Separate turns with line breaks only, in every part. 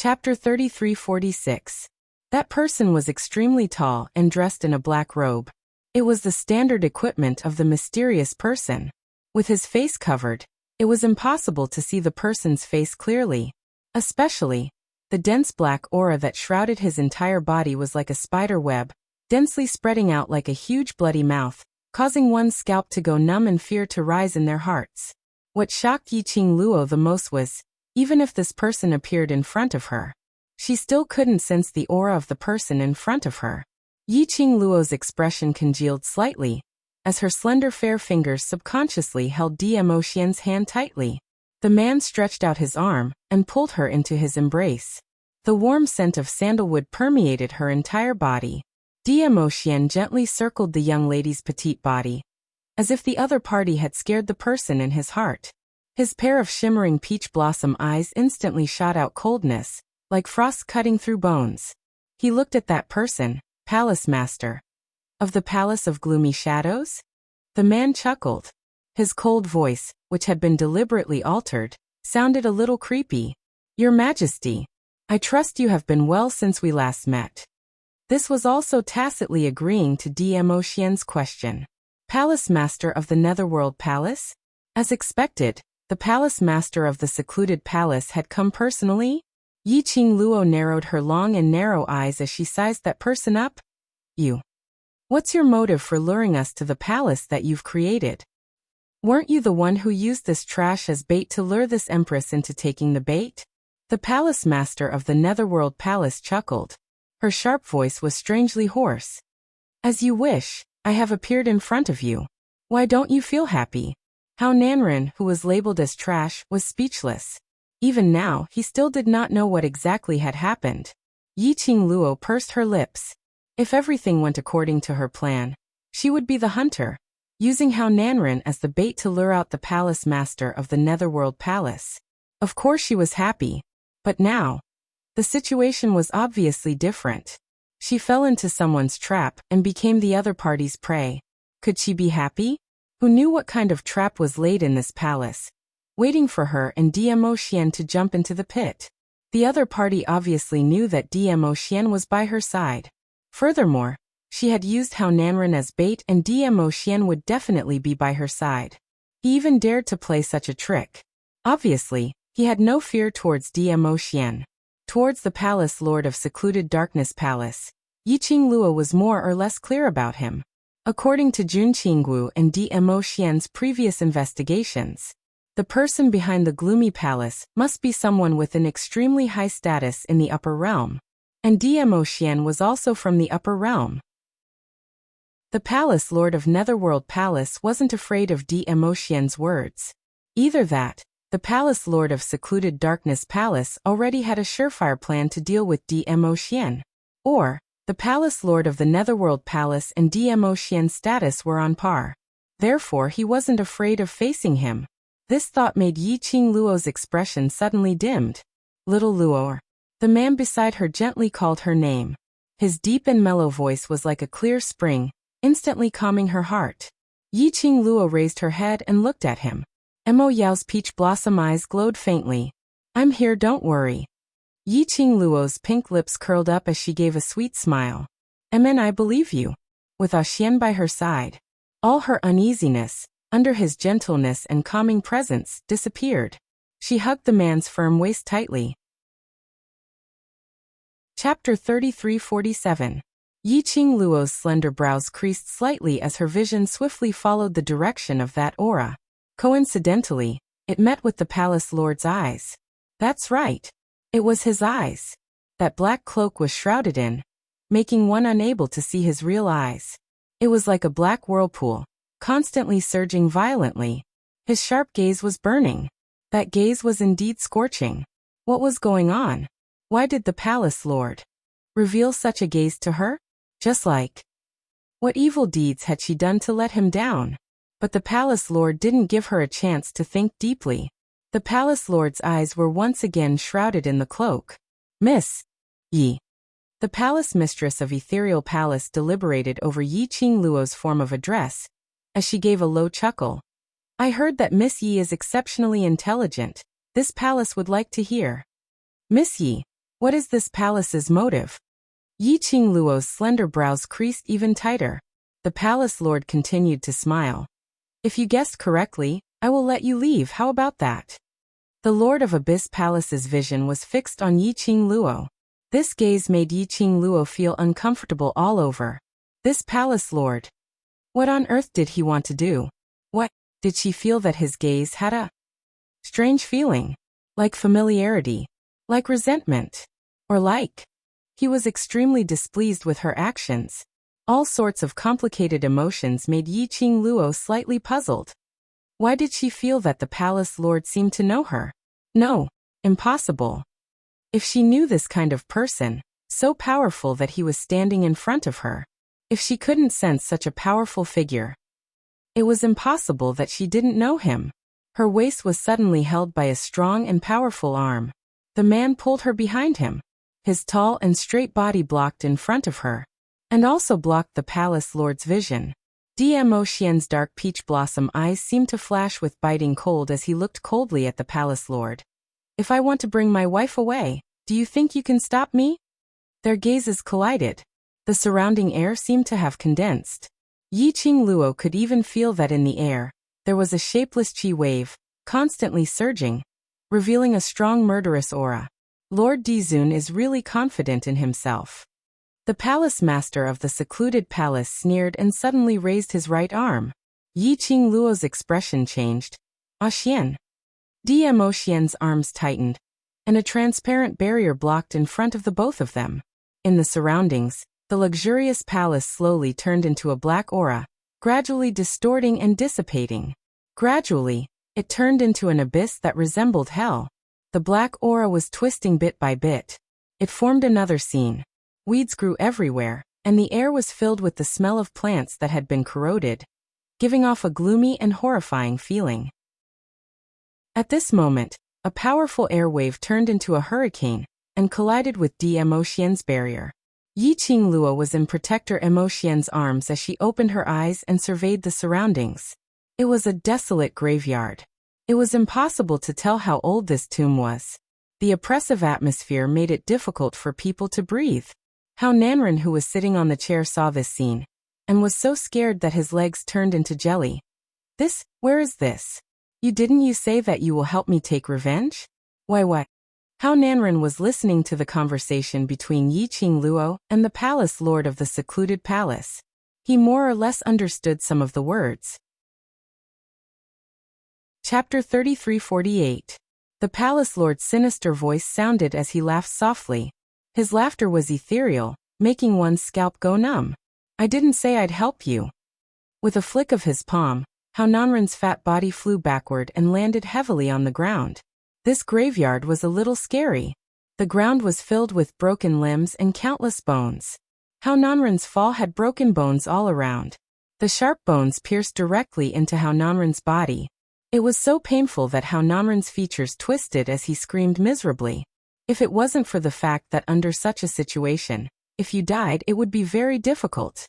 Chapter 3346. That person was extremely tall and dressed in a black robe. It was the standard equipment of the mysterious person. With his face covered, it was impossible to see the person's face clearly. Especially, the dense black aura that shrouded his entire body was like a spider web, densely spreading out like a huge bloody mouth, causing one's scalp to go numb and fear to rise in their hearts. What shocked Yiqing Luo the most was, even if this person appeared in front of her, she still couldn't sense the aura of the person in front of her. Yiqing Luo's expression congealed slightly, as her slender fair fingers subconsciously held Dmo Xian's hand tightly. The man stretched out his arm and pulled her into his embrace. The warm scent of sandalwood permeated her entire body. Dmo Xian gently circled the young lady's petite body, as if the other party had scared the person in his heart. His pair of shimmering peach blossom eyes instantly shot out coldness, like frost cutting through bones. He looked at that person, Palace Master. Of the Palace of Gloomy Shadows? The man chuckled. His cold voice, which had been deliberately altered, sounded a little creepy. Your Majesty, I trust you have been well since we last met. This was also tacitly agreeing to Dmo Xian's question. Palace Master of the Netherworld Palace? As expected, the Palace Master of the secluded palace had come personally? Yiqing Luo narrowed her long and narrow eyes as she sized that person up. You. What's your motive for luring us to the palace that you've created? Weren't you the one who used this trash as bait to lure this empress into taking the bait? The Palace Master of the Netherworld Palace chuckled. Her sharp voice was strangely hoarse. As you wish, I have appeared in front of you. Why don't you feel happy? Hao Nanren, who was labeled as trash, was speechless. Even now, he still did not know what exactly had happened. Yiqing Luo pursed her lips. If everything went according to her plan, she would be the hunter, using Hao Nanren as the bait to lure out the Palace Master of the Netherworld Palace. Of course she was happy, but now, the situation was obviously different. She fell into someone's trap and became the other party's prey. Could she be happy? Who knew what kind of trap was laid in this palace, waiting for her and Dmo Xian to jump into the pit? The other party obviously knew that Dmo Xian was by her side. Furthermore, she had used Hao Nanren as bait and Dmo Xian would definitely be by her side. He even dared to play such a trick. Obviously, he had no fear towards Dmo Xian. Towards the Palace Lord of Secluded Darkness Palace, Yiqing Luo was more or less clear about him. According to Jun Qinggu and Dmo Xian's previous investigations, the person behind the Gloomy Palace must be someone with an extremely high status in the upper realm. And Dmo Xian was also from the upper realm. The Palace Lord of Netherworld Palace wasn't afraid of Dmo Xian's words. Either that, the Palace Lord of Secluded Darkness Palace already had a surefire plan to deal with Dmo Xian, or the Palace Lord of the Netherworld Palace and Dmo Xian's status were on par. Therefore he wasn't afraid of facing him. This thought made Yiqing Luo's expression suddenly dimmed. Little Luo. The man beside her gently called her name. His deep and mellow voice was like a clear spring, instantly calming her heart. Yiqing Luo raised her head and looked at him. Mo Yao's peach blossom eyes glowed faintly. I'm here, don't worry. Yiqing Luo's pink lips curled up as she gave a sweet smile. Amen, I believe you. With Xian by her side, all her uneasiness, under his gentleness and calming presence, disappeared. She hugged the man's firm waist tightly. Chapter 3347. Yiqing Luo's slender brows creased slightly as her vision swiftly followed the direction of that aura. Coincidentally, it met with the Palace Lord's eyes. That's right. It was his eyes. That black cloak was shrouded in, making one unable to see his real eyes. It was like a black whirlpool, constantly surging violently. His sharp gaze was burning. That gaze was indeed scorching. What was going on? Why did the Palace Lord reveal such a gaze to her? Just like, what evil deeds had she done to let him down? But the Palace Lord didn't give her a chance to think deeply. The Palace Lord's eyes were once again shrouded in the cloak. Miss Yi. The Palace Mistress of Ethereal Palace deliberated over Yiqing Luo's form of address, as she gave a low chuckle. I heard that Miss Yi is exceptionally intelligent. This palace would like to hear. Miss Yi, What is this palace's motive? Yi Qingluo's slender brows creased even tighter. The palace lord continued to smile. If you guessed correctly, I will let you leave, how about that? The Lord of Abyss Palace's vision was fixed on Yi Qingluo. This gaze made Yi Qingluo feel uncomfortable all over. This palace lord. What on earth did he want to do? What? Did she feel that his gaze had a strange feeling? Like familiarity? Like resentment? Or like? He was extremely displeased with her actions. All sorts of complicated emotions made Yi Qingluo slightly puzzled. Why did she feel that the palace lord seemed to know her? No. Impossible. If she knew this kind of person, so powerful that he was standing in front of her. If she couldn't sense such a powerful figure. It was impossible that she didn't know him. Her waist was suddenly held by a strong and powerful arm. The man pulled her behind him. His tall and straight body blocked in front of her. And also blocked the palace lord's vision. Dmo Xian's dark peach blossom eyes seemed to flash with biting cold as he looked coldly at the palace lord. If I want to bring my wife away, do you think you can stop me? Their gazes collided. The surrounding air seemed to have condensed. Yi Qingluo could even feel that in the air, there was a shapeless qi wave, constantly surging, revealing a strong murderous aura. Lord Dizun is really confident in himself. The palace master of the secluded palace sneered and suddenly raised his right arm. Yi Qingluo's expression changed. Ah Xian. Dmo Xian's arms tightened, and a transparent barrier blocked in front of the both of them. In the surroundings, the luxurious palace slowly turned into a black aura, gradually distorting and dissipating. Gradually, it turned into an abyss that resembled hell. The black aura was twisting bit by bit. It formed another scene. Weeds grew everywhere, and the air was filled with the smell of plants that had been corroded, giving off a gloomy and horrifying feeling. At this moment, a powerful air wave turned into a hurricane and collided with Dmo Xian's barrier. Yi Qingluo was in Protector Mo Xian's arms as she opened her eyes and surveyed the surroundings. It was a desolate graveyard. It was impossible to tell how old this tomb was. The oppressive atmosphere made it difficult for people to breathe. How Nanren, who was sitting on the chair, saw this scene, and was so scared that his legs turned into jelly. Where is this? Didn't you say that you will help me take revenge? Why what? How Nanren was listening to the conversation between Yi Qingluo and the palace lord of the secluded palace. He more or less understood some of the words. Chapter 3348. The palace lord's sinister voice sounded as he laughed softly. His laughter was ethereal, making one's scalp go numb. I didn't say I'd help you. With a flick of his palm, How Nanren's fat body flew backward and landed heavily on the ground. This graveyard was a little scary. The ground was filled with broken limbs and countless bones. How Nanren's fall had broken bones all around. The sharp bones pierced directly into How Nanren's body. It was so painful that How Nanren's features twisted as he screamed miserably. If it wasn't for the fact that under such a situation, if you died, it would be very difficult.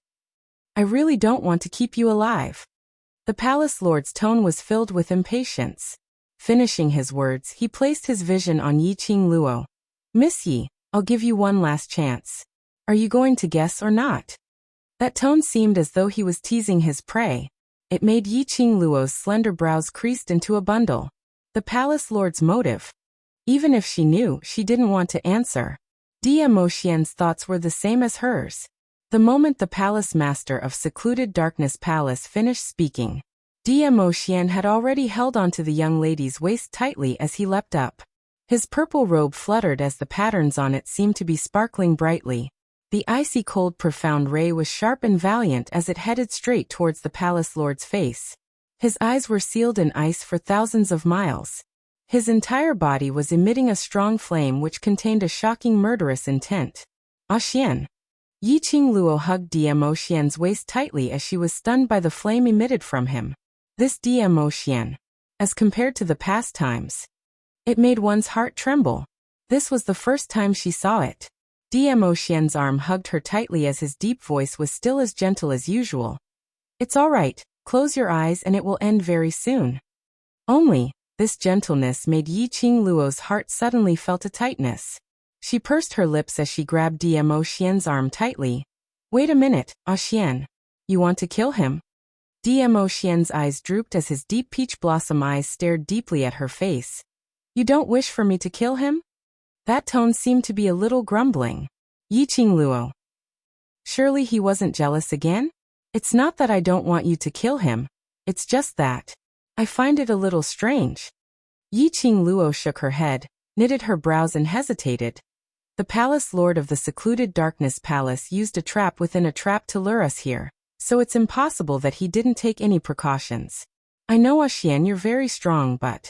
I really don't want to keep you alive. The palace lord's tone was filled with impatience. Finishing his words, he placed his vision on Yi Qingluo. Miss Yi, I'll give you one last chance. Are you going to guess or not? That tone seemed as though he was teasing his prey. It made Yi Qingluo's slender brows creased into a bundle. The palace lord's motive. Even if she knew, she didn't want to answer. Dmo Xian's thoughts were the same as hers. The moment the palace master of secluded darkness palace finished speaking, Dmo Xian had already held onto the young lady's waist tightly as he leapt up. His purple robe fluttered as the patterns on it seemed to be sparkling brightly. The icy cold profound ray was sharp and valiant as it headed straight towards the palace lord's face. His eyes were sealed in ice for thousands of miles. His entire body was emitting a strong flame which contained a shocking murderous intent. Ah Xian. Yi Qingluo hugged Dmo Xian's waist tightly as she was stunned by the flame emitted from him. This Dmo Xian. As compared to the past times, it made one's heart tremble. This was the first time she saw it. Dmo Xian's arm hugged her tightly as his deep voice was still as gentle as usual. It's all right, close your eyes and it will end very soon. Only, this gentleness made Yi Qingluo's heart suddenly felt a tightness. She pursed her lips as she grabbed Dmo Xian's arm tightly. Wait a minute, Xian. You want to kill him? Dmo Xian's eyes drooped as his deep peach blossom eyes stared deeply at her face. You don't wish for me to kill him? That tone seemed to be a little grumbling. Yiqing Luo. Surely he wasn't jealous again? It's not that I don't want you to kill him. It's just that I find it a little strange. Yiqing Luo shook her head, knitted her brows and hesitated. The palace lord of the secluded darkness palace used a trap within a trap to lure us here, so it's impossible that he didn't take any precautions. I know Xian, you're very strong, but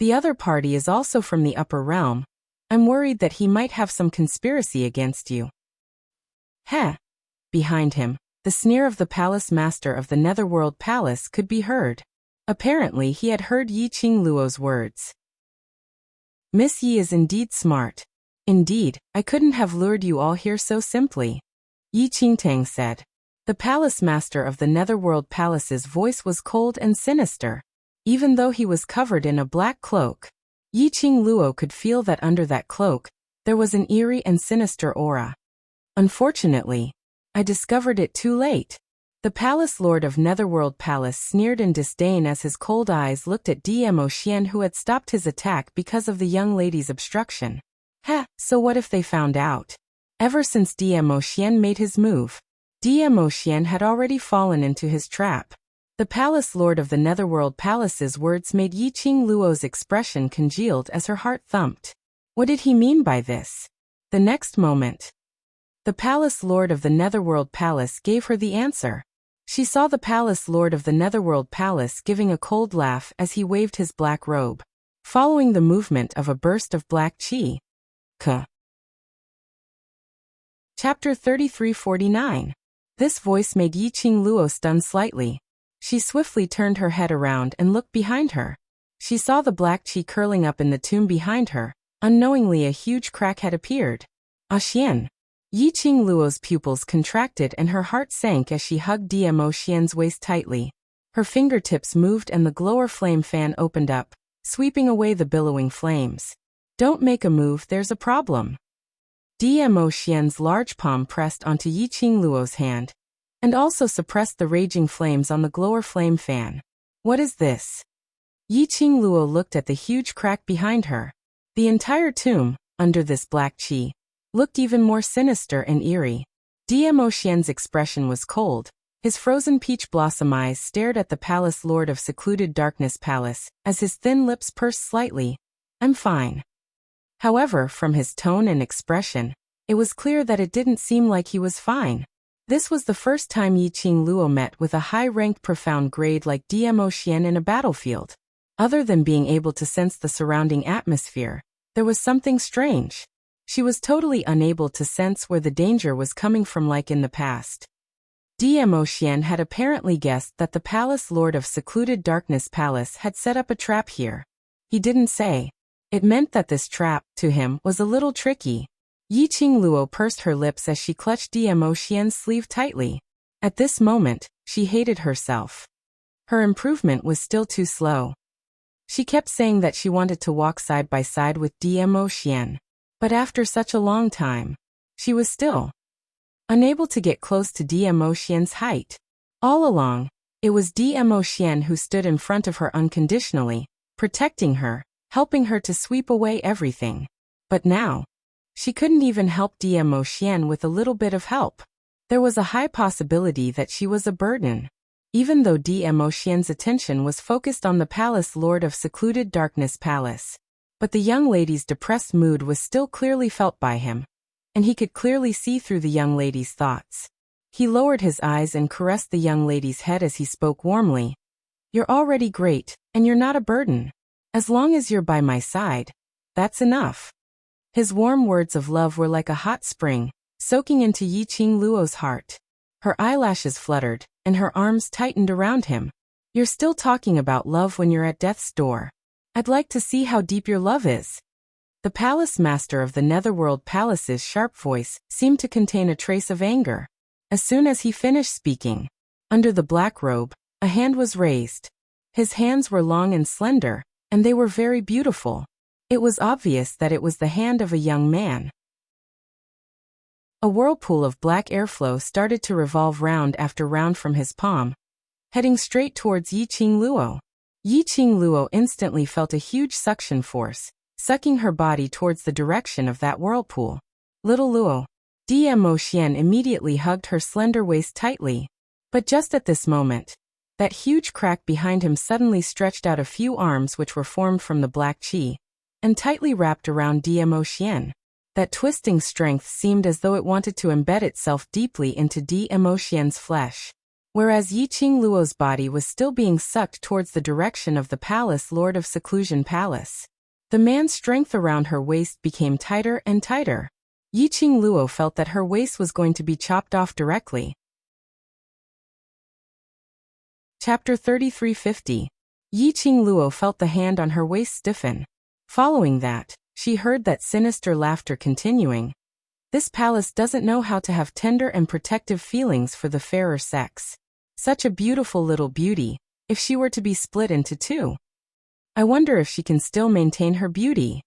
the other party is also from the upper realm. I'm worried that he might have some conspiracy against you. Heh. Behind him, the sneer of the palace master of the Netherworld Palace could be heard. Apparently he had heard Yiqing Luo's words. Miss Yi is indeed smart. Indeed, I couldn't have lured you all here so simply. Yi Qingtang said. The palace master of the Netherworld Palace's voice was cold and sinister. Even though he was covered in a black cloak, Yiqing Luo could feel that under that cloak, there was an eerie and sinister aura. Unfortunately, I discovered it too late. The palace lord of Netherworld Palace sneered in disdain as his cold eyes looked at Dmo Xian, who had stopped his attack because of the young lady's obstruction. So what if they found out? Ever since Dmo Xian made his move, Dmo Xian had already fallen into his trap. The palace lord of the Netherworld Palace's words made Yiqing Luo's expression congealed as her heart thumped. What did he mean by this? The next moment, the palace lord of the Netherworld Palace gave her the answer. She saw the palace lord of the Netherworld Palace giving a cold laugh as he waved his black robe, following the movement of a burst of black qi. Chapter 3349. This voice made Yiqing Luo stun slightly. She swiftly turned her head around and looked behind her. She saw the black qi curling up in the tomb behind her. Unknowingly a huge crack had appeared. Xian. Yiqing Luo's pupils contracted and her heart sank as she hugged Dmo Xian's waist tightly. Her fingertips moved and the glower flame fan opened up, sweeping away the billowing flames. Don't make a move, there's a problem. Dmo Xian's large palm pressed onto Yiqing Luo's hand, and also suppressed the raging flames on the glower flame fan. What is this? Yiqing Luo looked at the huge crack behind her. The entire tomb, under this black qi, looked even more sinister and eerie. Dmo Xian's expression was cold. His frozen peach blossom eyes stared at the palace lord of secluded darkness palace, as his thin lips pursed slightly. I'm fine. However, from his tone and expression, it was clear that it didn't seem like he was fine. This was the first time Yiqing Luo met with a high-ranked profound grade like Dmo Xian in a battlefield. Other than being able to sense the surrounding atmosphere, there was something strange. She was totally unable to sense where the danger was coming from like in the past. Dmo Xian had apparently guessed that the palace lord of secluded darkness palace had set up a trap here. He didn't say. It meant that this trap, to him, was a little tricky. Yiqing Luo pursed her lips as she clutched Dmo Xian's sleeve tightly. At this moment, she hated herself. Her improvement was still too slow. She kept saying that she wanted to walk side by side with Dmo Xian. But after such a long time, she was still unable to get close to Dmo Xian's height. All along, it was Dmo Xian who stood in front of her unconditionally, protecting her, helping her to sweep away everything. But now, she couldn't even help Dmo Xian with a little bit of help. There was a high possibility that she was a burden. Even though Dmo Xian's attention was focused on the palace lord of secluded darkness palace. But the young lady's depressed mood was still clearly felt by him, and he could clearly see through the young lady's thoughts. He lowered his eyes and caressed the young lady's head as he spoke warmly. You're already great, and you're not a burden. As long as you're by my side, that's enough. His warm words of love were like a hot spring, soaking into Yiqing Luo's heart. Her eyelashes fluttered, and her arms tightened around him. You're still talking about love when you're at death's door. I'd like to see how deep your love is. The palace master of the Netherworld Palace's sharp voice seemed to contain a trace of anger. As soon as he finished speaking, under the black robe, a hand was raised. His hands were long and slender, and they were very beautiful. It was obvious that it was the hand of a young man. A whirlpool of black airflow started to revolve round after round from his palm, heading straight towards Yiqing Luo. Yiqing Luo instantly felt a huge suction force, sucking her body towards the direction of that whirlpool. Little Luo. Dmo Xian immediately hugged her slender waist tightly. But just at this moment, that huge crack behind him suddenly stretched out a few arms which were formed from the black qi, and tightly wrapped around Dmo Xian. That twisting strength seemed as though it wanted to embed itself deeply into Dmo Xian's flesh. Whereas Yiqing Luo's body was still being sucked towards the direction of the palace Lord of Seclusion Palace. The man's strength around her waist became tighter and tighter. Yiqing Luo felt that her waist was going to be chopped off directly. Chapter 3350. Yiqing Luo felt the hand on her waist stiffen. Following that, she heard that sinister laughter continuing. This palace doesn't know how to have tender and protective feelings for the fairer sex. Such a beautiful little beauty, if she were to be split into two. I wonder if she can still maintain her beauty.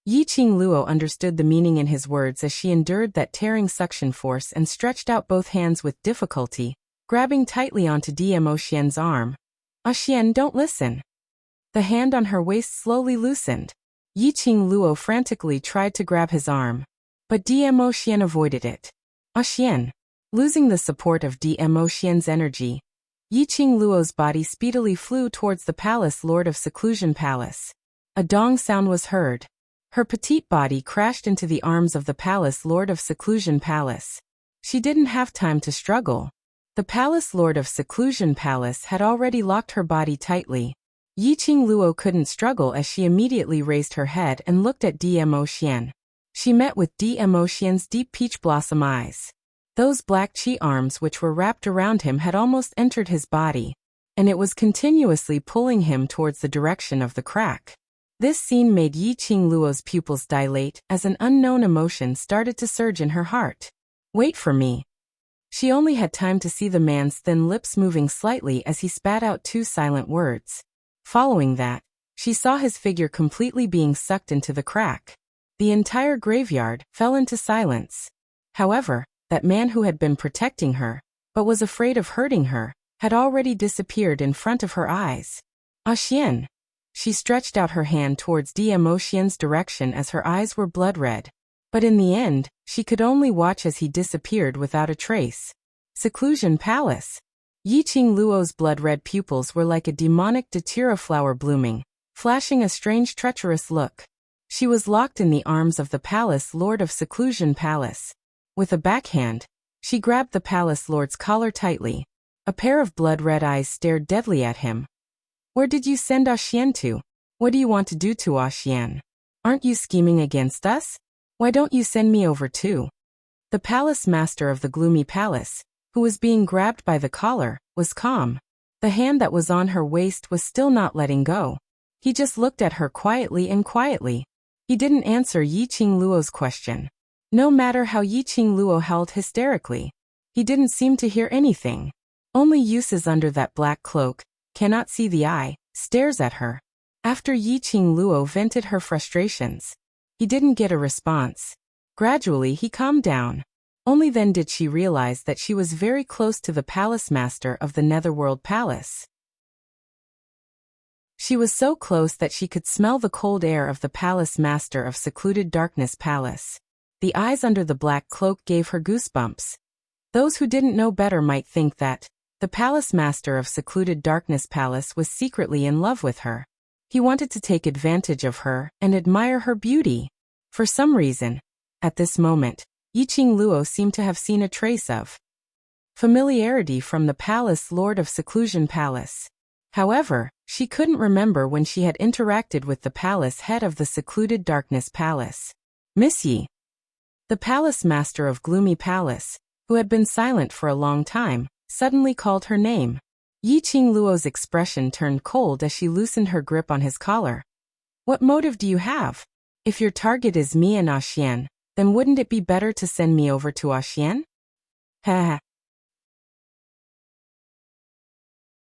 Yiqing Luo understood the meaning in his words as she endured that tearing suction force and stretched out both hands with difficulty, grabbing tightly onto Dmo Xian's arm. Xian, don't listen. The hand on her waist slowly loosened. Yiqing Luo frantically tried to grab his arm, but Dmo Xian avoided it. Xian. Losing the support of Dmo Xian's energy, Yiqing Luo's body speedily flew towards the palace Lord of Seclusion Palace. A dong sound was heard. Her petite body crashed into the arms of the palace Lord of Seclusion Palace. She didn't have time to struggle. The palace Lord of Seclusion Palace had already locked her body tightly. Yiqing Luo couldn't struggle as she immediately raised her head and looked at Dmo Xian. She met with Dmo Xian's deep peach blossom eyes. Those black qi arms which were wrapped around him had almost entered his body, and it was continuously pulling him towards the direction of the crack. This scene made Yiqing Luo's pupils dilate as an unknown emotion started to surge in her heart. Wait for me. She only had time to see the man's thin lips moving slightly as he spat out two silent words. Following that, she saw his figure completely being sucked into the crack. The entire graveyard fell into silence. However, that man who had been protecting her, but was afraid of hurting her, had already disappeared in front of her eyes. Xian. She stretched out her hand towards Dmo Xian's direction as her eyes were blood red. But in the end, she could only watch as he disappeared without a trace. Seclusion Palace. Yiqing Luo's blood-red pupils were like a demonic datura flower blooming, flashing a strange treacherous look. She was locked in the arms of the palace Lord of Seclusion Palace. With a backhand, she grabbed the palace lord's collar tightly. A pair of blood-red eyes stared deadly at him. Where did you send Xian to? What do you want to do to Xian? Aren't you scheming against us? Why don't you send me over too? The palace master of the gloomy palace, who was being grabbed by the collar, was calm. The hand that was on her waist was still not letting go. He just looked at her quietly and quietly. He didn't answer Yiqing Luo's question. No matter how Yiqing Luo howled hysterically, he didn't seem to hear anything. Only uses under that black cloak, cannot see the eye, stares at her. After Yiqing Luo vented her frustrations, he didn't get a response. Gradually he calmed down. Only then did she realize that she was very close to the palace master of the Netherworld Palace. She was so close that she could smell the cold air of the palace master of Secluded Darkness Palace. The eyes under the black cloak gave her goosebumps. Those who didn't know better might think that the palace master of Secluded Darkness Palace was secretly in love with her. He wanted to take advantage of her and admire her beauty. For some reason, at this moment, Yiqing Luo seemed to have seen a trace of familiarity from the palace Lord of Seclusion Palace. However, she couldn't remember when she had interacted with the palace head of the Secluded Darkness Palace. Miss Yi. The palace master of Gloomy Palace, who had been silent for a long time, suddenly called her name. Yiqing Luo's expression turned cold as she loosened her grip on his collar. What motive do you have? If your target is me and Xian, then wouldn't it be better to send me over to Xian? Ha.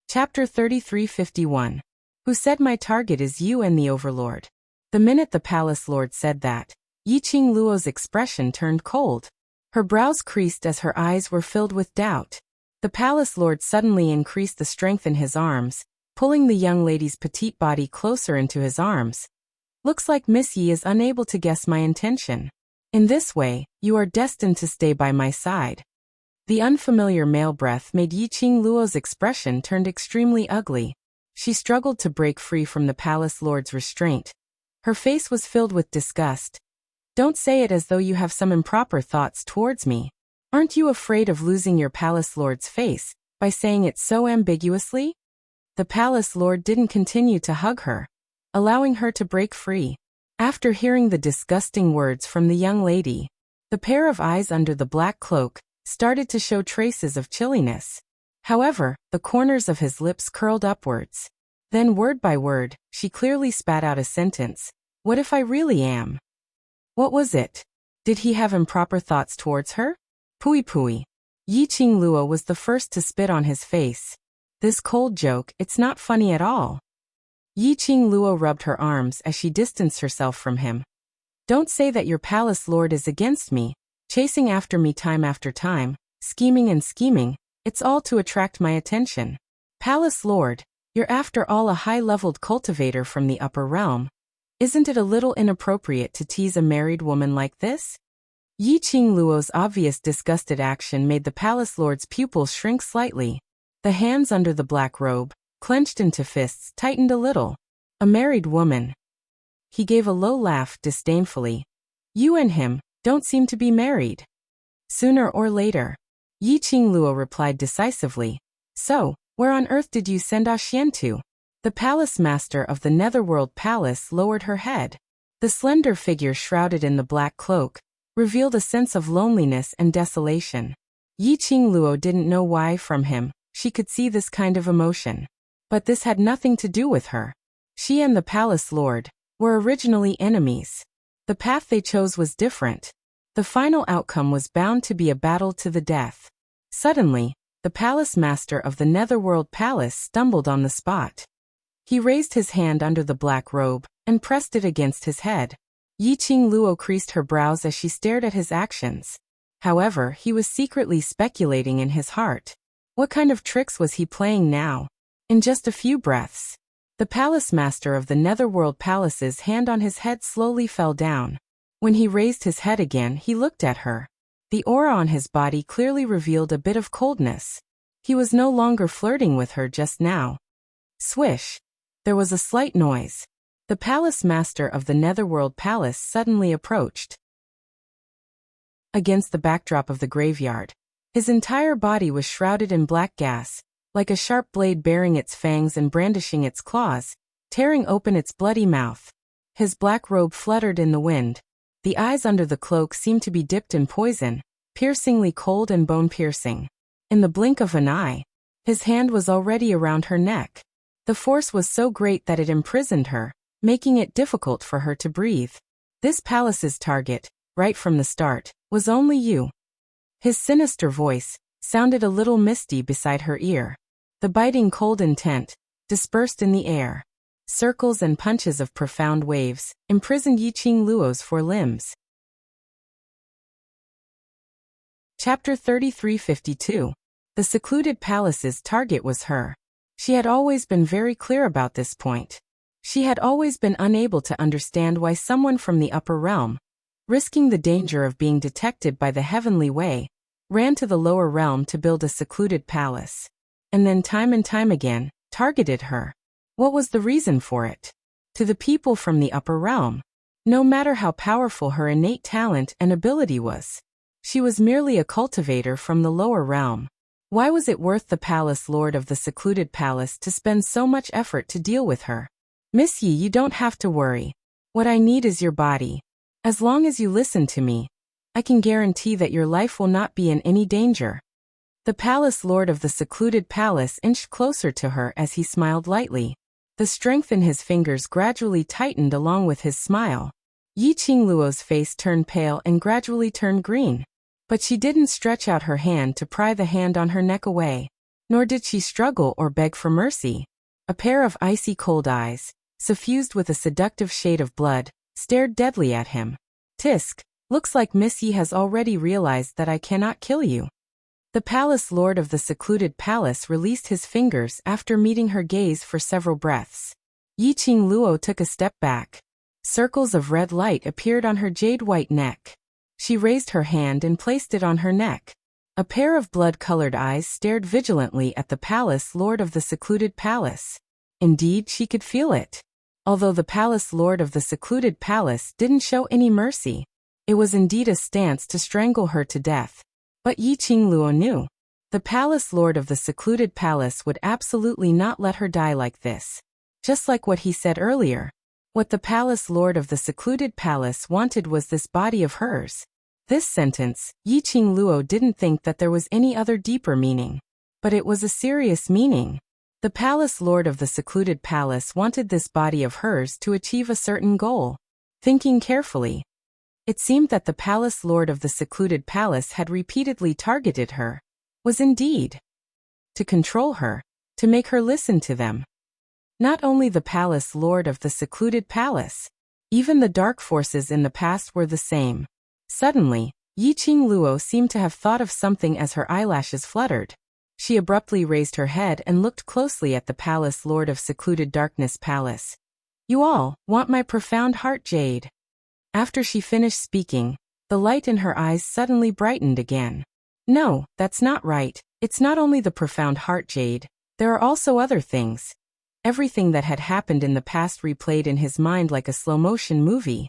Chapter 3351. Who said my target is you and the Overlord? The minute the palace lord said that, Yiqing Luo's expression turned cold. Her brows creased as her eyes were filled with doubt. The palace lord suddenly increased the strength in his arms, pulling the young lady's petite body closer into his arms. Looks like Miss Yi is unable to guess my intention. In this way, you are destined to stay by my side. The unfamiliar male breath made Yi Qingluo's expression turned extremely ugly. She struggled to break free from the palace lord's restraint. Her face was filled with disgust. Don't say it as though you have some improper thoughts towards me. Aren't you afraid of losing your palace lord's face by saying it so ambiguously? The palace lord didn't continue to hug her, allowing her to break free. After hearing the disgusting words from the young lady, the pair of eyes under the black cloak started to show traces of chilliness. However, the corners of his lips curled upwards. Then word by word, she clearly spat out a sentence. What if I really am? What was it? Did he have improper thoughts towards her? Pui pui. Yi Qingluo was the first to spit on his face. This cold joke, it's not funny at all. Yi Qingluo rubbed her arms as she distanced herself from him. Don't say that your palace lord is against me, chasing after me time after time, scheming and scheming, it's all to attract my attention. Palace lord, you're after all a high-leveled cultivator from the upper realm. Isn't it a little inappropriate to tease a married woman like this? Yi Qingluo's obvious disgusted action made the palace lord's pupils shrink slightly. The hands under the black robe, clenched into fists, tightened a little. A married woman. He gave a low laugh disdainfully. You and him don't seem to be married. Sooner or later. Yi Qingluo replied decisively. So, where on earth did you send Xian to? The palace master of the Netherworld Palace lowered her head. The slender figure shrouded in the black cloak revealed a sense of loneliness and desolation. Yi Qingluo didn't know why from him she could see this kind of emotion. But this had nothing to do with her. She and the palace lord were originally enemies. The path they chose was different. The final outcome was bound to be a battle to the death. Suddenly, the palace master of the Netherworld Palace stumbled on the spot. He raised his hand under the black robe and pressed it against his head. Yi Qingluo creased her brows as she stared at his actions. However, he was secretly speculating in his heart. What kind of tricks was he playing now? In just a few breaths, the palace master of the Netherworld Palace's hand on his head slowly fell down. When he raised his head again, he looked at her. The aura on his body clearly revealed a bit of coldness. He was no longer flirting with her just now. Swish. There was a slight noise. The palace master of the Netherworld Palace suddenly approached. Against the backdrop of the graveyard, his entire body was shrouded in black gas, like a sharp blade baring its fangs and brandishing its claws, tearing open its bloody mouth. His black robe fluttered in the wind. The eyes under the cloak seemed to be dipped in poison, piercingly cold and bone-piercing. In the blink of an eye, his hand was already around her neck. The force was so great that it imprisoned her, making it difficult for her to breathe. This palace's target, right from the start, was only you. His sinister voice sounded a little misty beside her ear. The biting cold intent dispersed in the air. Circles and punches of profound waves imprisoned Yi Qingluo's four limbs. Chapter 3352. The secluded palace's target was her. She had always been very clear about this point. She had always been unable to understand why someone from the upper realm, risking the danger of being detected by the heavenly way, ran to the lower realm to build a secluded palace. And then time and time again, targeted her. What was the reason for it? To the people from the upper realm, no matter how powerful her innate talent and ability was, she was merely a cultivator from the lower realm. Why was it worth the palace lord of the secluded palace to spend so much effort to deal with her? Miss Yi, you don't have to worry. What I need is your body. As long as you listen to me, I can guarantee that your life will not be in any danger. The palace lord of the secluded palace inched closer to her as he smiled lightly. The strength in his fingers gradually tightened along with his smile. Yi Qingluo's face turned pale and gradually turned green. But she didn't stretch out her hand to pry the hand on her neck away. Nor did she struggle or beg for mercy. A pair of icy cold eyes, suffused with a seductive shade of blood, stared deadly at him. Tisk. Looks like Miss Yi has already realized that I cannot kill you. The palace lord of the secluded palace released his fingers after meeting her gaze for several breaths. Yi Qingluo took a step back. Circles of red light appeared on her jade-white neck. She raised her hand and placed it on her neck. A pair of blood-colored eyes stared vigilantly at the palace lord of the secluded palace. Indeed, she could feel it. Although the palace lord of the secluded palace didn't show any mercy, it was indeed a stance to strangle her to death. But Yi Qingluo knew. The palace lord of the secluded palace would absolutely not let her die like this. Just like what he said earlier. What the palace lord of the secluded palace wanted was this body of hers. This sentence, Yi Qingluo didn't think that there was any other deeper meaning. But it was a serious meaning. The palace lord of the secluded palace wanted this body of hers to achieve a certain goal. Thinking carefully, it seemed that the palace lord of the secluded palace had repeatedly targeted her. Was indeed to control her, to make her listen to them. Not only the palace lord of the secluded palace, even the dark forces in the past were the same. Suddenly, Yi Qingluo seemed to have thought of something as her eyelashes fluttered. She abruptly raised her head and looked closely at the palace lord of secluded darkness palace. You all want my profound heart jade. After she finished speaking, the light in her eyes suddenly brightened again. No, that's not right. It's not only the profound heart jade. There are also other things. Everything that had happened in the past replayed in his mind like a slow-motion movie.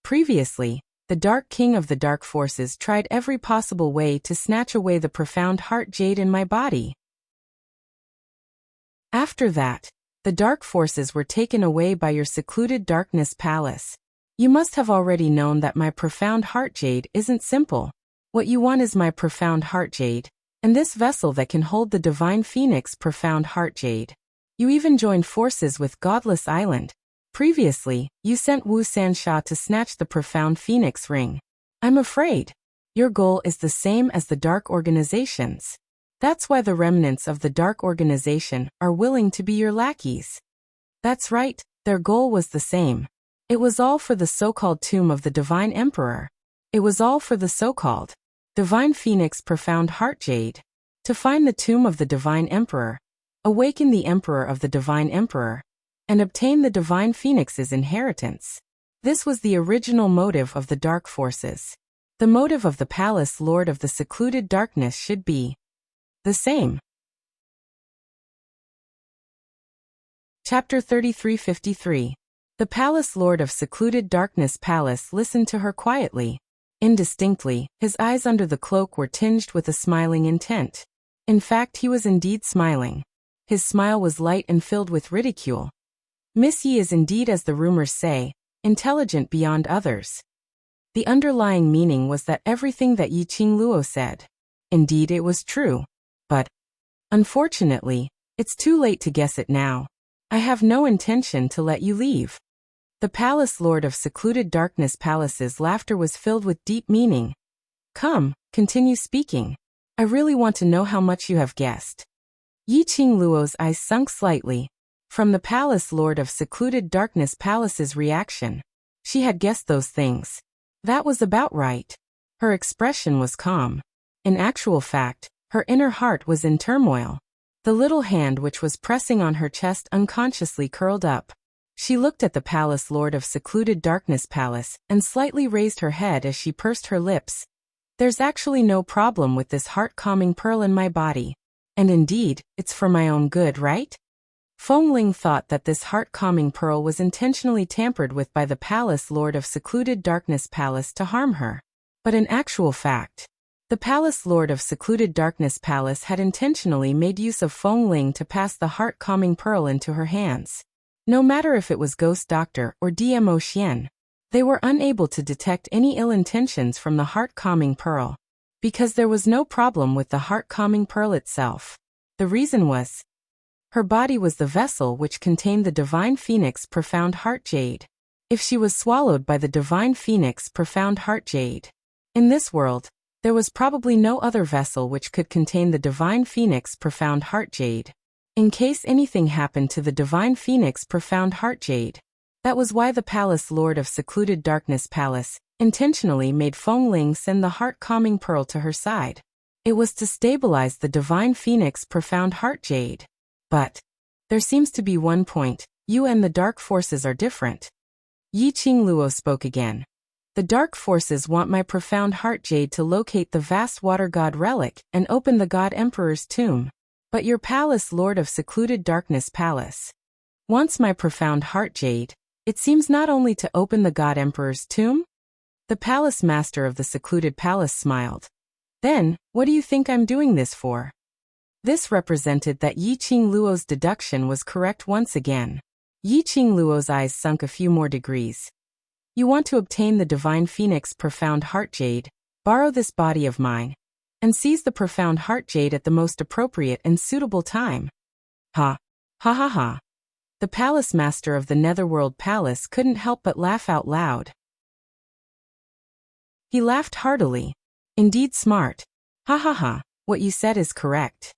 Previously, the Dark King of the Dark Forces tried every possible way to snatch away the profound heart jade in my body. After that, the dark forces were taken away by your secluded darkness palace. You must have already known that my profound heart jade isn't simple. What you want is my profound heart jade, and this vessel that can hold the divine phoenix profound heart jade. You even joined forces with Godless Island. Previously, you sent Wu Sansha to snatch the profound phoenix ring. I'm afraid your goal is the same as the dark organizations. That's why the remnants of the dark organization are willing to be your lackeys. That's right, their goal was the same. It was all for the so-called tomb of the Divine Emperor. It was all for the so-called Divine Phoenix Profound Heart Jade. To find the tomb of the Divine Emperor, awaken the Emperor of the Divine Emperor, and obtain the Divine Phoenix's inheritance. This was the original motive of the dark forces. The motive of the palace lord of the secluded darkness should be the same. Chapter 3353. The palace lord of secluded darkness palace listened to her quietly. Indistinctly, his eyes under the cloak were tinged with a smiling intent. In fact, he was indeed smiling. His smile was light and filled with ridicule. Miss Yi is indeed, as the rumors say, intelligent beyond others. The underlying meaning was that everything that Yi Qingluo said. Indeed, it was true. But, unfortunately, it's too late to guess it now. I have no intention to let you leave. The palace lord of secluded darkness palace's laughter was filled with deep meaning. Come, continue speaking. I really want to know how much you have guessed. Yi Qingluo's eyes sunk slightly. From the palace lord of secluded darkness palace's reaction, she had guessed those things. That was about right. Her expression was calm. In actual fact, her inner heart was in turmoil. The little hand which was pressing on her chest unconsciously curled up. She looked at the palace lord of secluded darkness palace and slightly raised her head as she pursed her lips. There's actually no problem with this heart-calming pearl in my body. And indeed, it's for my own good, right? Fengling thought that this heart-calming pearl was intentionally tampered with by the palace lord of secluded darkness palace to harm her. But in actual fact, the palace lord of secluded darkness palace had intentionally made use of Fengling to pass the heart-calming pearl into her hands. No matter if it was Ghost Doctor or DMO Xian, they were unable to detect any ill intentions from the heart-calming pearl. Because there was no problem with the heart-calming pearl itself. The reason was, her body was the vessel which contained the Divine Phoenix Profound Heart Jade. If she was swallowed by the Divine Phoenix Profound Heart Jade, in this world, there was probably no other vessel which could contain the Divine Phoenix Profound Heart Jade. In case anything happened to the Divine Phoenix Profound Heart Jade. That was why the palace lord of secluded darkness palace intentionally made Feng Ling send the heart-calming pearl to her side. It was to stabilize the divine phoenix profound heart jade. But there seems to be one point: you and the dark forces are different. Yi Qingluo spoke again. The dark forces want my profound heart jade to locate the vast water god relic and open the god emperor's tomb. But your palace, Lord of Secluded Darkness Palace, wants my profound heart jade, it seems, not only to open the god emperor's tomb? The palace master of the secluded palace smiled. Then, what do you think I'm doing this for? This represented that Yi Qingluo's deduction was correct once again. Yi Qingluo's eyes sunk a few more degrees. You want to obtain the divine phoenix profound heart jade, borrow this body of mine, and seize the profound heart jade at the most appropriate and suitable time. Ha! Ha ha ha! The palace master of the Netherworld Palace couldn't help but laugh out loud. He laughed heartily. Indeed smart. Ha ha ha, what you said is correct.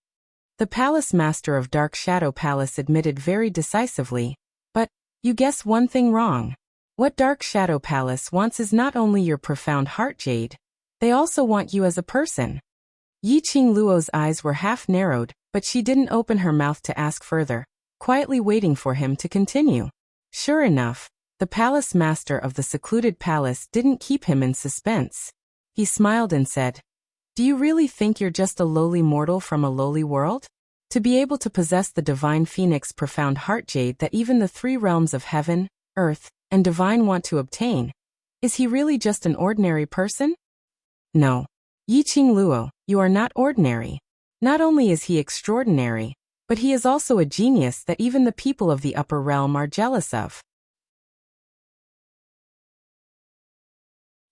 The palace master of Dark Shadow Palace admitted very decisively. But you guess one thing wrong. What Dark Shadow Palace wants is not only your profound heart jade, they also want you as a person. Yi Qingluo's eyes were half narrowed, but she didn't open her mouth to ask further, quietly waiting for him to continue. Sure enough, the palace master of the secluded palace didn't keep him in suspense. He smiled and said, "Do you really think you're just a lowly mortal from a lowly world? To be able to possess the divine phoenix profound heart jade that even the three realms of heaven, earth, and divine want to obtain, is he really just an ordinary person? No. Yi Qingluo, you are not ordinary. Not only is he extraordinary, but he is also a genius that even the people of the upper realm are jealous of."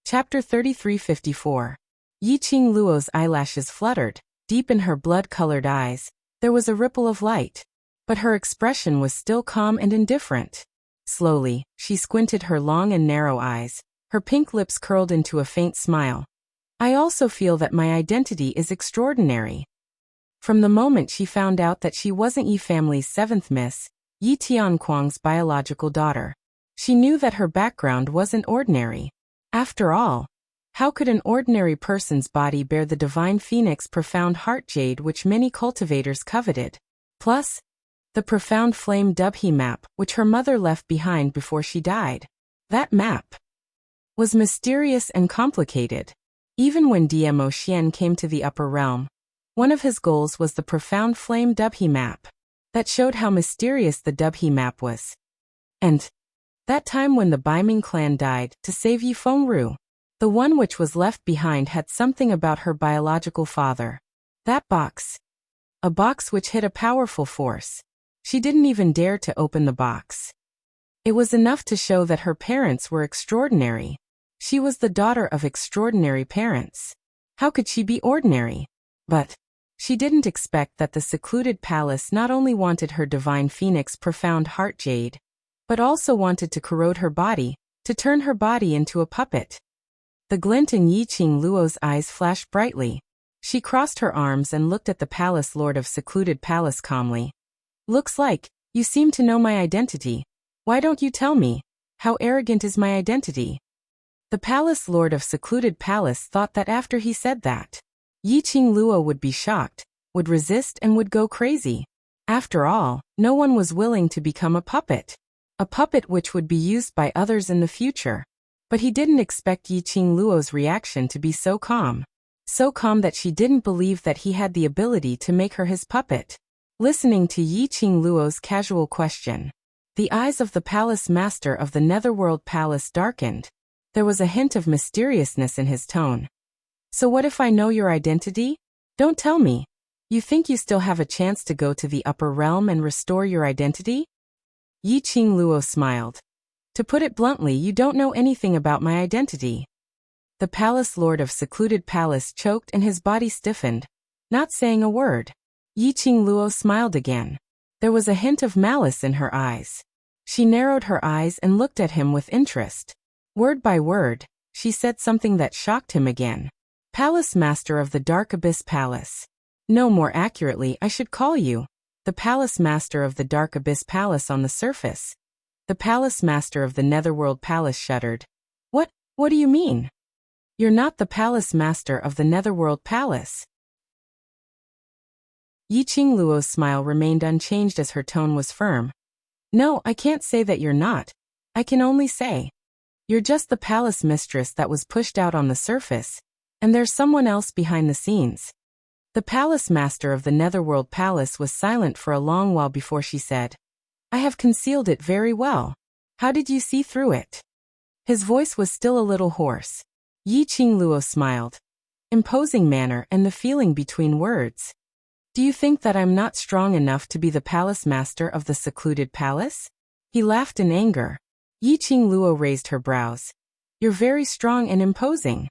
Chapter 3354. Yi Qingluo's eyelashes fluttered. Deep in her blood-colored eyes, there was a ripple of light. But her expression was still calm and indifferent. Slowly, she squinted her long and narrow eyes. Her pink lips curled into a faint smile. I also feel that my identity is extraordinary. From the moment she found out that she wasn't Yi family's seventh miss, Yi Tianquang's biological daughter, she knew that her background wasn't ordinary. After all, how could an ordinary person's body bear the divine phoenix profound heart jade which many cultivators coveted? Plus, the profound flame Dubhe map which her mother left behind before she died. That map was mysterious and complicated. Even when Dmo Xian came to the upper realm, one of his goals was the profound flame Dubhe map. That showed how mysterious the Dubhe map was. And that time when the Baiming clan died to save Yi Fengru, the one which was left behind had something about her biological father. That box. A box which hid a powerful force. She didn't even dare to open the box. It was enough to show that her parents were extraordinary. She was the daughter of extraordinary parents. How could she be ordinary? But she didn't expect that the secluded palace not only wanted her divine phoenix profound heart jade, but also wanted to corrode her body, to turn her body into a puppet. The glint in Yi Qingluo's eyes flashed brightly. She crossed her arms and looked at the palace lord of secluded palace calmly. Looks like you seem to know my identity. Why don't you tell me? How arrogant is my identity? The palace lord of secluded palace thought that after he said that, Yi Qingluo would be shocked, would resist and would go crazy. After all, no one was willing to become a puppet which would be used by others in the future. But he didn't expect Yi Qingluo's reaction to be so calm that she didn't believe that he had the ability to make her his puppet. Listening to Yi Qingluo's casual question, the eyes of the palace master of the Netherworld Palace darkened. There was a hint of mysteriousness in his tone. So what if I know your identity? Don't tell me. You think you still have a chance to go to the upper realm and restore your identity? Yi Qingluo smiled. To put it bluntly, you don't know anything about my identity. The palace lord of secluded palace choked and his body stiffened, not saying a word. Yi Qingluo smiled again. There was a hint of malice in her eyes. She narrowed her eyes and looked at him with interest. Word by word, she said something that shocked him again. Palace master of the Dark Abyss Palace. No, more accurately, I should call you the palace master of the Dark Abyss Palace on the surface. The palace master of the Netherworld Palace shuddered. What do you mean? You're not the palace master of the Netherworld Palace. Yiqing Luo's smile remained unchanged as her tone was firm. No, I can't say that you're not. I can only say, you're just the palace mistress that was pushed out on the surface, and there's someone else behind the scenes. The palace master of the Netherworld Palace was silent for a long while before she said, I have concealed it very well. How did you see through it? His voice was still a little hoarse. Yiqing Luo smiled. Imposing manner and the feeling between words. Do you think that I'm not strong enough to be the palace master of the secluded palace? He laughed in anger. Yiqing Luo raised her brows. You're very strong and imposing.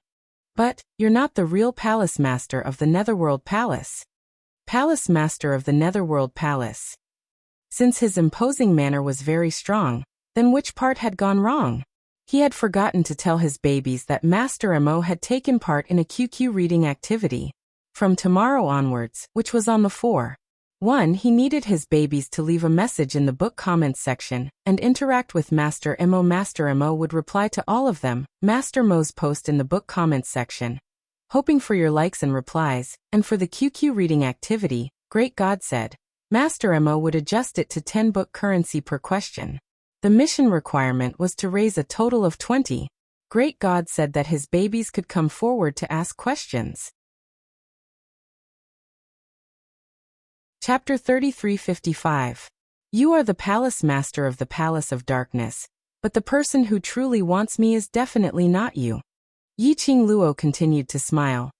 But, you're not the real palace master of the Netherworld Palace. Palace master of the Netherworld Palace. Since his imposing manner was very strong, then which part had gone wrong? He had forgotten to tell his babies that Master Mo had taken part in a QQ reading activity. From tomorrow onwards, which was on the 4/1, he needed his babies to leave a message in the book comments section and interact with Master Mo. Master Mo would reply to all of them, Master Mo's post in the book comments section. Hoping for your likes and replies, and for the QQ reading activity, Great God said, Master Mo would adjust it to 10 book currency per question. The mission requirement was to raise a total of 20. Great God said that his babies could come forward to ask questions. Chapter 3355. You are the palace master of the Palace of Darkness, but the person who truly wants me is definitely not you. Yiqing Luo continued to smile.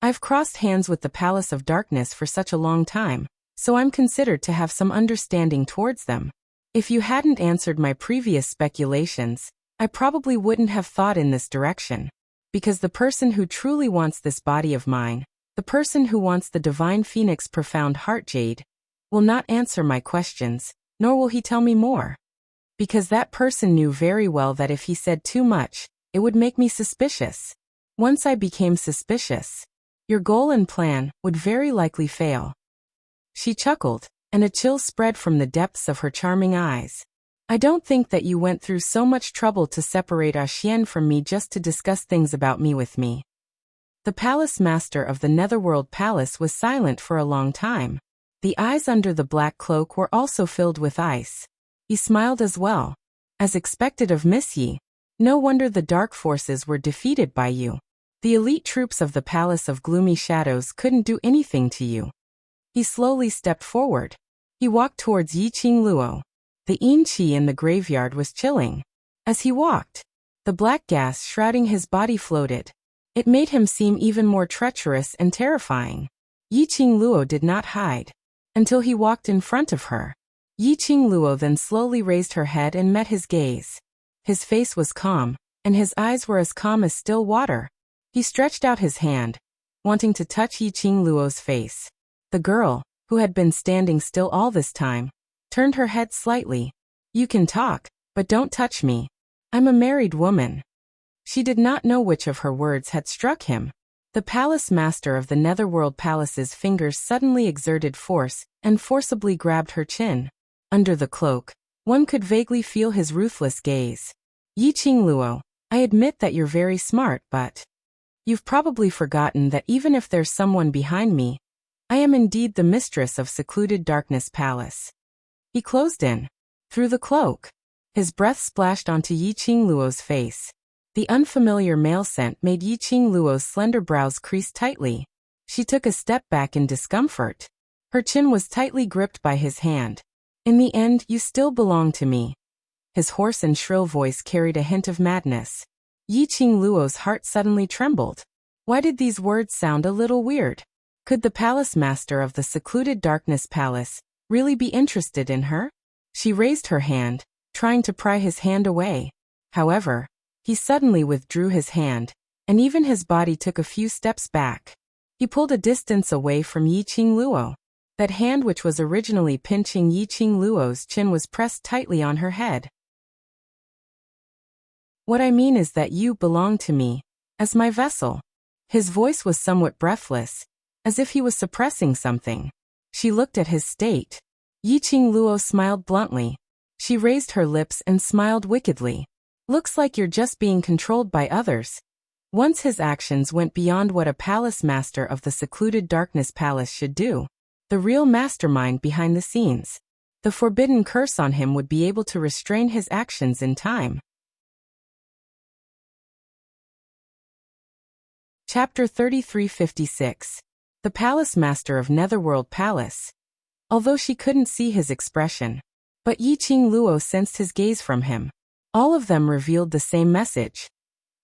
I've crossed hands with the Palace of Darkness for such a long time, so I'm considered to have some understanding towards them. If you hadn't answered my previous speculations, I probably wouldn't have thought in this direction. Because the person who truly wants this body of mine, the person who wants the divine phoenix profound heart jade, will not answer my questions, nor will he tell me more. Because that person knew very well that if he said too much, it would make me suspicious. Once I became suspicious, your goal and plan would very likely fail. She chuckled, and a chill spread from the depths of her charming eyes. I don't think that you went through so much trouble to separate Xian from me just to discuss things about me with me. The palace master of the Netherworld Palace was silent for a long time. The eyes under the black cloak were also filled with ice. He smiled as well. As expected of Miss Yi. No wonder the dark forces were defeated by you. The elite troops of the Palace of Gloomy Shadows couldn't do anything to you. He slowly stepped forward. He walked towards Yiqing Luo. The yin qi in the graveyard was chilling. As he walked, the black gas shrouding his body floated. It made him seem even more treacherous and terrifying. Yiqing Luo did not hide until he walked in front of her. Yiqing Luo then slowly raised her head and met his gaze. His face was calm, and his eyes were as calm as still water. He stretched out his hand, wanting to touch Yiqing Luo's face. The girl, who had been standing still all this time, turned her head slightly. You can talk, but don't touch me. I'm a married woman. She did not know which of her words had struck him. The palace master of the Netherworld Palace's fingers suddenly exerted force and forcibly grabbed her chin. Under the cloak, one could vaguely feel his ruthless gaze. Yiqing Luo, I admit that you're very smart, but you've probably forgotten that even if there's someone behind me, I am indeed the mistress of Secluded Darkness Palace. He closed in through the cloak. His breath splashed onto Yiqing Luo's face. The unfamiliar male scent made Yiqing Luo's slender brows crease tightly. She took a step back in discomfort. Her chin was tightly gripped by his hand. In the end, you still belong to me. His hoarse and shrill voice carried a hint of madness. Yiqing Luo's heart suddenly trembled. Why did these words sound a little weird? Could the palace master of the Secluded Darkness Palace really be interested in her? She raised her hand, trying to pry his hand away. However, he suddenly withdrew his hand, and even his body took a few steps back. He pulled a distance away from Yiqing Luo. That hand which was originally pinching Yiqing Luo's chin was pressed tightly on her head. What I mean is that you belong to me, as my vessel. His voice was somewhat breathless, as if he was suppressing something. She looked at his state. Yiqing Luo smiled bluntly. She raised her lips and smiled wickedly. Looks like you're just being controlled by others. Once his actions went beyond what a palace master of the secluded darkness palace should do. The real mastermind behind the scenes. The forbidden curse on him would be able to restrain his actions in time. Chapter 3356. The Palace Master of Netherworld Palace. Although she couldn't see his expression, but Yiqing Luo sensed his gaze from him. All of them revealed the same message.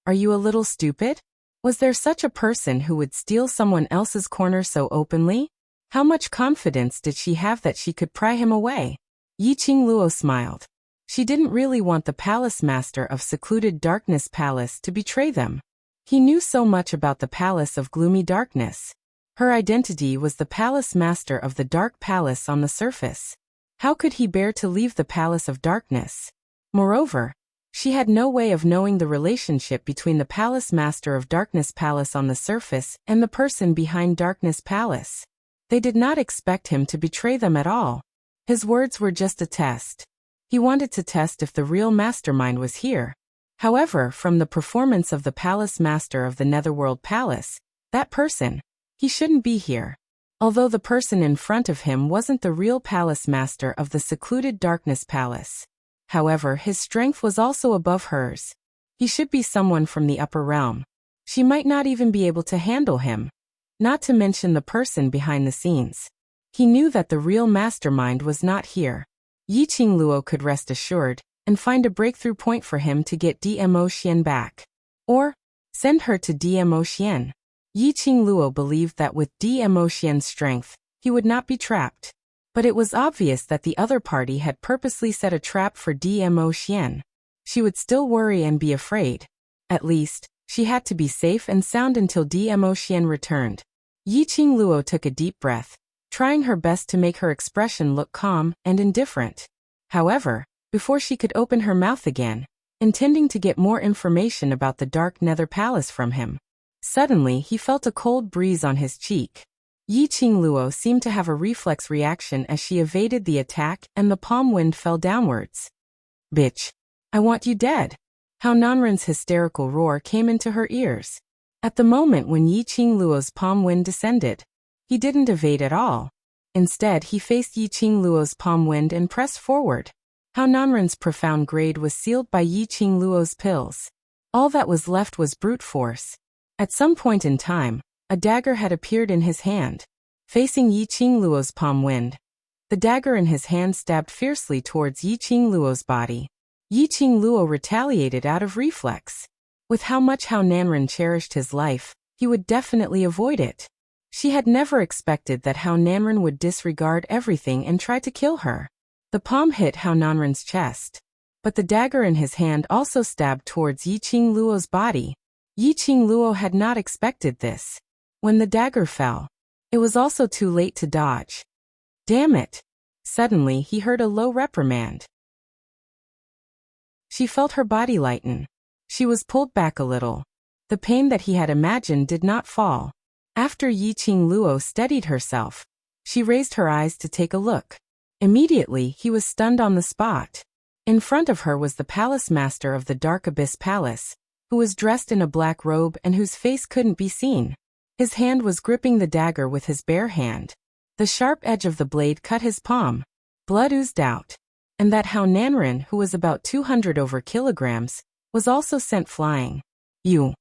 Are you a little stupid? Was there such a person who would steal someone else's corner so openly? How much confidence did she have that she could pry him away? Yiqing Luo smiled. She didn't really want the Palace Master of Secluded Darkness Palace to betray them. He knew so much about the Palace of Gloomy Darkness. Her identity was the Palace Master of the Dark Palace on the surface. How could he bear to leave the Palace of Darkness? Moreover, she had no way of knowing the relationship between the Palace Master of Darkness Palace on the surface and the person behind Darkness Palace. They did not expect him to betray them at all. His words were just a test. He wanted to test if the real mastermind was here. However, from the performance of the Palace Master of the Netherworld Palace, that person, he shouldn't be here. Although the person in front of him wasn't the real Palace Master of the Secluded Darkness Palace. However, his strength was also above hers. He should be someone from the upper realm. She might not even be able to handle him. Not to mention the person behind the scenes. He knew that the real mastermind was not here. Yiqing Luo could rest assured and find a breakthrough point for him to get DMO Xian back. Or send her to DMO Xian. Yiqing Luo believed that with DMO Xian's strength, he would not be trapped. But it was obvious that the other party had purposely set a trap for DMO Xian. She would still worry and be afraid. At least, she had to be safe and sound until DMO Xian returned. Yiqing Luo took a deep breath, trying her best to make her expression look calm and indifferent. However, before she could open her mouth again, intending to get more information about the Dark Nether Palace from him, suddenly he felt a cold breeze on his cheek. Yiqing Luo seemed to have a reflex reaction as she evaded the attack and the palm wind fell downwards. Bitch! I want you dead! How Nanren's hysterical roar came into her ears. At the moment when Yiqing Luo's palm wind descended, he didn't evade at all. Instead, he faced Yiqing Luo's palm wind and pressed forward. How Nanren's profound grade was sealed by Yiqing Luo's pills. All that was left was brute force. At some point in time, a dagger had appeared in his hand, facing Yiqing Luo's palm wind. The dagger in his hand stabbed fiercely towards Yiqing Luo's body. Yiqing Luo retaliated out of reflex. With how much Hao Nanren cherished his life, he would definitely avoid it. She had never expected that Hao Nanren would disregard everything and try to kill her. The palm hit Hao Nanren's chest, but the dagger in his hand also stabbed towards Yiqing Luo's body. Yiqing Luo had not expected this. When the dagger fell, it was also too late to dodge. Damn it! Suddenly he heard a low reprimand. She felt her body lighten. She was pulled back a little. The pain that he had imagined did not fall. After Yiqing Luo steadied herself, she raised her eyes to take a look. Immediately he was stunned on the spot. In front of her was the Palace Master of the Dark Abyss Palace, who was dressed in a black robe and whose face couldn't be seen. His hand was gripping the dagger with his bare hand. The sharp edge of the blade cut his palm. Blood oozed out. And that Hao Nanren, who was about 200 over kilograms, was also sent flying. You.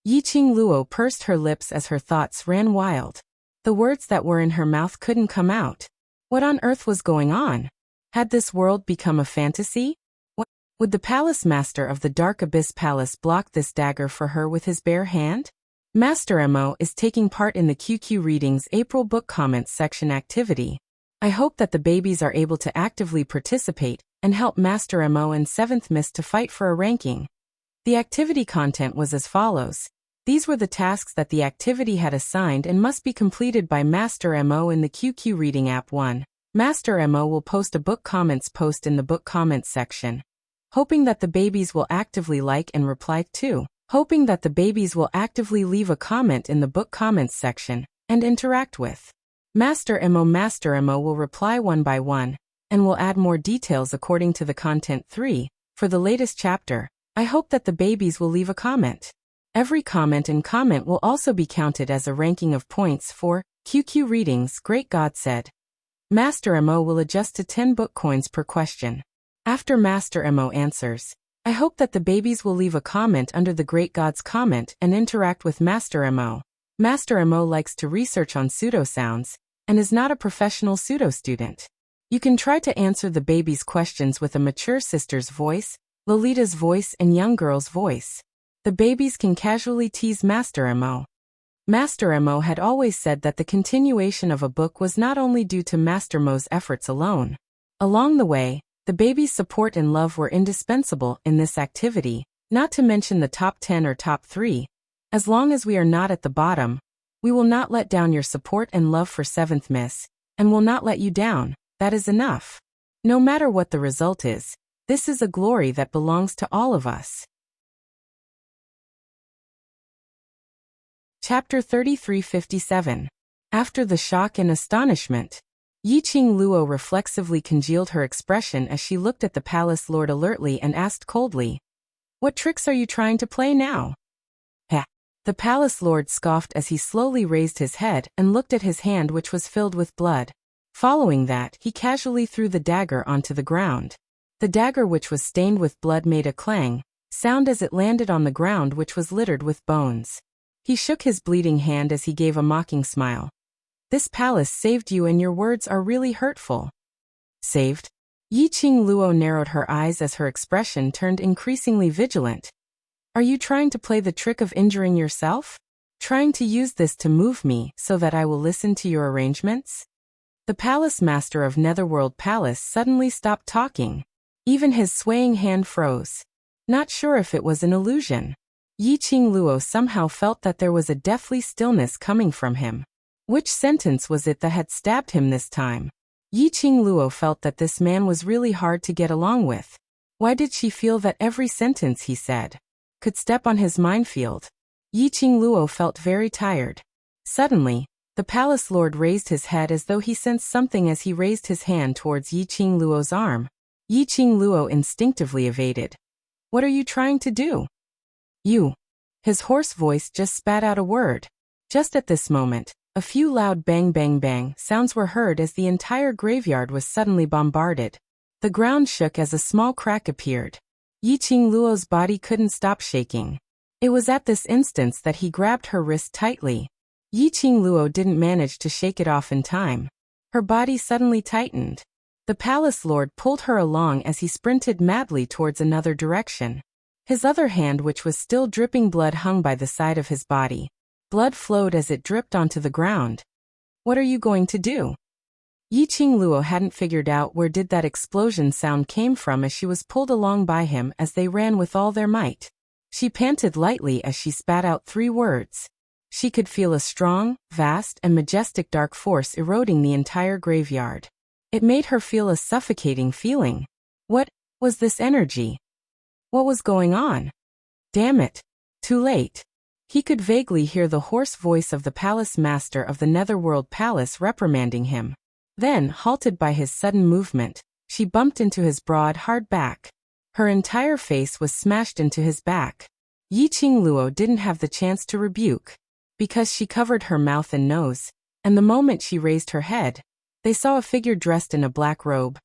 Yiqing Luo pursed her lips as her thoughts ran wild. The words that were in her mouth couldn't come out. What on earth was going on? Had this world become a fantasy? Would the Palace Master of the Dark Abyss Palace block this dagger for her with his bare hand? Master Mo is taking part in the QQ Readings April Book Comments section activity. I hope that the babies are able to actively participate and help Master Mo and 7th Miss to fight for a ranking. The activity content was as follows. These were the tasks that the activity had assigned and must be completed by Master Mo in the QQ Reading app. 1. Master Mo will post a book comments post in the book comments section, hoping that the babies will actively like and reply. 2. Hoping that the babies will actively leave a comment in the book comments section and interact with Master Mo will reply one by one and will add more details according to the content. 3. For the latest chapter, I hope that the babies will leave a comment. Every comment and comment will also be counted as a ranking of points for QQ readings, Great God said. Master MO will adjust to 10 book coins per question. After Master MO answers, I hope that the babies will leave a comment under the Great God's comment and interact with Master MO. Master MO likes to research on pseudo sounds and is not a professional pseudo student. You can try to answer the baby's questions with a mature sister's voice, Lolita's voice, and young girl's voice. The babies can casually tease Master MO. Master MO had always said that the continuation of a book was not only due to Master Mo's efforts alone. Along the way, the baby's support and love were indispensable in this activity, not to mention the top 10 or top 3. As long as we are not at the bottom, we will not let down your support and love for 7th Miss, and will not let you down. That is enough. No matter what the result is, this is a glory that belongs to all of us. Chapter 3357. After the shock and astonishment, Yiqing Luo reflexively congealed her expression as she looked at the palace lord alertly and asked coldly, "What tricks are you trying to play now?" Heh. The palace lord scoffed as he slowly raised his head and looked at his hand, which was filled with blood. Following that, he casually threw the dagger onto the ground. The dagger, which was stained with blood, made a clang sound as it landed on the ground, which was littered with bones. He shook his bleeding hand as he gave a mocking smile. "This palace saved you, and your words are really hurtful." Saved? Yiqing Luo narrowed her eyes as her expression turned increasingly vigilant. "Are you trying to play the trick of injuring yourself? Trying to use this to move me so that I will listen to your arrangements?" The palace master of Netherworld Palace suddenly stopped talking. Even his swaying hand froze. Not sure if it was an illusion. Yiqing Luo somehow felt that there was a deathly stillness coming from him. Which sentence was it that had stabbed him this time? Yiqing Luo felt that this man was really hard to get along with. Why did she feel that every sentence he said could step on his minefield? Yiqing Luo felt very tired. Suddenly, the palace lord raised his head as though he sensed something as he raised his hand towards Yiqing Luo's arm. Yiqing Luo instinctively evaded. "What are you trying to do?" "You." His hoarse voice just spat out a word. Just at this moment, a few loud bang bang bang sounds were heard as the entire graveyard was suddenly bombarded. The ground shook as a small crack appeared. Yiqing Luo's body couldn't stop shaking. It was at this instance that he grabbed her wrist tightly. Yiqing Luo didn't manage to shake it off in time. Her body suddenly tightened. The palace lord pulled her along as he sprinted madly towards another direction. His other hand, which was still dripping blood, hung by the side of his body. Blood flowed as it dripped onto the ground. "What are you going to do?" Yiqing Luo hadn't figured out where did that explosion sound came from as she was pulled along by him as they ran with all their might. She panted lightly as she spat out 3 words. She could feel a strong, vast, and majestic dark force eroding the entire graveyard. It made her feel a suffocating feeling. What was this energy? What was going on? Damn it. Too late. He could vaguely hear the hoarse voice of the palace master of the Netherworld Palace reprimanding him. Then, halted by his sudden movement, she bumped into his broad, hard back. Her entire face was smashed into his back. Yiqing Luo didn't have the chance to rebuke, because she covered her mouth and nose, and the moment she raised her head, they saw a figure dressed in a black robe,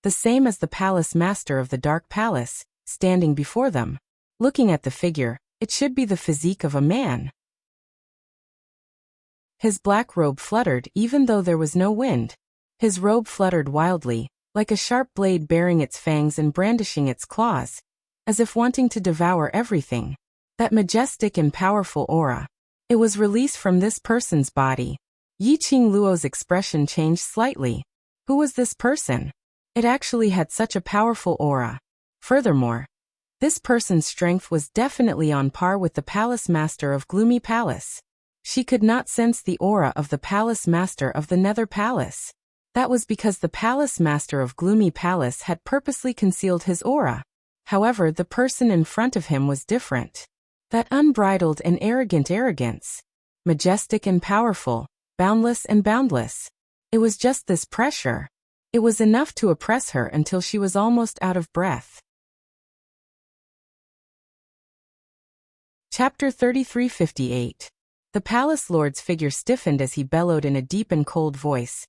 the same as the palace master of the Dark Palace, standing before them. Looking at the figure, it should be the physique of a man. His black robe fluttered even though there was no wind. His robe fluttered wildly, like a sharp blade baring its fangs and brandishing its claws, as if wanting to devour everything. That majestic and powerful aura. It was released from this person's body. Yiqing Luo's expression changed slightly. Who was this person? It actually had such a powerful aura. Furthermore, this person's strength was definitely on par with the palace master of Gloomy Palace. She could not sense the aura of the palace master of the Nether Palace. That was because the palace master of Gloomy Palace had purposely concealed his aura. However, the person in front of him was different. That unbridled and arrogant arrogance. Majestic and powerful, boundless and boundless. It was just this pressure. It was enough to oppress her until she was almost out of breath. Chapter 3358. The palace lord's figure stiffened as he bellowed in a deep and cold voice.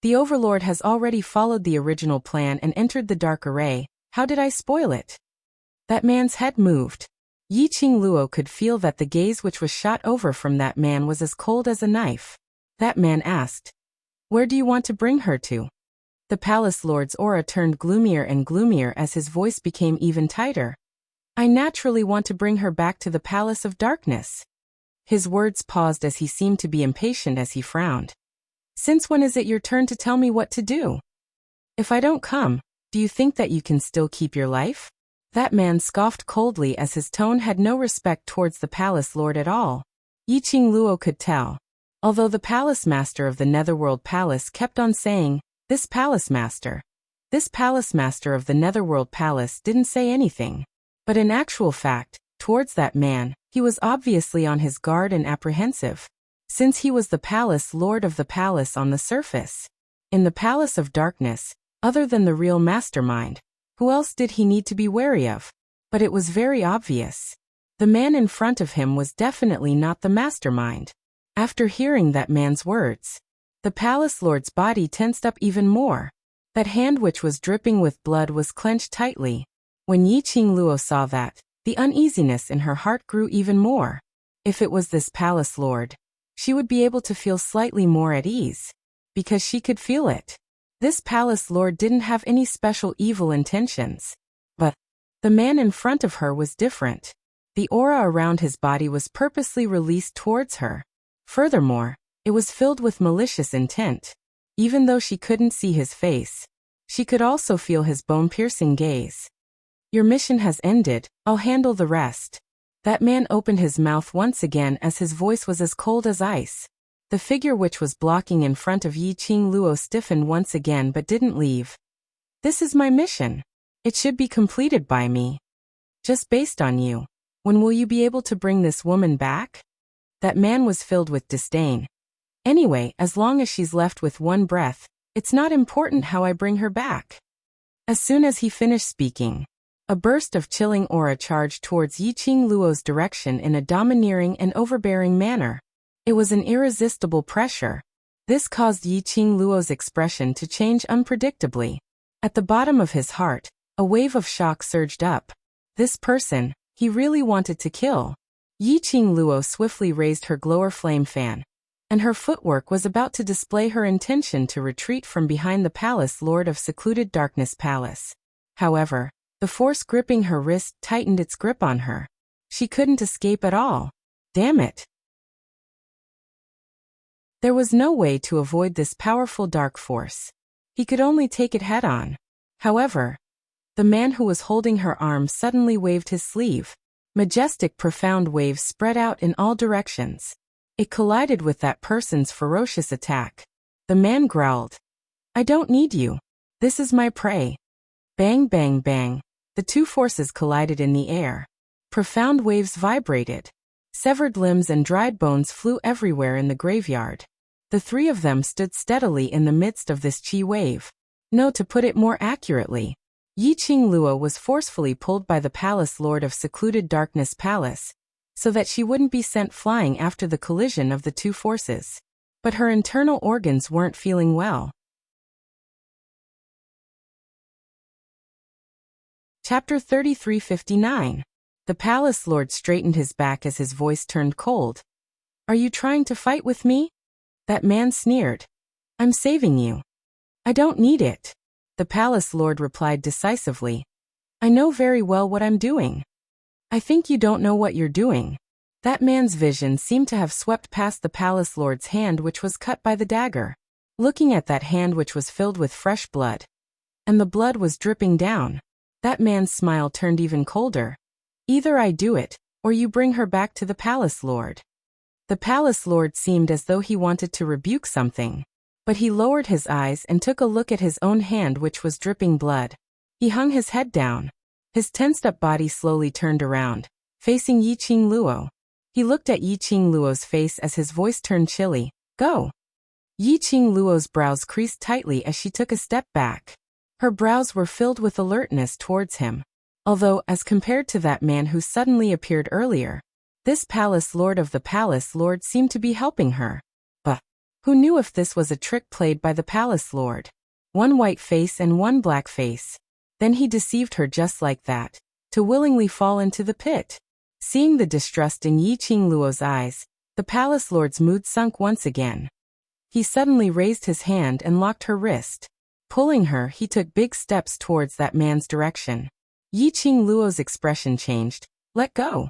The overlord has already followed the original plan and entered the dark array. How did I spoil it? That man's head moved. Yi Qing Luo could feel that the gaze which was shot over from that man was as cold as a knife. That man asked, "Where do you want to bring her to?" The palace lord's aura turned gloomier and gloomier as his voice became even tighter. "I naturally want to bring her back to the palace of darkness." His words paused as he seemed to be impatient as he frowned. "Since when is it your turn to tell me what to do? If I don't come, do you think that you can still keep your life?" That man scoffed coldly as his tone had no respect towards the palace lord at all. Yi Qing Luo could tell. Although the palace master of the Netherworld Palace kept on saying, this palace master of the Netherworld Palace didn't say anything. But in actual fact, towards that man, he was obviously on his guard and apprehensive, since he was the palace lord of the palace on the surface. In the palace of darkness, other than the real mastermind, who else did he need to be wary of? But it was very obvious. The man in front of him was definitely not the mastermind. After hearing that man's words, the palace lord's body tensed up even more. That hand which was dripping with blood was clenched tightly. When Yi Qing Luo saw that, the uneasiness in her heart grew even more. If it was this palace lord, she would be able to feel slightly more at ease, because she could feel it. This palace lord didn't have any special evil intentions. But the man in front of her was different. The aura around his body was purposely released towards her. Furthermore, it was filled with malicious intent. Even though she couldn't see his face, she could also feel his bone-piercing gaze. "Your mission has ended, I'll handle the rest." That man opened his mouth once again as his voice was as cold as ice. The figure which was blocking in front of Yi Qing Luo stiffened once again but didn't leave. "This is my mission. It should be completed by me. Just based on you. When will you be able to bring this woman back?" That man was filled with disdain. "Anyway, as long as she's left with one breath, it's not important how I bring her back." As soon as he finished speaking, a burst of chilling aura charged towards Yi Qing Luo's direction in a domineering and overbearing manner. It was an irresistible pressure. This caused Yi Qing Luo's expression to change unpredictably. At the bottom of his heart, a wave of shock surged up. This person, he really wanted to kill. Yi Qing Luo swiftly raised her glower flame fan, and her footwork was about to display her intention to retreat from behind the palace lord of secluded darkness palace. However, the force gripping her wrist tightened its grip on her. She couldn't escape at all. Damn it. There was no way to avoid this powerful dark force. He could only take it head-on. However, the man who was holding her arm suddenly waved his sleeve. Majestic profound waves spread out in all directions. It collided with that person's ferocious attack. The man growled, "I don't need you. This is my prey." Bang bang bang. The two forces collided in the air. Profound waves vibrated. Severed limbs and dried bones flew everywhere in the graveyard. The three of them stood steadily in the midst of this chi wave. No, to put it more accurately, Yi Qing Luo was forcefully pulled by the palace lord of secluded darkness palace, so that she wouldn't be sent flying after the collision of the two forces. But her internal organs weren't feeling well. Chapter 3359. The palace lord straightened his back as his voice turned cold. "Are you trying to fight with me?" That man sneered. "I'm saving you." "I don't need it," the palace lord replied decisively. "I know very well what I'm doing." "I think you don't know what you're doing." That man's vision seemed to have swept past the palace lord's hand which was cut by the dagger. Looking at that hand which was filled with fresh blood, and the blood was dripping down, that man's smile turned even colder. "Either I do it, or you bring her back to the palace lord." The palace lord seemed as though he wanted to rebuke something, but he lowered his eyes and took a look at his own hand which was dripping blood. He hung his head down. His tensed-up body slowly turned around, facing Yi Qing Luo. He looked at Yi Qing Luo's face as his voice turned chilly. "Go." Yi Qing Luo's brows creased tightly as she took a step back. Her brows were filled with alertness towards him. Although, as compared to that man who suddenly appeared earlier, This palace lord seemed to be helping her. But who knew if this was a trick played by the palace lord? One white face and one black face. Then he deceived her just like that, to willingly fall into the pit. Seeing the distrust in Yi Qingluo's eyes, the palace lord's mood sunk once again. He suddenly raised his hand and locked her wrist. Pulling her, he took big steps towards that man's direction. Yi Qingluo's expression changed. Let go.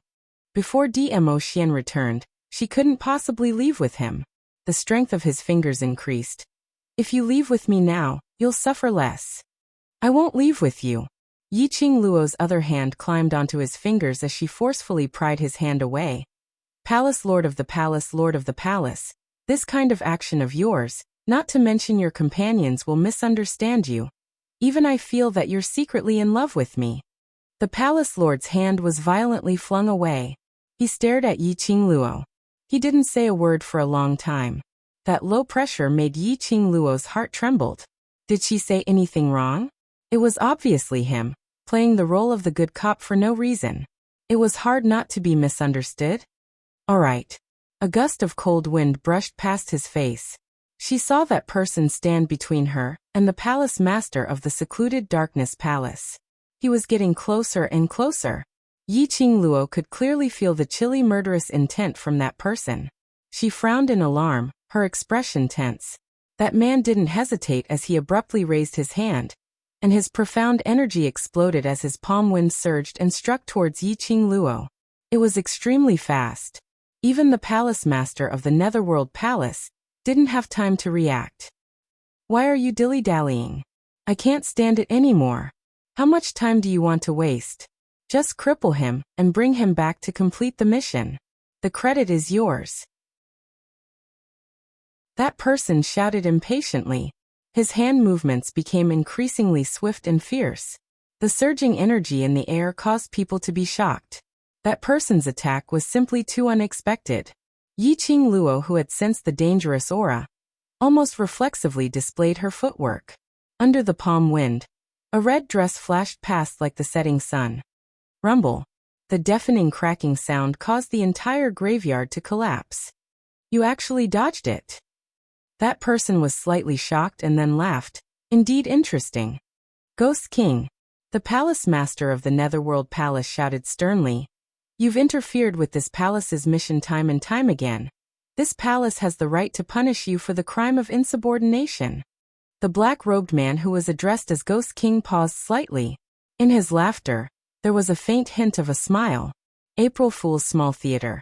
Before Dmo Xian returned, she couldn't possibly leave with him. The strength of his fingers increased. If you leave with me now, you'll suffer less. I won't leave with you. Yi Qingluo's other hand climbed onto his fingers as she forcefully pried his hand away. Palace lord of the palace, this kind of action of yours, not to mention your companions, will misunderstand you. Even I feel that you're secretly in love with me. The palace lord's hand was violently flung away. He stared at Yi Qingluo. He didn't say a word for a long time. That low pressure made Yi Qingluo's heart trembled. Did she say anything wrong? It was obviously him, playing the role of the good cop for no reason. It was hard not to be misunderstood. All right. A gust of cold wind brushed past his face. She saw that person stand between her and the palace master of the secluded darkness palace. He was getting closer and closer. Yi Qingluo could clearly feel the chilly murderous intent from that person. She frowned in alarm, her expression tense. That man didn't hesitate as he abruptly raised his hand, and his profound energy exploded as his palm wind surged and struck towards Yi Qingluo. It was extremely fast. Even the palace master of the Netherworld Palace didn't have time to react. Why are you dilly-dallying? I can't stand it anymore. How much time do you want to waste? Just cripple him and bring him back to complete the mission. The credit is yours. That person shouted impatiently. His hand movements became increasingly swift and fierce. The surging energy in the air caused people to be shocked. That person's attack was simply too unexpected. Yi Qingluo, who had sensed the dangerous aura, almost reflexively displayed her footwork. Under the palm wind, a red dress flashed past like the setting sun. Rumble. The deafening cracking sound caused the entire graveyard to collapse. You actually dodged it. That person was slightly shocked and then laughed. Indeed interesting. Ghost King. The palace master of the Netherworld Palace shouted sternly. You've interfered with this palace's mission time and time again. This palace has the right to punish you for the crime of insubordination. The black-robed man who was addressed as Ghost King paused slightly. In his laughter, there was a faint hint of a smile. April Fool's Small Theater.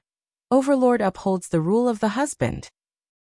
Overlord upholds the rule of the husband.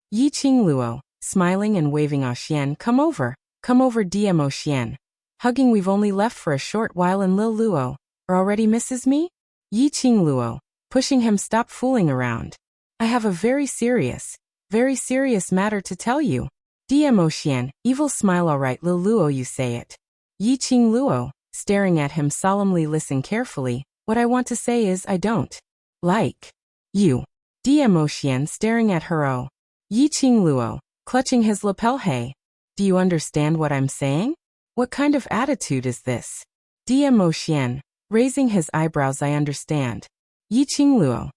Yi Qingluo, smiling and waving Xian, come over Dmo Xian. Hugging, we've only left for a short while and Lil Luo, or already misses me? Yi Qingluo, pushing him, stop fooling around. I have a very serious matter to tell you. Dmo Xian, evil smile, alright Lil Luo, you say it. Yi Qingluo, staring at him solemnly, listen carefully, what I want to say is I don't like you. Dmo Xian, staring at her. Oh. Yi Qingluo, clutching his lapel, hey. Do you understand what I'm saying? What kind of attitude is this? Dmo Xian, raising his eyebrows, I understand. Yi Qingluo,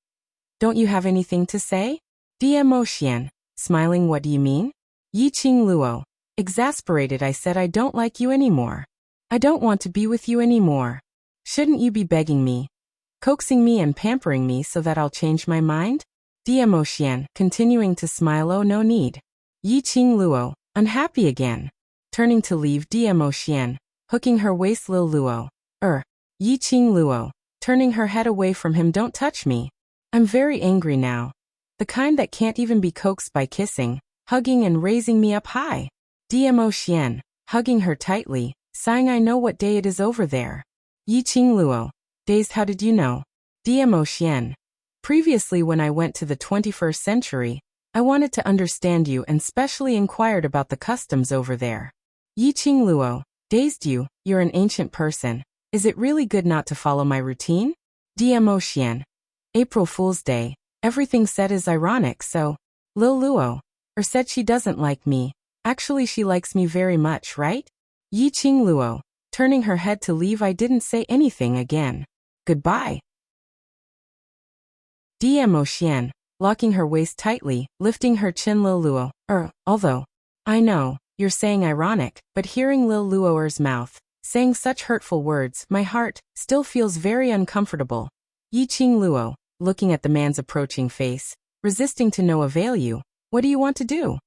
don't you have anything to say? Dmo Xian, smiling, what do you mean? Yi Qingluo, exasperated, I said I don't like you anymore. I don't want to be with you anymore. Shouldn't you be begging me, coaxing me and pampering me so that I'll change my mind? Dmo Xian, continuing to smile, oh no need. Yi Qingluo, unhappy again. Turning to leave, Dmo Xian, hooking her waist, Lil Luo. Yi Qingluo, turning her head away from him, don't touch me. I'm very angry now. The kind that can't even be coaxed by kissing, hugging and raising me up high. Dmo Xian, hugging her tightly, sighing, I know what day it is over there. Yi Qingluo, dazed, how did you know? Dmo Xian, previously when I went to the 21st century, I wanted to understand you and specially inquired about the customs over there. Yi Qingluo, dazed, you're an ancient person. Is it really good not to follow my routine? Dmo Xian, April Fool's Day, everything said is ironic, so. Lil Luo, said she doesn't like me. Actually she likes me very much, right? Yi Qingluo, turning her head to leave, I didn't say anything again. Goodbye. Dmo Xian, locking her waist tightly, lifting her chin. Lil Luo, although, I know, you're saying ironic, but hearing Lil Luo's mouth saying such hurtful words, my heart still feels very uncomfortable. Yiqing Luo, looking at the man's approaching face, resisting to no avail. You, what do you want to do?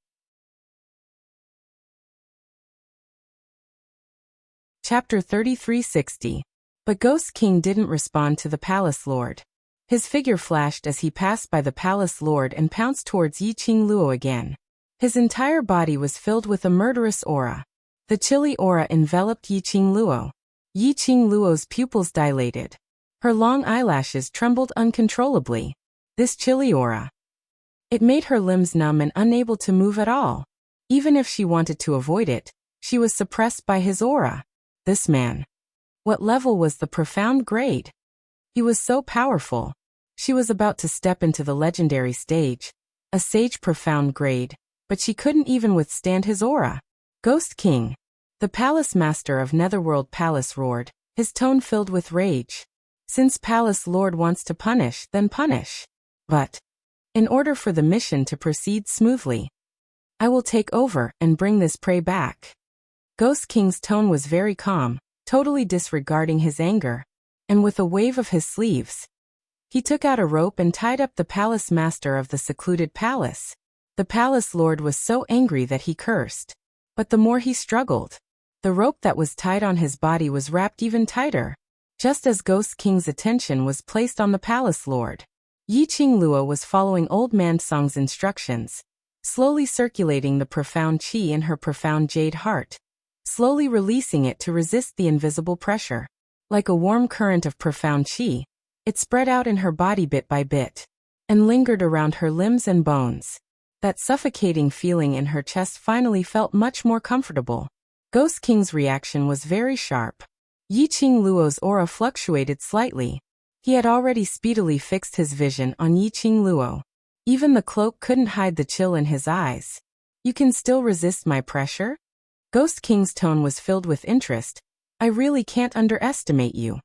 Chapter 3360. But Ghost King didn't respond to the palace lord. His figure flashed as he passed by the palace lord and pounced towards Yiqing Luo again. His entire body was filled with a murderous aura. The chilly aura enveloped Yiqing Luo. Yiqing Luo's pupils dilated. Her long eyelashes trembled uncontrollably. This chilly aura. It made her limbs numb and unable to move at all. Even if she wanted to avoid it, she was suppressed by his aura. This man. What level was the profound grade? He was so powerful. She was about to step into the legendary stage, a sage profound grade, but she couldn't even withstand his aura. Ghost King. The palace master of Netherworld Palace roared, his tone filled with rage. Since Palace Lord wants to punish, then punish. But, in order for the mission to proceed smoothly, I will take over and bring this prey back. Ghost King's tone was very calm, totally disregarding his anger, and with a wave of his sleeves, he took out a rope and tied up the palace master of the secluded palace. The palace lord was so angry that he cursed. But the more he struggled, the rope that was tied on his body was wrapped even tighter. Just as Ghost King's attention was placed on the palace lord, Yiqing Luo was following Old Man Song's instructions, slowly circulating the profound qi in her profound jade heart, slowly releasing it to resist the invisible pressure. Like a warm current of profound qi, it spread out in her body bit by bit, and lingered around her limbs and bones. That suffocating feeling in her chest finally felt much more comfortable. Ghost King's reaction was very sharp. Yiqing Luo's aura fluctuated slightly. He had already speedily fixed his vision on Yiqing Luo. Even the cloak couldn't hide the chill in his eyes. You can still resist my pressure? Ghost King's tone was filled with interest. I really can't underestimate you.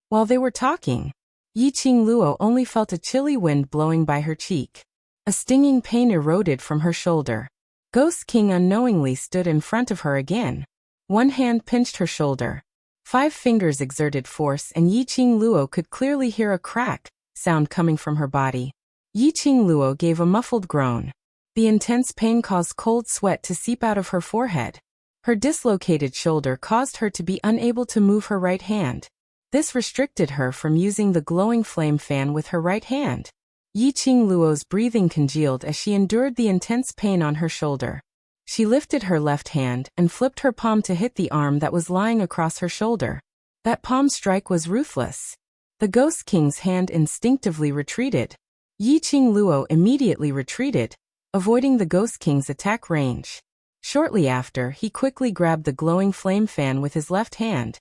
While they were talking, Yiqing Luo only felt a chilly wind blowing by her cheek. A stinging pain eroded from her shoulder. Ghost King unknowingly stood in front of her again. One hand pinched her shoulder. 5 fingers exerted force and Yiqing Luo could clearly hear a crack sound coming from her body. Yiqing Luo gave a muffled groan. The intense pain caused cold sweat to seep out of her forehead. Her dislocated shoulder caused her to be unable to move her right hand. This restricted her from using the glowing flame fan with her right hand. Yiqing Luo's breathing congealed as she endured the intense pain on her shoulder. She lifted her left hand and flipped her palm to hit the arm that was lying across her shoulder. That palm strike was ruthless. The Ghost King's hand instinctively retreated. Yiqing Luo immediately retreated, avoiding the Ghost King's attack range. Shortly after, he quickly grabbed the glowing flame fan with his left hand.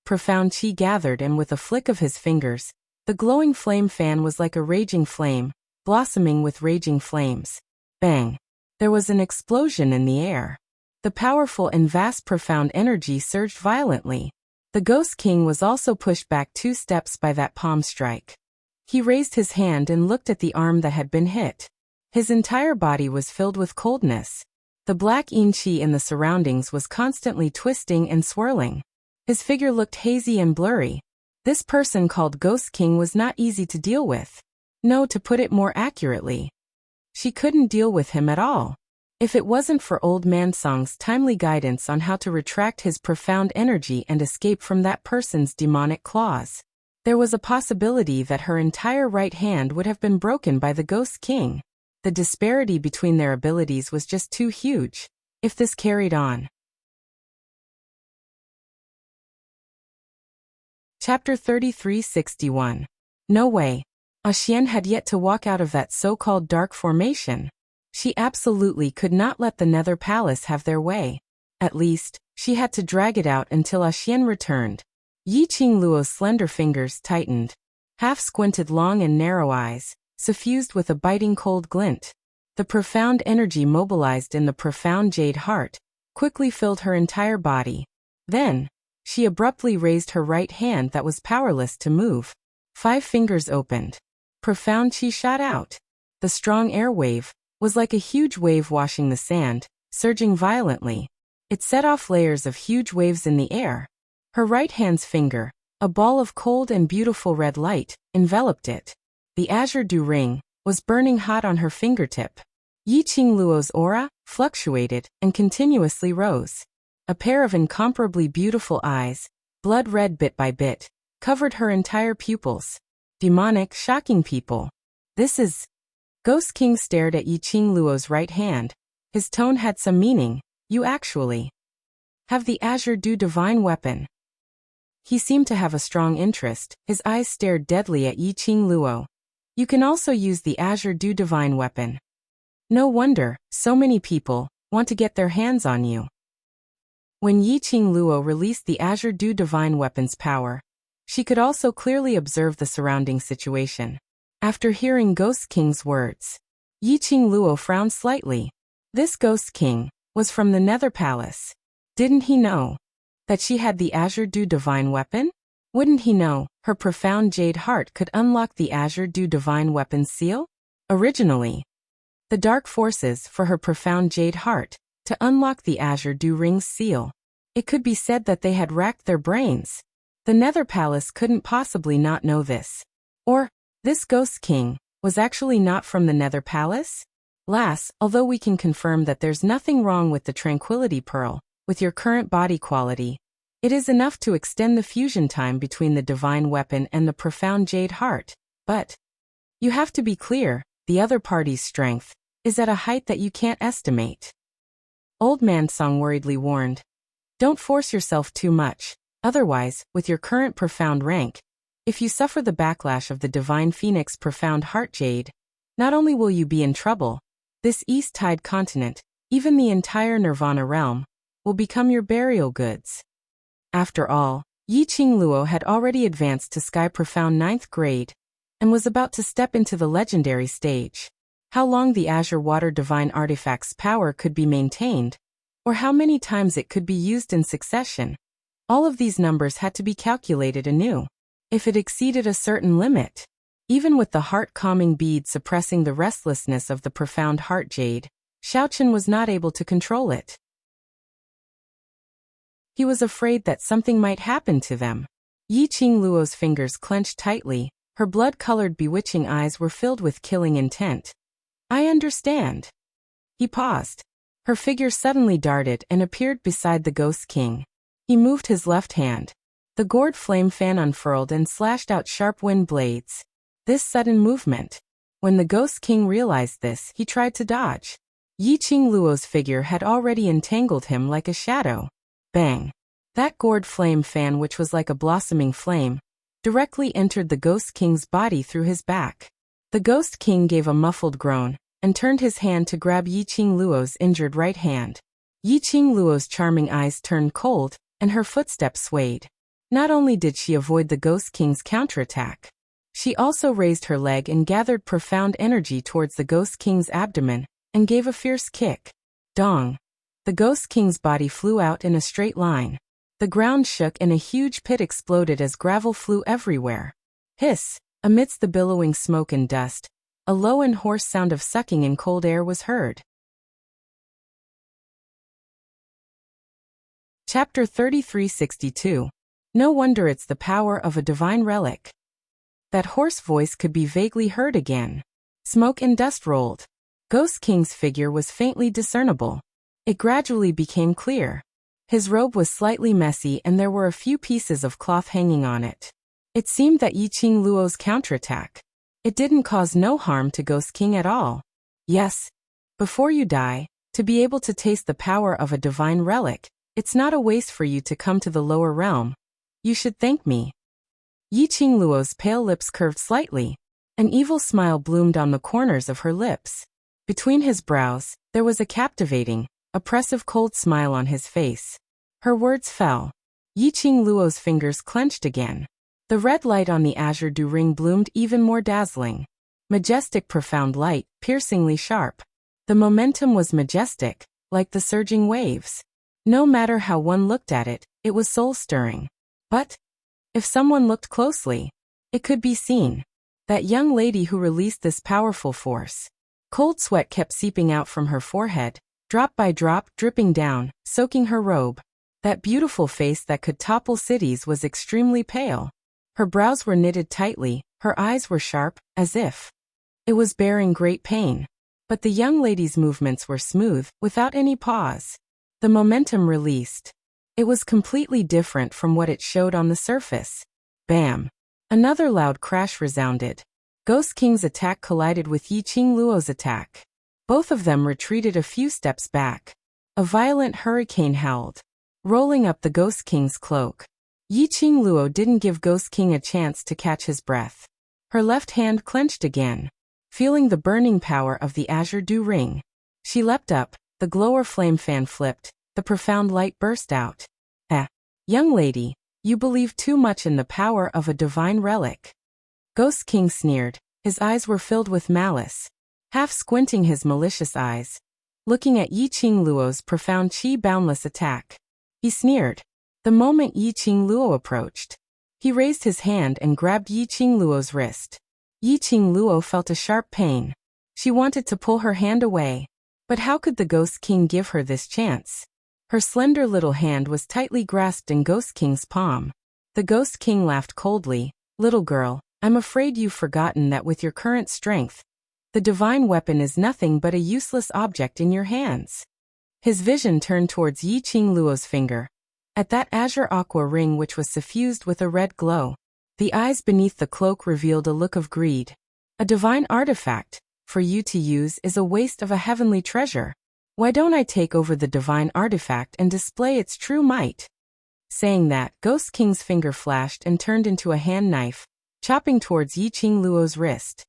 Profound qi gathered, and with a flick of his fingers, the glowing flame fan was like a raging flame, blossoming with raging flames. Bang! There was an explosion in the air. The powerful and vast profound energy surged violently. The Ghost King was also pushed back 2 steps by that palm strike. He raised his hand and looked at the arm that had been hit. His entire body was filled with coldness. The black yin qi in the surroundings was constantly twisting and swirling. His figure looked hazy and blurry. This person called Ghost King was not easy to deal with. No, to put it more accurately, she couldn't deal with him at all. If it wasn't for Old Man Song's timely guidance on how to retract his profound energy and escape from that person's demonic claws, there was a possibility that her entire right hand would have been broken by the Ghost King. The disparity between their abilities was just too huge. If this carried on. Chapter 3361. No way. Xian had yet to walk out of that so-called dark formation. She absolutely could not let the Nether Palace have their way. At least, she had to drag it out until Xian returned. Yiqing Luo's slender fingers tightened. Half-squinted long and narrow eyes, suffused with a biting cold glint. The profound energy mobilized in the profound jade heart quickly filled her entire body. Then, she abruptly raised her right hand that was powerless to move. 5 fingers opened. Profound chi shot out. The strong air wave was like a huge wave washing the sand, surging violently. It set off layers of huge waves in the air. Her right hand's finger, a ball of cold and beautiful red light, enveloped it. The azure dew ring was burning hot on her fingertip. Yi Qingluo's aura fluctuated and continuously rose. A pair of incomparably beautiful eyes, blood red bit by bit, covered her entire pupils. Demonic, shocking people. This is... Ghost King stared at Yi Qingluo's right hand. His tone had some meaning. You actually have the azure dew divine weapon. He seemed to have a strong interest. His eyes stared deadly at Yi Qingluo. You can also use the azure dew divine weapon. No wonder so many people want to get their hands on you. When Yi Qingluo released the azure dew divine weapon's power, she could also clearly observe the surrounding situation. After hearing Ghost King's words, Yi Qingluo frowned slightly. This Ghost King was from the Nether Palace. Didn't he know that she had the azure dew divine weapon? Wouldn't he know her profound jade heart could unlock the azure dew divine weapon's seal? Originally, the dark forces for her profound jade heart to unlock the azure dew ring's seal. It could be said that they had racked their brains. The Nether Palace couldn't possibly not know this. Or, this Ghost King was actually not from the Nether Palace? Lass, although we can confirm that there's nothing wrong with the Tranquility Pearl, with your current body quality, it is enough to extend the fusion time between the divine weapon and the profound jade heart. But you have to be clear, the other party's strength is at a height that you can't estimate. Old Man Song worriedly warned. Don't force yourself too much, otherwise, with your current profound rank, if you suffer the backlash of the Divine Phoenix Profound Heart Jade, not only will you be in trouble, this East Tide continent, even the entire Nirvana realm, will become your burial goods. After all, Yi Qingluo had already advanced to Sky Profound 9th grade, and was about to step into the legendary stage. How long the Azure Water Divine Artifact's power could be maintained, or how many times it could be used in succession, all of these numbers had to be calculated anew. If it exceeded a certain limit, even with the heart-calming bead suppressing the restlessness of the profound heart jade, Xiaochen was not able to control it. He was afraid that something might happen to them. Yi Qingluo's fingers clenched tightly, her blood-colored bewitching eyes were filled with killing intent. I understand. He paused. Her figure suddenly darted and appeared beside the Ghost King. He moved his left hand. The gourd flame fan unfurled and slashed out sharp wind blades. This sudden movement. When the Ghost King realized this, he tried to dodge. Yi Qingluo's figure had already entangled him like a shadow. Bang! That gourd flame fan, which was like a blossoming flame, directly entered the Ghost King's body through his back. The Ghost King gave a muffled groan and turned his hand to grab Yi Qingluo's injured right hand. Yi Qingluo's charming eyes turned cold, and her footsteps swayed. Not only did she avoid the Ghost King's counterattack, she also raised her leg and gathered profound energy towards the Ghost King's abdomen, and gave a fierce kick. Dong! The Ghost King's body flew out in a straight line. The ground shook and a huge pit exploded as gravel flew everywhere. Hiss! Amidst the billowing smoke and dust, a low and hoarse sound of sucking in cold air was heard. Chapter 3362. No wonder it's the power of a divine relic. That hoarse voice could be vaguely heard again. Smoke and dust rolled. Ghost King's figure was faintly discernible. It gradually became clear. His robe was slightly messy and there were a few pieces of cloth hanging on it. It seemed that Yi Qingluo's counterattack. It didn't cause no harm to Ghost King at all. Yes. Before you die, to be able to taste the power of a divine relic, it's not a waste for you to come to the lower realm. You should thank me. Yi Qingluo's pale lips curved slightly. An evil smile bloomed on the corners of her lips. Between his brows, there was a captivating, oppressive cold smile on his face. Her words fell. Yi Qingluo's fingers clenched again. The red light on the azure dew ring bloomed even more dazzling. Majestic profound light, piercingly sharp. The momentum was majestic, like the surging waves. No matter how one looked at it, it was soul-stirring. But if someone looked closely, It could be seen. That young lady who released this powerful force. Cold sweat kept seeping out from her forehead, drop by drop dripping down, soaking her robe. That beautiful face that could topple cities was extremely pale. Her brows were knitted tightly, her eyes were sharp, as if it was bearing great pain. But the young lady's movements were smooth, without any pause. The momentum released. It was completely different from what it showed on the surface. Bam! Another loud crash resounded. Ghost King's attack collided with Yi Qingluo's attack. Both of them retreated a few steps back. A violent hurricane howled, rolling up the Ghost King's cloak. Yi Qingluo didn't give Ghost King a chance to catch his breath. Her left hand clenched again. Feeling the burning power of the Azure Dew Ring, she leapt up, the glower flame fan flipped, the profound light burst out. Young lady, you believe too much in the power of a divine relic. Ghost King sneered, his eyes were filled with malice. Half squinting his malicious eyes, looking at Yi Qingluo's profound chi-boundless attack. He sneered. The moment Yi Qingluo approached, he raised his hand and grabbed Yi Qingluo's wrist. Yi Qingluo felt a sharp pain. She wanted to pull her hand away. But how could the Ghost King give her this chance? Her slender little hand was tightly grasped in Ghost King's palm. The Ghost King laughed coldly. Little girl, I'm afraid you've forgotten that with your current strength, the divine weapon is nothing but a useless object in your hands. His vision turned towards Yi Qingluo's finger. At that azure aqua ring which was suffused with a red glow. The eyes beneath the cloak revealed a look of greed. A divine artifact, for you to use, is a waste of a heavenly treasure. Why don't I take over the divine artifact and display its true might? Saying that, Ghost King's finger flashed and turned into a hand knife, chopping towards Yi Qingluo's wrist.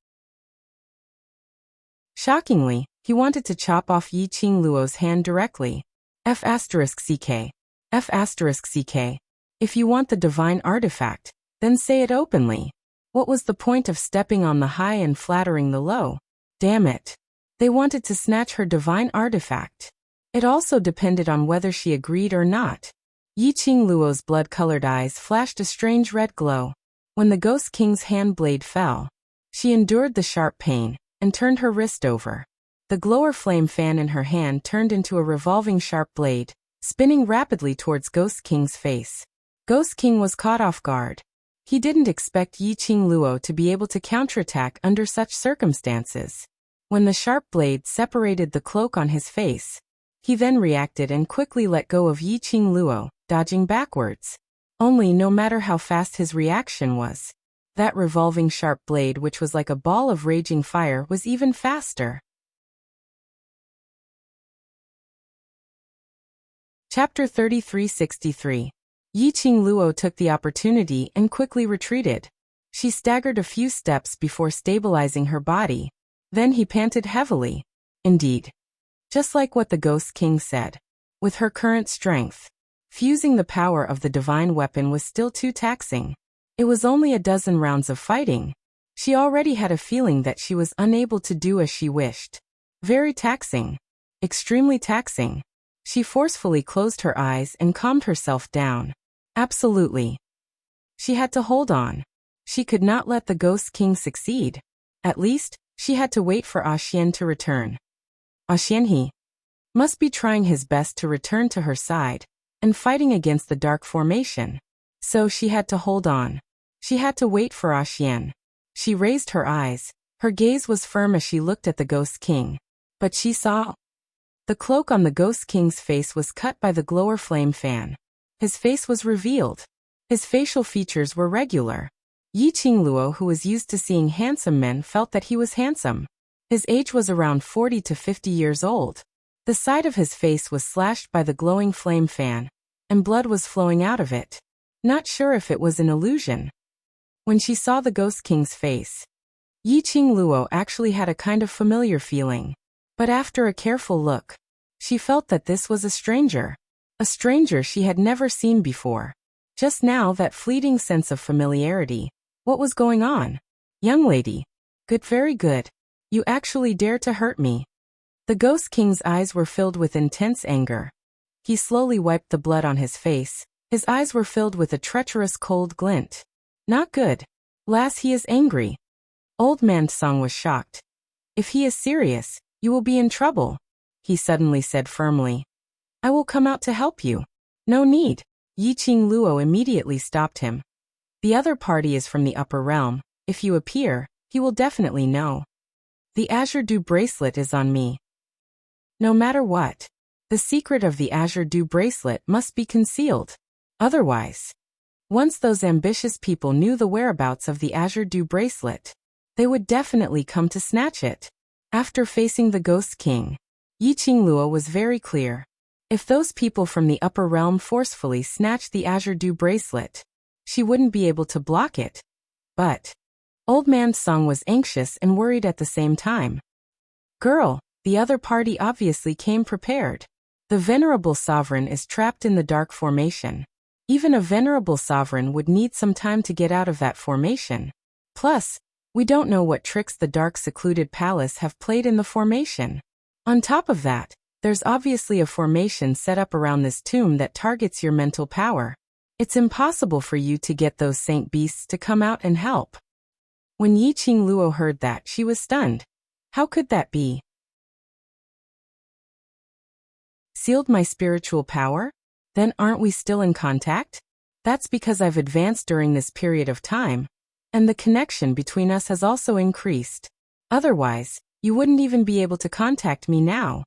Shockingly, he wanted to chop off Yi Qingluo's hand directly. F***CK. F***CK. If you want the divine artifact, then say it openly. What was the point of stepping on the high and flattering the low? Damn it. They wanted to snatch her divine artifact. It also depended on whether she agreed or not. Yi Qingluo's blood-colored eyes flashed a strange red glow. When the Ghost King's hand blade fell, she endured the sharp pain and turned her wrist over. The glower flame fan in her hand turned into a revolving sharp blade, spinning rapidly towards Ghost King's face. Ghost King was caught off guard. He didn't expect Yi Qingluo to be able to counterattack under such circumstances. When the sharp blade separated the cloak on his face, he then reacted and quickly let go of Yi Qingluo, dodging backwards. Only no matter how fast his reaction was, that revolving sharp blade which was like a ball of raging fire was even faster. Chapter 3363. Yi Qingluo took the opportunity and quickly retreated. She staggered a few steps before stabilizing her body. Then he panted heavily. Indeed. Just like what the Ghost King said. With her current strength, fusing the power of the divine weapon was still too taxing. It was only a dozen rounds of fighting. She already had a feeling that she was unable to do as she wished. Very taxing. Extremely taxing. She forcefully closed her eyes and calmed herself down. Absolutely. She had to hold on. She could not let the Ghost King succeed. At least, she had to wait for Xian to return. Xian he must be trying his best to return to her side and fighting against the dark formation. So she had to hold on. She had to wait for Xian. She raised her eyes. Her gaze was firm as she looked at the Ghost King. But she saw the cloak on the Ghost King's face was cut by the glower flame fan. His face was revealed. His facial features were regular. Yi Qingluo, who was used to seeing handsome men, felt that he was handsome. His age was around 40 to 50 years old. The side of his face was slashed by the glowing flame fan, and blood was flowing out of it. Not sure if it was an illusion. When she saw the Ghost King's face, Yi Qingluo actually had a kind of familiar feeling. But after a careful look, she felt that this was a stranger. A stranger she had never seen before. Just now, that fleeting sense of familiarity. What was going on? Young lady. Good, very good. You actually dare to hurt me. The Ghost King's eyes were filled with intense anger. He slowly wiped the blood on his face. His eyes were filled with a treacherous cold glint. Not good. Lass, he is angry. Old Man Song was shocked. If he is serious, you will be in trouble, he suddenly said firmly. I will come out to help you. No need. Yi Qing Luo immediately stopped him. The other party is from the upper realm. If you appear, he will definitely know. The Azure Dew bracelet is on me. No matter what, the secret of the Azure Dew bracelet must be concealed. Otherwise, once those ambitious people knew the whereabouts of the Azure Dew bracelet, they would definitely come to snatch it. After facing the Ghost King, Yi Qing Luo was very clear. If those people from the upper realm forcefully snatched the Azure Dew bracelet, she wouldn't be able to block it. But Old Man Song was anxious and worried at the same time. Girl, the other party obviously came prepared. The venerable sovereign is trapped in the dark formation. Even a venerable sovereign would need some time to get out of that formation. Plus, we don't know what tricks the dark secluded palace have played in the formation. On top of that, there's obviously a formation set up around this tomb that targets your mental power. It's impossible for you to get those saint beasts to come out and help. When Yi Qing Luo heard that, she was stunned. How could that be? Sealed my spiritual power? Then aren't we still in contact? That's because I've advanced during this period of time, and the connection between us has also increased. Otherwise, you wouldn't even be able to contact me now.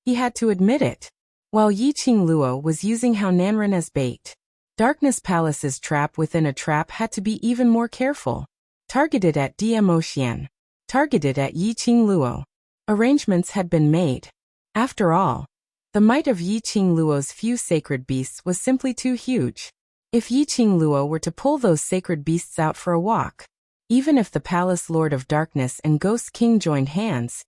He had to admit it. While Yi Qing Luo was using Hao Nanren as bait, Darkness Palace's trap within a trap had to be even more careful. Targeted at DM Ocean. Targeted at Yi Qing Luo. Arrangements had been made. After all, the might of Yi Qing Luo's few sacred beasts was simply too huge. If Yi Qing Luo were to pull those sacred beasts out for a walk, even if the Palace Lord of Darkness and Ghost King joined hands,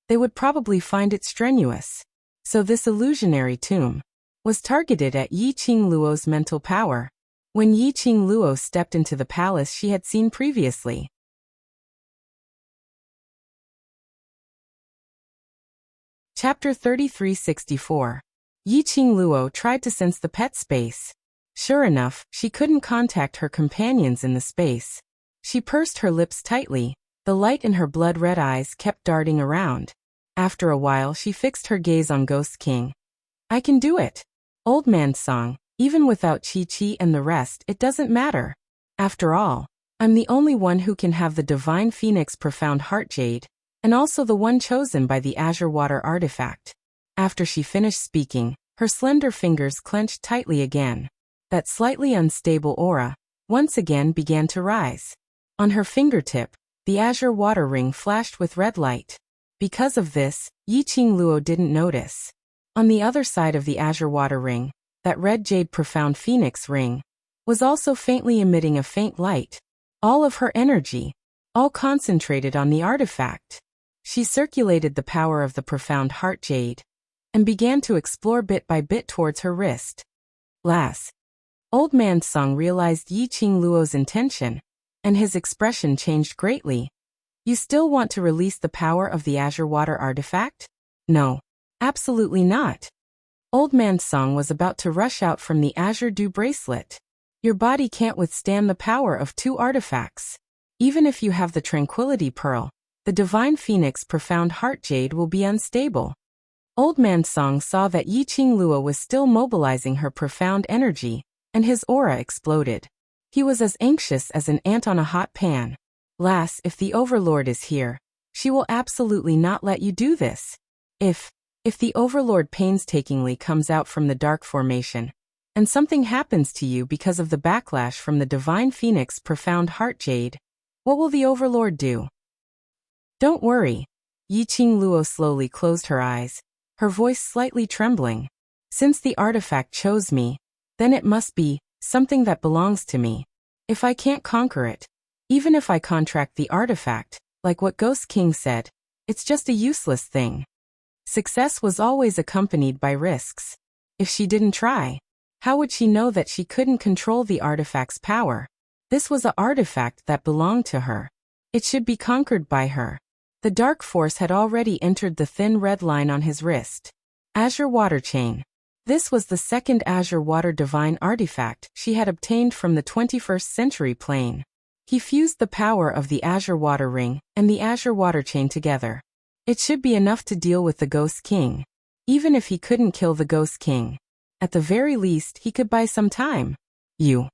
they would probably find it strenuous. So this illusionary tomb was targeted at Yi Qing Luo's mental power. When Yi Qing Luo stepped into the palace she had seen previously, Chapter 3364. Yi Qing Luo tried to sense the pet space. Sure enough, she couldn't contact her companions in the space. She pursed her lips tightly. The light in her blood-red eyes kept darting around. After a while she fixed her gaze on Ghost King. I can do it. Old Man Song, even without Chi-Chi and the rest it doesn't matter. After all, I'm the only one who can have the Divine Phoenix Profound Heart Jade, and also the one chosen by the Azure Water Artifact. After she finished speaking, her slender fingers clenched tightly again. That slightly unstable aura once again began to rise. On her fingertip, the Azure Water Ring flashed with red light. Because of this, Yi Qing Luo didn't notice. On the other side of the Azure Water Ring, that red jade Profound Phoenix Ring was also faintly emitting a faint light. All of her energy, all concentrated on the artifact. She circulated the power of the Profound Heart Jade and began to explore bit by bit towards her wrist. Lass. Old Man Song realized Yi Qing Luo's intention, and his expression changed greatly. You still want to release the power of the Azure Water Artifact? No. Absolutely not. Old Man Song was about to rush out from the Azure Dew bracelet. Your body can't withstand the power of two artifacts. Even if you have the Tranquility Pearl, the Divine Phoenix Profound Heart Jade will be unstable. Old Man Song saw that Yi Qing Luo was still mobilizing her profound energy, and his aura exploded. He was as anxious as an ant on a hot pan. Lass, if the Overlord is here, she will absolutely not let you do this. If the Overlord painstakingly comes out from the dark formation, and something happens to you because of the backlash from the Divine Phoenix Profound Heart Jade, what will the Overlord do? Don't worry. Yi Qing Luo slowly closed her eyes, her voice slightly trembling. Since the artifact chose me, then it must be something that belongs to me. If I can't conquer it, even if I contract the artifact, like what Ghost King said, it's just a useless thing. Success was always accompanied by risks. If she didn't try, how would she know that she couldn't control the artifact's power? This was an artifact that belonged to her. It should be conquered by her. The dark force had already entered the thin red line on his wrist. Azure Water Chain. This was the second Azure Water Divine artifact she had obtained from the 21st century plane. He fused the power of the Azure Water Ring and the Azure Water Chain together. It should be enough to deal with the Ghost King. Even if he couldn't kill the Ghost King, at the very least he could buy some time. You.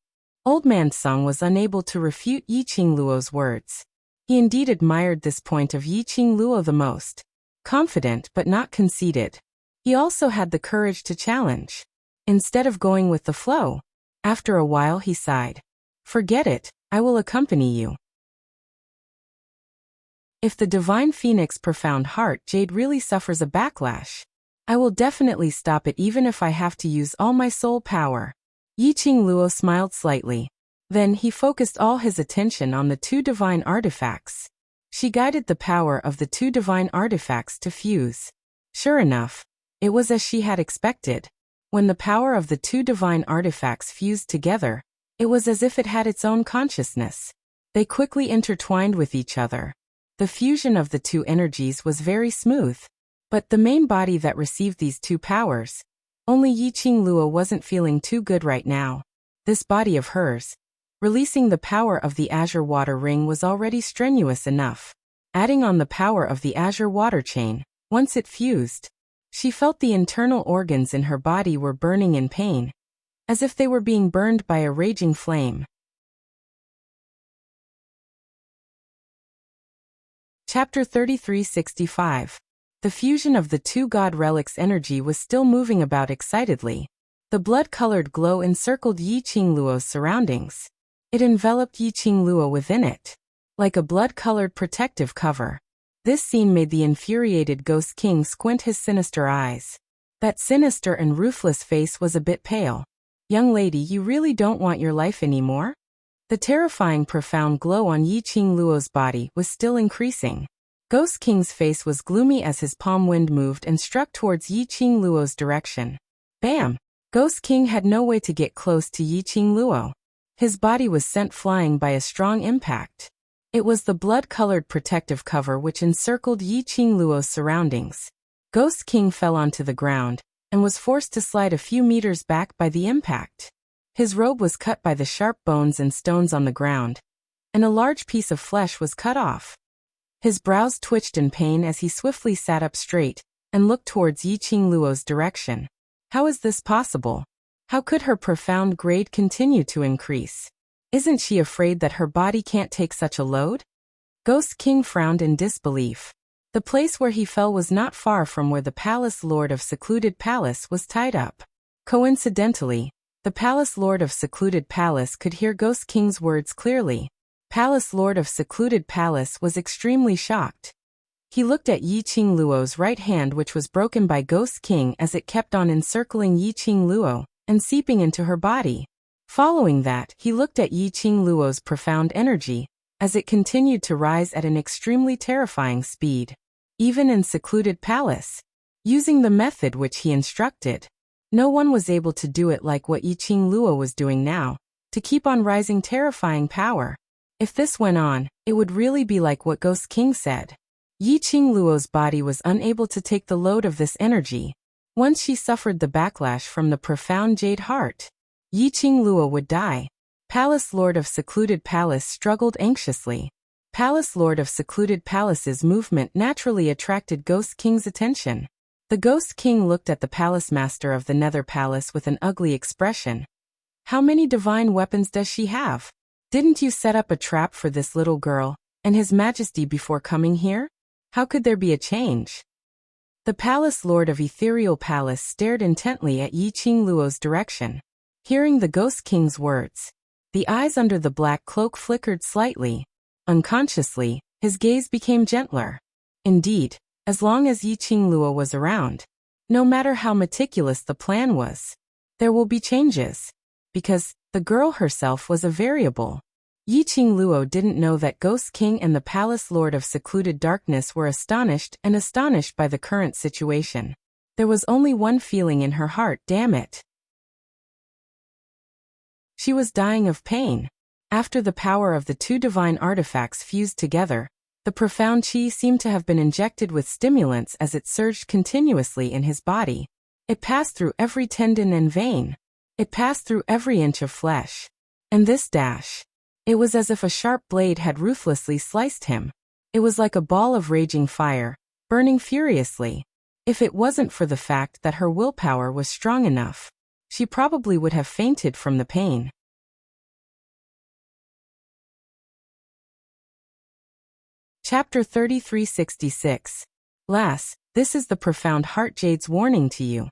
Old Man Sung was unable to refute Yi Qingluo's words. He indeed admired this point of Yi Qingluo the most. Confident but not conceited. He also had the courage to challenge. Instead of going with the flow. After a while he sighed. Forget it, I will accompany you. If the Divine Phoenix Profound Heart Jade really suffers a backlash, I will definitely stop it even if I have to use all my soul power. Yi Qingluo smiled slightly. Then he focused all his attention on the two divine artifacts. She guided the power of the two divine artifacts to fuse. Sure enough, it was as she had expected. When the power of the two divine artifacts fused together, it was as if it had its own consciousness. They quickly intertwined with each other. The fusion of the two energies was very smooth. But the main body that received these two powers, only Yi Qingluo wasn't feeling too good right now. This body of hers, releasing the power of the Azure Water Ring was already strenuous enough. Adding on the power of the Azure Water Chain, once it fused, she felt the internal organs in her body were burning in pain, as if they were being burned by a raging flame. Chapter 3365. The fusion of the two god relics' energy was still moving about excitedly. The blood-colored glow encircled Yi Qingluo's surroundings. It enveloped Yi Qingluo within it, like a blood-colored protective cover. This scene made the infuriated Ghost King squint his sinister eyes. That sinister and ruthless face was a bit pale. Young lady, you really don't want your life anymore? The terrifying profound glow on Yi Qingluo's body was still increasing. Ghost King's face was gloomy as his palm wind moved and struck towards Yi Qingluo's direction. Bam! Ghost King had no way to get close to Yi Qingluo. His body was sent flying by a strong impact. It was the blood-colored protective cover which encircled Yi Qingluo's surroundings. Ghost King fell onto the ground and was forced to slide a few meters back by the impact. His robe was cut by the sharp bones and stones on the ground, and a large piece of flesh was cut off. His brows twitched in pain as he swiftly sat up straight and looked towards Yi Qingluo's direction. How is this possible? How could her profound grade continue to increase? Isn't she afraid that her body can't take such a load? Ghost King frowned in disbelief. The place where he fell was not far from where the Palace Lord of Secluded Palace was tied up. Coincidentally, the Palace Lord of Secluded Palace could hear Ghost King's words clearly. Palace Lord of Secluded Palace was extremely shocked. He looked at Yi Qingluo's right hand, which was broken by Ghost King as it kept on encircling Yi Qingluo and seeping into her body. Following that, he looked at Yi Qingluo's profound energy as it continued to rise at an extremely terrifying speed. Even in Secluded Palace, using the method which he instructed, no one was able to do it like what Yi Qingluo was doing now, to keep on rising terrifying power. If this went on, it would really be like what Ghost King said. Yi Qingluo's body was unable to take the load of this energy. Once she suffered the backlash from the profound jade heart, Yi Qingluo would die. Palace Lord of Secluded Palace struggled anxiously. Palace Lord of Secluded Palace's movement naturally attracted Ghost King's attention. The Ghost King looked at the Palace Master of the Nether Palace with an ugly expression. How many divine weapons does she have? Didn't you set up a trap for this little girl and His Majesty before coming here? How could there be a change? The Palace Lord of Ethereal Palace stared intently at Yi Qingluo's direction. Hearing the Ghost King's words, the eyes under the black cloak flickered slightly. Unconsciously, his gaze became gentler. Indeed, as long as Yi Qingluo was around, no matter how meticulous the plan was, there will be changes. Because the girl herself was a variable. Yi Qingluo didn't know that Ghost King and the Palace Lord of Secluded Darkness were astonished by the current situation. There was only one feeling in her heart, damn it. She was dying of pain. After the power of the two divine artifacts fused together, the profound chi seemed to have been injected with stimulants as it surged continuously in his body. It passed through every tendon and vein. It passed through every inch of flesh. And this dash. It was as if a sharp blade had ruthlessly sliced him. It was like a ball of raging fire, burning furiously. If it wasn't for the fact that her willpower was strong enough, she probably would have fainted from the pain. Chapter 3366. Lass, this is the profound heart Jade's warning to you.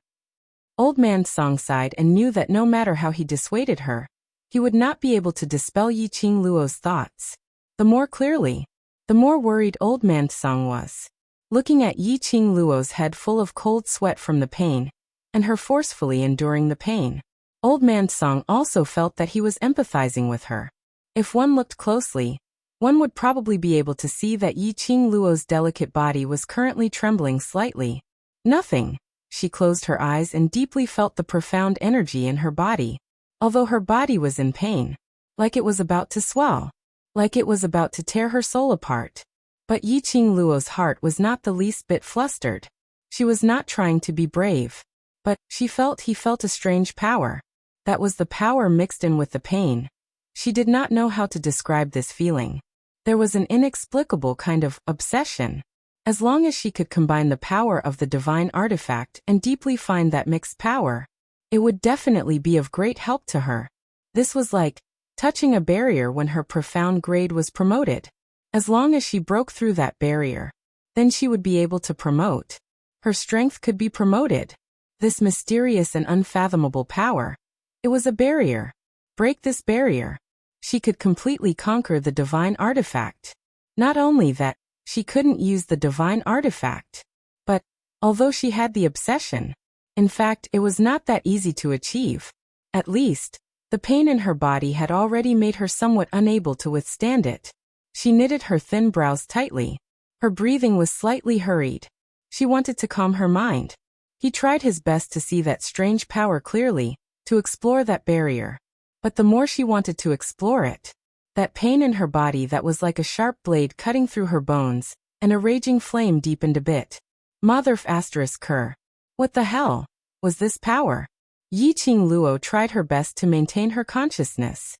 Old man Song sighed and knew that no matter how he dissuaded her, he would not be able to dispel Yi Qing Luo's thoughts. The more clearly, the more worried old man Song was. Looking at Yi Qing Luo's head full of cold sweat from the pain, and her forcefully enduring the pain, old man Song also felt that he was empathizing with her. If one looked closely, one would probably be able to see that Yi Qing Luo's delicate body was currently trembling slightly. Nothing. She closed her eyes and deeply felt the profound energy in her body, although her body was in pain, like it was about to swell, like it was about to tear her soul apart. But Yi Qing Luo's heart was not the least bit flustered. She was not trying to be brave, but he felt a strange power. That was the power mixed in with the pain. She did not know how to describe this feeling. There was an inexplicable kind of obsession. As long as she could combine the power of the divine artifact and deeply find that mixed power, it would definitely be of great help to her. This was like touching a barrier when her profound grade was promoted. As long as she broke through that barrier, then she would be able to promote. Her strength could be promoted. This mysterious and unfathomable power. It was a barrier. Break this barrier. She could completely conquer the divine artifact. Not only that, she couldn't use the divine artifact. But, although she had the obsession, in fact it was not that easy to achieve. At least, the pain in her body had already made her somewhat unable to withstand it. She knitted her thin brows tightly. Her breathing was slightly hurried. She wanted to calm her mind. He tried his best to see that strange power clearly, to explore that barrier. But the more she wanted to explore it, that pain in her body that was like a sharp blade cutting through her bones, and a raging flame deepened a bit. Motherf asterisk Kerr. What the hell was this power? Yi Qing Luo tried her best to maintain her consciousness.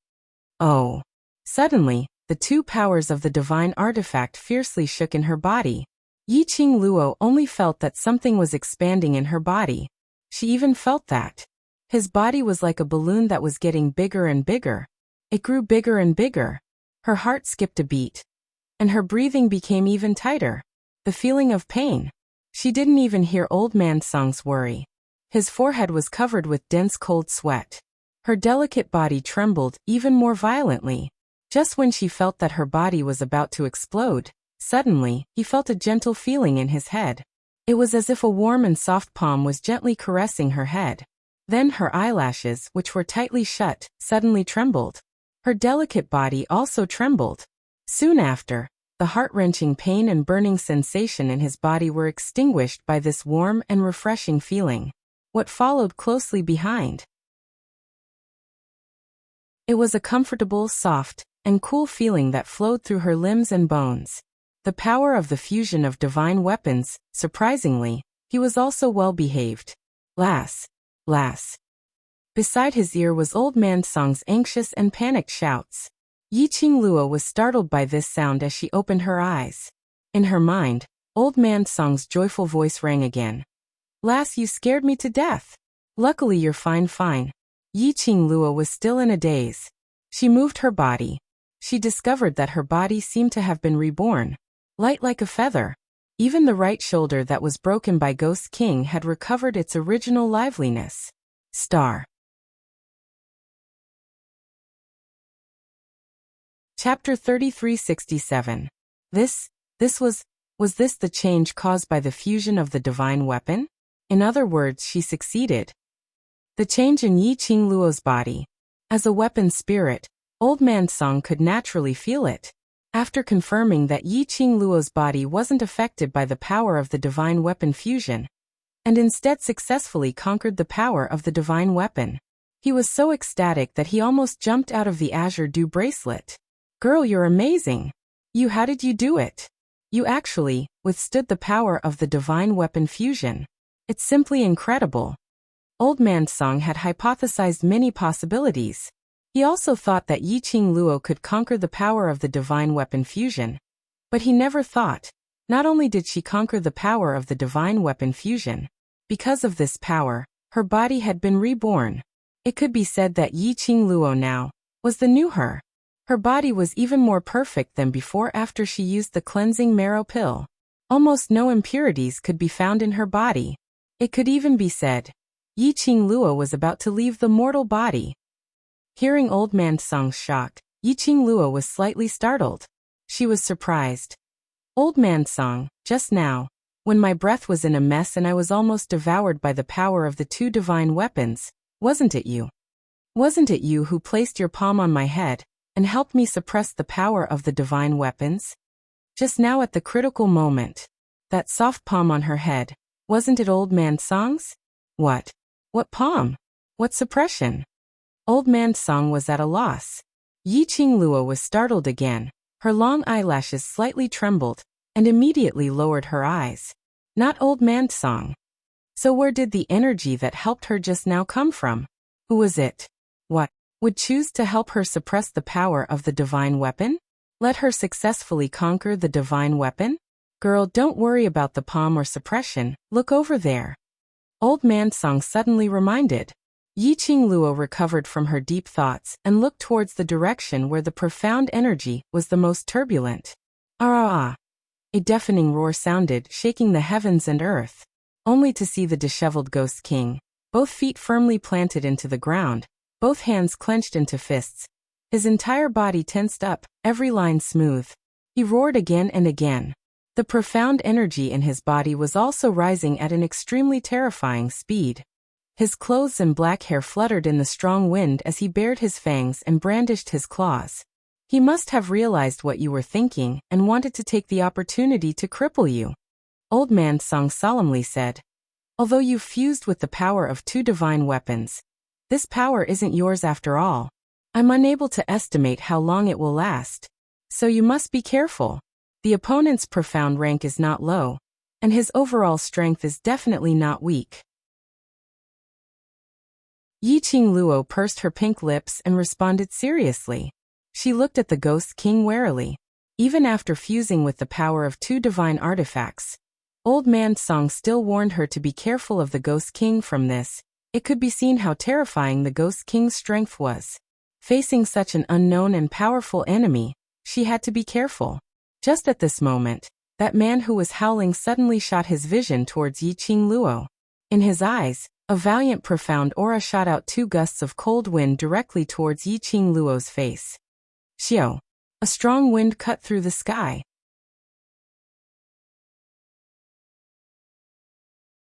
Oh. Suddenly, the two powers of the divine artifact fiercely shook in her body. Yi Qing Luo only felt that something was expanding in her body. She even felt that. His body was like a balloon that was getting bigger and bigger. It grew bigger and bigger. Her heart skipped a beat. And her breathing became even tighter. The feeling of pain. She didn't even hear old man Song's worry. His forehead was covered with dense cold sweat. Her delicate body trembled even more violently. Just when she felt that her body was about to explode, suddenly, he felt a gentle feeling in his head. It was as if a warm and soft palm was gently caressing her head. Then her eyelashes, which were tightly shut, suddenly trembled. Her delicate body also trembled. Soon after, the heart-wrenching pain and burning sensation in his body were extinguished by this warm and refreshing feeling. What followed closely behind? It was a comfortable, soft, and cool feeling that flowed through her limbs and bones. The power of the fusion of divine weapons. Surprisingly, he was also well-behaved. Lass. Beside his ear was old man Song's anxious and panicked shouts. Yi Qing Luo was startled by this sound as she opened her eyes. In her mind, old man Song's joyful voice rang again. Lass, you scared me to death. Luckily you're fine. Yi Qing Luo was still in a daze. She moved her body. She discovered that her body seemed to have been reborn. Light like a feather. Even the right shoulder that was broken by Ghost King had recovered its original liveliness. Star. Chapter 3367. Was this the change caused by the fusion of the divine weapon? In other words, she succeeded. The change in Yi Qing Luo's body. As a weapon spirit, old man Song could naturally feel it. After confirming that Yi Qing Luo's body wasn't affected by the power of the divine weapon fusion, and instead successfully conquered the power of the divine weapon, he was so ecstatic that he almost jumped out of the azure dew bracelet. Girl, you're amazing. How did you do it? You actually withstood the power of the divine weapon fusion. It's simply incredible. Old man Song had hypothesized many possibilities. He also thought that Yi Qing Luo could conquer the power of the divine weapon fusion. But he never thought, not only did she conquer the power of the divine weapon fusion, because of this power, her body had been reborn. It could be said that Yi Qing Luo now was the new her. Her body was even more perfect than before after she used the cleansing marrow pill. Almost no impurities could be found in her body. It could even be said, Yi Qing Luo was about to leave the mortal body. Hearing Old Man Song's shock, Yi Qing Luo was slightly startled. She was surprised. Old Man Song, just now, when my breath was in a mess and I was almost devoured by the power of the two divine weapons, wasn't it you? Wasn't it you who placed your palm on my head and helped me suppress the power of the divine weapons? Just now at the critical moment. That soft palm on her head, wasn't it Old Man Song's? What? What palm? What suppression? Old Man Song was at a loss. Yi Qing Luo was startled again. Her long eyelashes slightly trembled and immediately lowered her eyes. Not Old Man Song. So where did the energy that helped her just now come from? Who was it? What would choose to help her suppress the power of the divine weapon? Let her successfully conquer the divine weapon? Girl, don't worry about the palm or suppression, look over there. Old Man Song suddenly reminded. Yi Qing Luo recovered from her deep thoughts and looked towards the direction where the profound energy was the most turbulent. Ah! A deafening roar sounded, shaking the heavens and earth, only to see the disheveled Ghost King, both feet firmly planted into the ground, both hands clenched into fists, his entire body tensed up, every line smooth. He roared again and again. The profound energy in his body was also rising at an extremely terrifying speed. His clothes and black hair fluttered in the strong wind as he bared his fangs and brandished his claws. He must have realized what you were thinking and wanted to take the opportunity to cripple you. Old Man Song solemnly said. Although you've fused with the power of two divine weapons, this power isn't yours after all. I'm unable to estimate how long it will last. So you must be careful. The opponent's profound rank is not low, and his overall strength is definitely not weak. Yi Qing Luo pursed her pink lips and responded seriously. She looked at the Ghost King warily. Even after fusing with the power of two divine artifacts, Old Man Song still warned her to be careful of the Ghost King. From this, it could be seen how terrifying the Ghost King's strength was. Facing such an unknown and powerful enemy, she had to be careful. Just at this moment, that man who was howling suddenly shot his vision towards Yi Qing Luo. In his eyes, a valiant profound aura shot out two gusts of cold wind directly towards Yi Qing Luo's face. Xiao! A strong wind cut through the sky.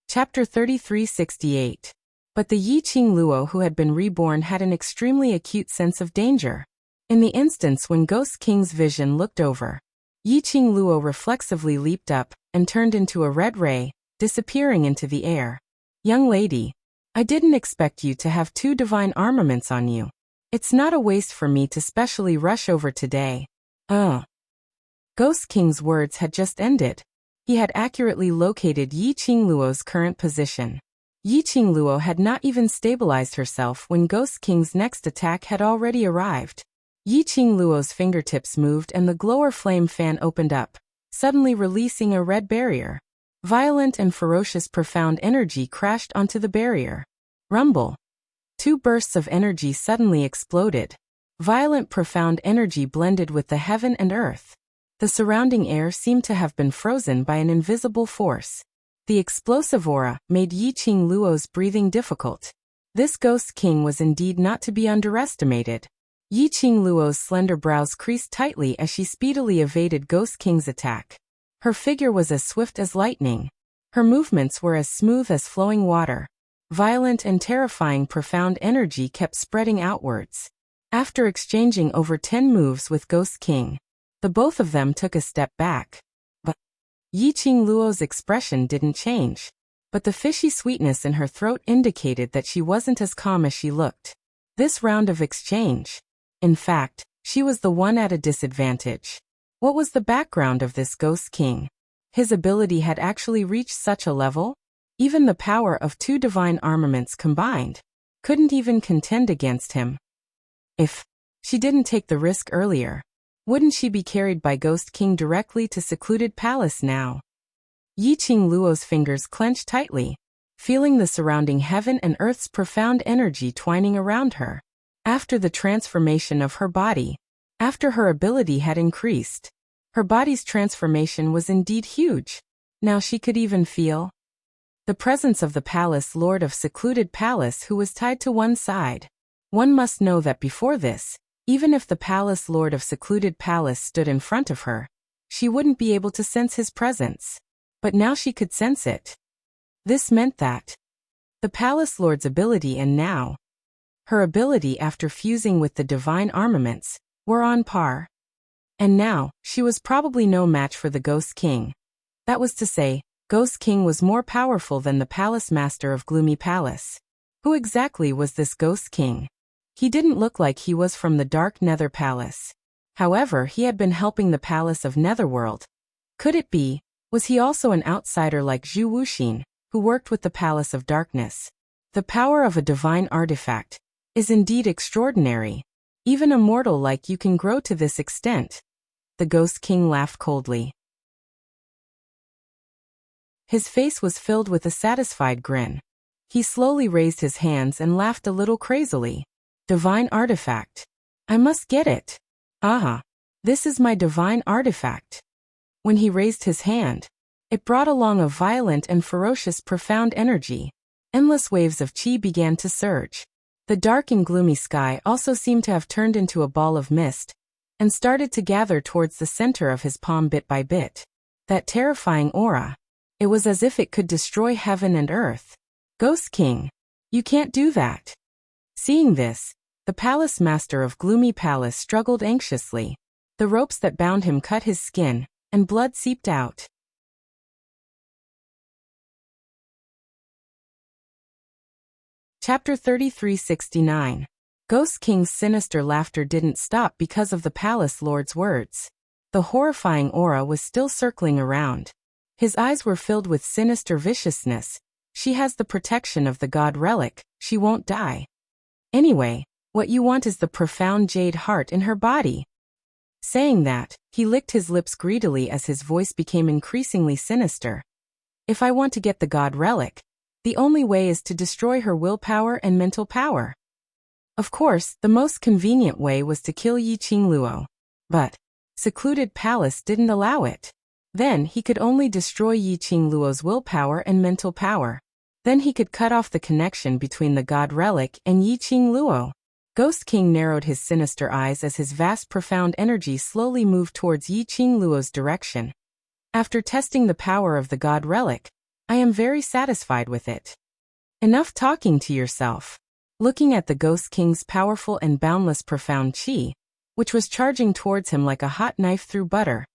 Chapter 3368. But the Yi Qing Luo who had been reborn had an extremely acute sense of danger. In the instance when Ghost King's vision looked over, Yi Qing Luo reflexively leaped up and turned into a red ray, disappearing into the air. Young lady, I didn't expect you to have two divine armaments on you. It's not a waste for me to specially rush over today. Ghost King's words had just ended. He had accurately located Yi Qing Luo's current position. Yi Qing Luo had not even stabilized herself when Ghost King's next attack had already arrived. Yi Qing Luo's fingertips moved and the glower flame fan opened up, suddenly releasing a red barrier. Violent and ferocious profound energy crashed onto the barrier. Rumble. Two bursts of energy suddenly exploded. Violent profound energy blended with the heaven and earth. The surrounding air seemed to have been frozen by an invisible force. The explosive aura made Yi Qing Luo's breathing difficult. This Ghost King was indeed not to be underestimated. Yi Qing Luo's slender brows creased tightly as she speedily evaded Ghost King's attack. Her figure was as swift as lightning. Her movements were as smooth as flowing water. Violent and terrifying profound energy kept spreading outwards. After exchanging over 10 moves with Ghost King, the both of them took a step back. But Yi Qing Luo's expression didn't change. But the fishy sweetness in her throat indicated that she wasn't as calm as she looked. This round of exchange. In fact, she was the one at a disadvantage. What was the background of this Ghost King? His ability had actually reached such a level? Even the power of two divine armaments combined couldn't even contend against him. If she didn't take the risk earlier, wouldn't she be carried by Ghost King directly to secluded palace now? Yiqing Luo's fingers clenched tightly, feeling the surrounding heaven and earth's profound energy twining around her. After the transformation of her body, after her ability had increased, her body's transformation was indeed huge. Now she could even feel the presence of the palace lord of secluded palace who was tied to one side. One must know that before this, even if the palace lord of secluded palace stood in front of her, she wouldn't be able to sense his presence. But now she could sense it. This meant that the palace lord's ability and now her ability after fusing with the divine armaments were on par. And now, she was probably no match for the Ghost King. That was to say, Ghost King was more powerful than the palace master of Gloomy Palace. Who exactly was this Ghost King? He didn't look like he was from the Dark Nether Palace. However, he had been helping the Palace of Netherworld. Could it be, was he also an outsider like Zhu Wuxin, who worked with the Palace of Darkness? The power of a divine artifact is indeed extraordinary. Even a mortal like you can grow to this extent. The Ghost King laughed coldly. His face was filled with a satisfied grin. He slowly raised his hands and laughed a little crazily. Divine artifact. I must get it. Aha. This is my divine artifact. When he raised his hand, it brought along a violent and ferocious profound energy. Endless waves of qi began to surge. The dark and gloomy sky also seemed to have turned into a ball of mist and started to gather towards the center of his palm bit by bit. That terrifying aura. It was as if it could destroy heaven and earth. Ghost King, you can't do that. Seeing this, the palace master of Gloomy Palace struggled anxiously. The ropes that bound him cut his skin, and blood seeped out. Chapter 3369. Ghost King's sinister laughter didn't stop because of the palace lord's words. The horrifying aura was still circling around. His eyes were filled with sinister viciousness. She has the protection of the god relic, she won't die. Anyway, what you want is the profound jade heart in her body. Saying that, he licked his lips greedily as his voice became increasingly sinister. If I want to get the god relic, the only way is to destroy her willpower and mental power. Of course, the most convenient way was to kill Yiqing Luo. But secluded palace didn't allow it. Then he could only destroy Yiqing Luo's willpower and mental power. Then he could cut off the connection between the god relic and Yiqing Luo. Ghost King narrowed his sinister eyes as his vast profound energy slowly moved towards Yiqing Luo's direction. After testing the power of the god relic, I am very satisfied with it. Enough talking to yourself. Looking at the Ghost King's powerful and boundless profound qi, which was charging towards him like a hot knife through butter,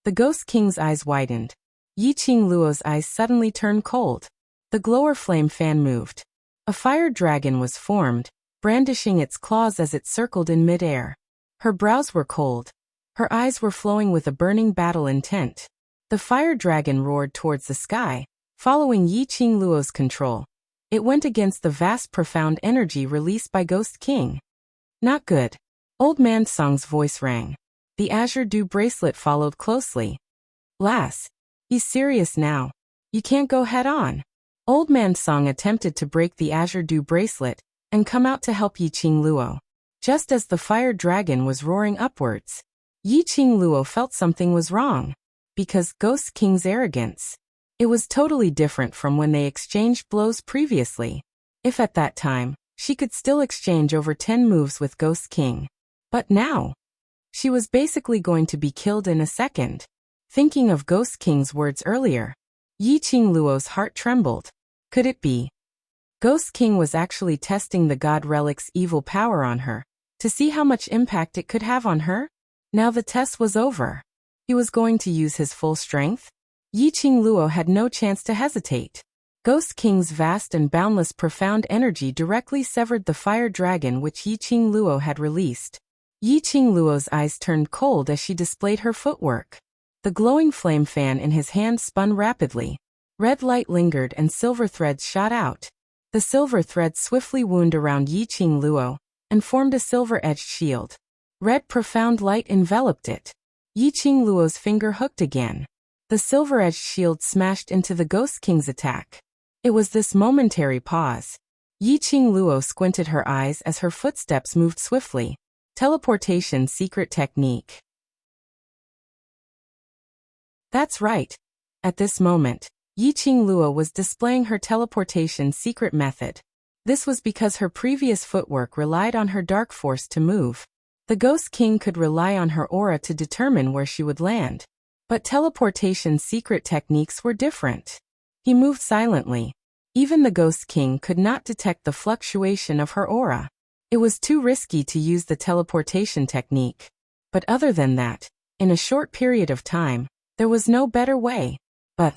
the Ghost King's eyes widened. Yiqing Luo's eyes suddenly turned cold. The glower flame fan moved. A fire dragon was formed, brandishing its claws as it circled in midair. Her brows were cold. Her eyes were flowing with a burning battle intent. The fire dragon roared towards the sky, following Yiqing Luo's control. It went against the vast profound energy released by Ghost King. Not good. Old Man Song's voice rang. The Azure Dew bracelet followed closely. Lass, be serious now. You can't go head on. Old Man Song attempted to break the Azure Dew bracelet and come out to help Yiqing Luo. Just as the fire dragon was roaring upwards, Yiqing Luo felt something was wrong. Because Ghost King's arrogance. It was totally different from when they exchanged blows previously. If at that time, she could still exchange over 10 moves with Ghost King. But now, she was basically going to be killed in a second. Thinking of Ghost King's words earlier, Yiqing Luo's heart trembled. Could it be? Ghost King was actually testing the god relic's evil power on her, to see how much impact it could have on her? Now the test was over. He was going to use his full strength? Yiqing Luo had no chance to hesitate. Ghost King's vast and boundless profound energy directly severed the fire dragon which Yiqing Luo had released. Yiqing Luo's eyes turned cold as she displayed her footwork. The glowing flame fan in his hand spun rapidly. Red light lingered and silver threads shot out. The silver threads swiftly wound around Yiqing Luo and formed a silver-edged shield. Red profound light enveloped it. Yiqing Luo's finger hooked again. The silver-edged shield smashed into the Ghost King's attack. It was this momentary pause. Yiqing Luo squinted her eyes as her footsteps moved swiftly. Teleportation secret technique. That's right. At this moment, Yiqing Luo was displaying her teleportation secret method. This was because her previous footwork relied on her dark force to move. The Ghost King could rely on her aura to determine where she would land. But teleportation secret techniques were different. He moved silently. Even the Ghost King could not detect the fluctuation of her aura. It was too risky to use the teleportation technique. But other than that, in a short period of time, there was no better way. But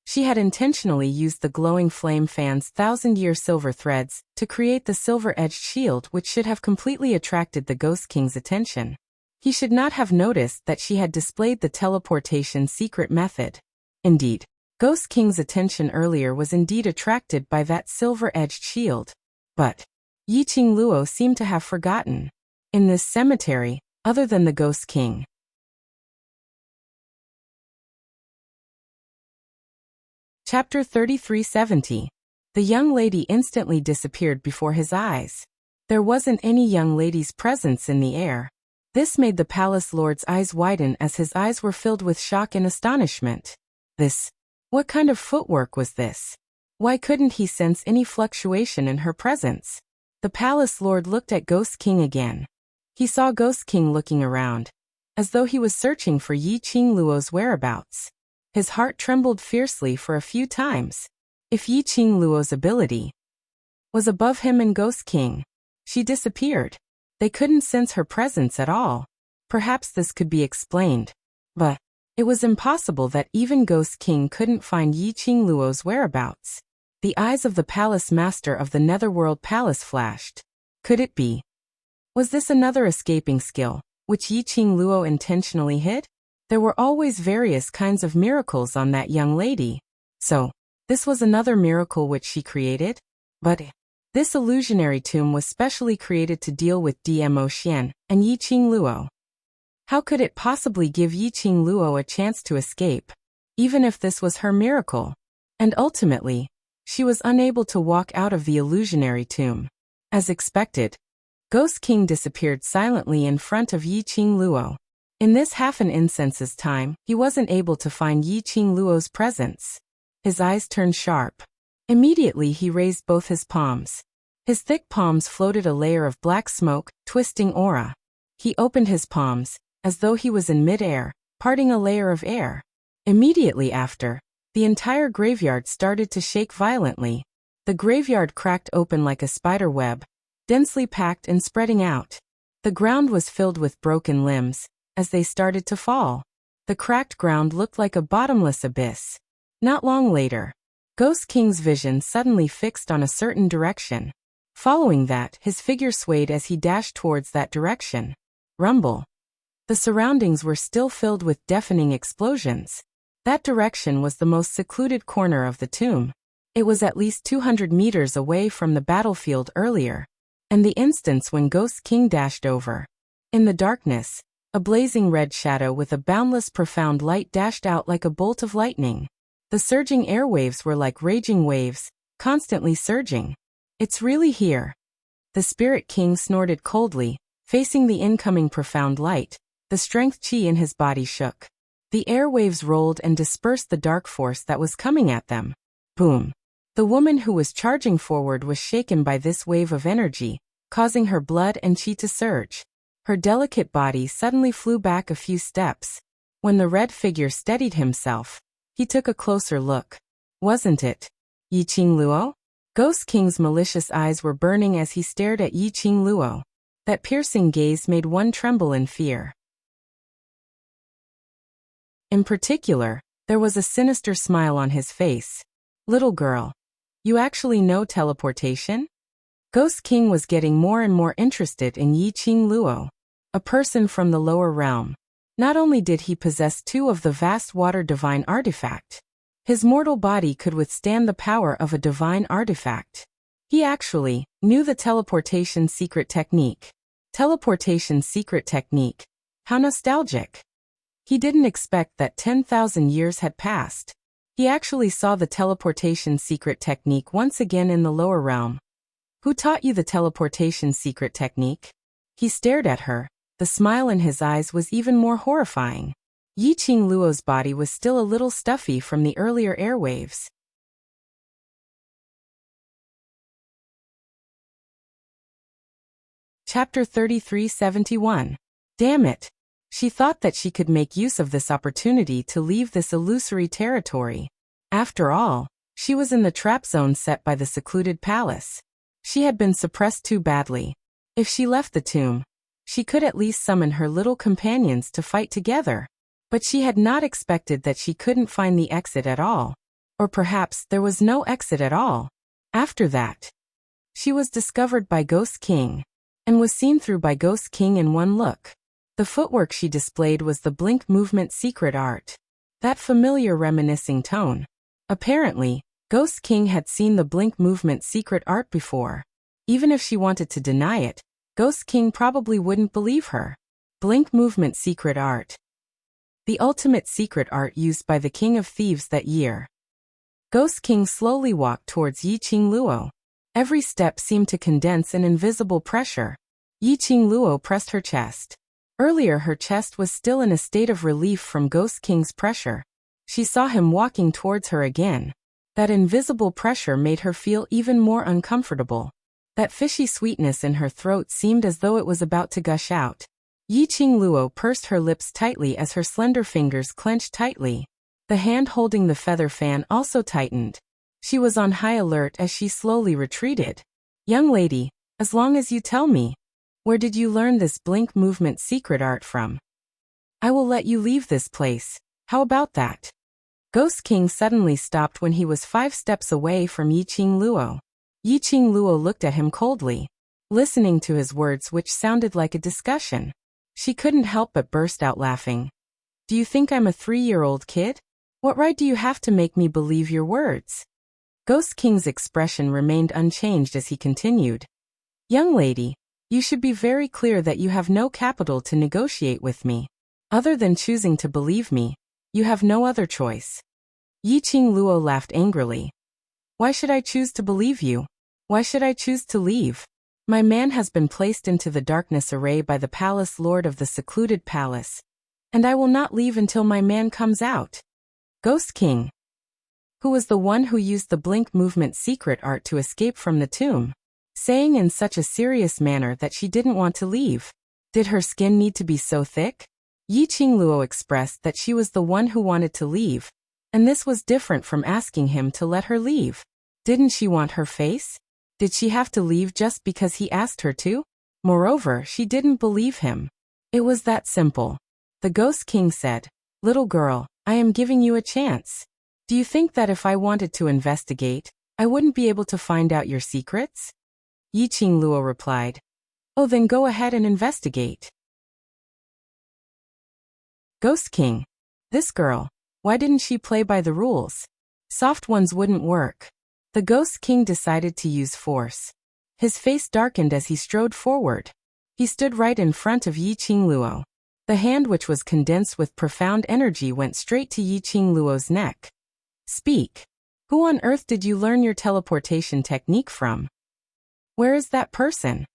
she had intentionally used the glowing flame fan's 1,000-year silver threads to create the silver-edged shield, which should have completely attracted the Ghost King's attention. He should not have noticed that she had displayed the teleportation secret method. Indeed, Ghost King's attention earlier was indeed attracted by that silver-edged shield. But Yiqing Luo seemed to have forgotten. In this cemetery, other than the Ghost King. Chapter 3370. The young lady instantly disappeared before his eyes. There wasn't any young lady's presence in the air. This made the palace lord's eyes widen as his eyes were filled with shock and astonishment. What kind of footwork was this? Why couldn't he sense any fluctuation in her presence? The palace lord looked at Ghost King again. He saw Ghost King looking around, as though he was searching for Yiqing Luo's whereabouts. His heart trembled fiercely for a few times. If Yiqing Luo's ability was above him and Ghost King, she disappeared. They couldn't sense her presence at all. Perhaps this could be explained. But it was impossible that even Ghost King couldn't find Yiqing Luo's whereabouts. The eyes of the palace master of the Netherworld Palace flashed. Could it be? Was this another escaping skill, which Yiqing Luo intentionally hid? There were always various kinds of miracles on that young lady. So, this was another miracle which she created? But this illusionary tomb was specially created to deal with Dmo Xian and Yiqing Luo. How could it possibly give Yiqing Luo a chance to escape, even if this was her miracle? And ultimately, she was unable to walk out of the illusionary tomb. As expected, Ghost King disappeared silently in front of Yiqing Luo. In this half an incense's time, he wasn't able to find Yiqing Luo's presence. His eyes turned sharp. Immediately he raised both his palms. His thick palms floated a layer of black smoke, twisting aura. He opened his palms, as though he was in mid-air, parting a layer of air. Immediately after, the entire graveyard started to shake violently. The graveyard cracked open like a spider web, densely packed and spreading out. The ground was filled with broken limbs. As they started to fall, the cracked ground looked like a bottomless abyss. Not long later, Ghost King's vision suddenly fixed on a certain direction. Following that, his figure swayed as he dashed towards that direction. Rumble. The surroundings were still filled with deafening explosions. That direction was the most secluded corner of the tomb. It was at least 200 meters away from the battlefield earlier, and the instance when Ghost King dashed over. In the darkness, a blazing red shadow with a boundless profound light dashed out like a bolt of lightning. The surging airwaves were like raging waves, constantly surging. It's really here. The Spirit King snorted coldly, facing the incoming profound light. The strength chi in his body shook. The airwaves rolled and dispersed the dark force that was coming at them. Boom. The woman who was charging forward was shaken by this wave of energy, causing her blood and chi to surge. Her delicate body suddenly flew back a few steps. When the red figure steadied himself, he took a closer look. Wasn't it Yiqing Luo? Ghost King's malicious eyes were burning as he stared at Yiqing Luo. That piercing gaze made one tremble in fear. In particular, there was a sinister smile on his face. Little girl, you actually know teleportation? Ghost King was getting more and more interested in Yiqing Luo, a person from the lower realm. Not only did he possess 2 of the vast water divine artifact, his mortal body could withstand the power of a divine artifact. He actually knew the teleportation secret technique. Teleportation secret technique. How nostalgic. He didn't expect that 10,000 years had passed. He actually saw the teleportation secret technique once again in the lower realm. Who taught you the teleportation secret technique? He stared at her. The smile in his eyes was even more horrifying. Yiqing Luo's body was still a little stuffy from the earlier airwaves. Chapter 3371. Damn it. She thought that she could make use of this opportunity to leave this illusory territory. After all, she was in the trap zone set by the secluded palace. She had been suppressed too badly. If she left the tomb, she could at least summon her little companions to fight together. But she had not expected that she couldn't find the exit at all. Or perhaps there was no exit at all. After that, she was discovered by Ghost King, and was seen through by Ghost King in one look. The footwork she displayed was the blink movement secret art. That familiar reminiscing tone. Apparently, Ghost King had seen the blink movement secret art before. Even if she wanted to deny it, Ghost King probably wouldn't believe her. Blink movement secret art. The ultimate secret art used by the King of Thieves that year. Ghost King slowly walked towards Yiqing Luo. Every step seemed to condense an invisible pressure. Yiqing Luo pressed her chest. Earlier her chest was still in a state of relief from Ghost King's pressure. She saw him walking towards her again. That invisible pressure made her feel even more uncomfortable. That fishy sweetness in her throat seemed as though it was about to gush out. Yiqing Luo pursed her lips tightly as her slender fingers clenched tightly. The hand holding the feather fan also tightened. She was on high alert as she slowly retreated. Young lady, as long as you tell me, where did you learn this blink movement secret art from? I will let you leave this place. How about that? Ghost King suddenly stopped when he was 5 steps away from Yiqing Luo. Yiqing Luo looked at him coldly, listening to his words which sounded like a discussion. She couldn't help but burst out laughing. Do you think I'm a 3-year-old kid? What right do you have to make me believe your words? Ghost King's expression remained unchanged as he continued. Young lady, you should be very clear that you have no capital to negotiate with me. Other than choosing to believe me, you have no other choice. Yiqing Luo laughed angrily. Why should I choose to believe you? Why should I choose to leave? My man has been placed into the darkness array by the palace lord of the secluded palace, and I will not leave until my man comes out. Ghost King, who was the one who used the blink movement secret art to escape from the tomb, saying in such a serious manner that she didn't want to leave. Did her skin need to be so thick? Yiqing Luo expressed that she was the one who wanted to leave, and this was different from asking him to let her leave. Didn't she want her face? Did she have to leave just because he asked her to? Moreover, she didn't believe him. It was that simple. The Ghost King said, Little girl, I am giving you a chance. Do you think that if I wanted to investigate, I wouldn't be able to find out your secrets? Yiqing Luo replied, Oh, then go ahead and investigate. Ghost King, this girl, why didn't she play by the rules? Soft ones wouldn't work. The Ghost King decided to use force. His face darkened as he strode forward. He stood right in front of Yiqing Luo. The hand which was condensed with profound energy went straight to Yiqing Luo's neck. Speak. Who on earth did you learn your teleportation technique from? Where is that person?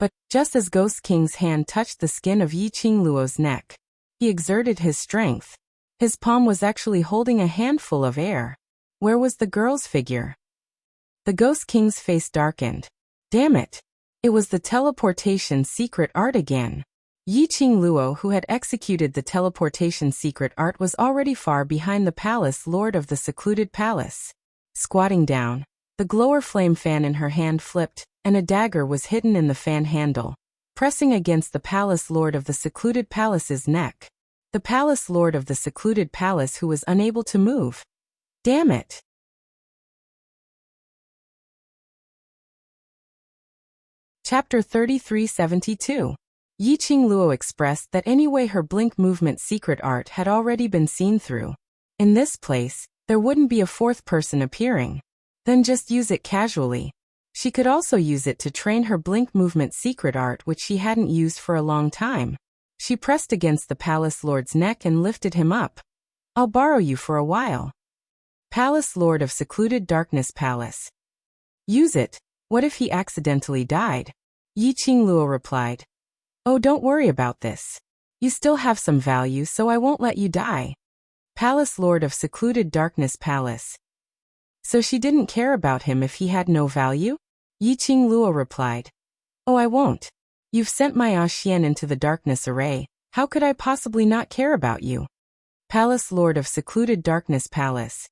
But, just as Ghost King's hand touched the skin of Yiqing Luo's neck, he exerted his strength. His palm was actually holding a handful of air. Where was the girl's figure? The Ghost King's face darkened. Damn it! It was the teleportation secret art again. Yiqing Luo, who had executed the teleportation secret art, was already far behind the palace lord of the secluded palace. Squatting down, the glower flame fan in her hand flipped, and a dagger was hidden in the fan handle, pressing against the palace lord of the secluded palace's neck. The palace lord of the secluded palace who was unable to move. Damn it! Chapter 3372. Yiqing Luo expressed that anyway her blink movement secret art had already been seen through. In this place, there wouldn't be a fourth person appearing. Then just use it casually. She could also use it to train her blink movement secret art, which she hadn't used for a long time. She pressed against the palace lord's neck and lifted him up. I'll borrow you for a while. Palace Lord of Secluded Darkness Palace. Use it. What if he accidentally died? Yi Qingluo replied. Oh, don't worry about this. You still have some value, so I won't let you die. Palace Lord of Secluded Darkness Palace. So she didn't care about him if he had no value? Yi Qingluo replied. Oh, I won't. You've sent my Xian into the darkness array. How could I possibly not care about you? Palace Lord of Secluded Darkness Palace.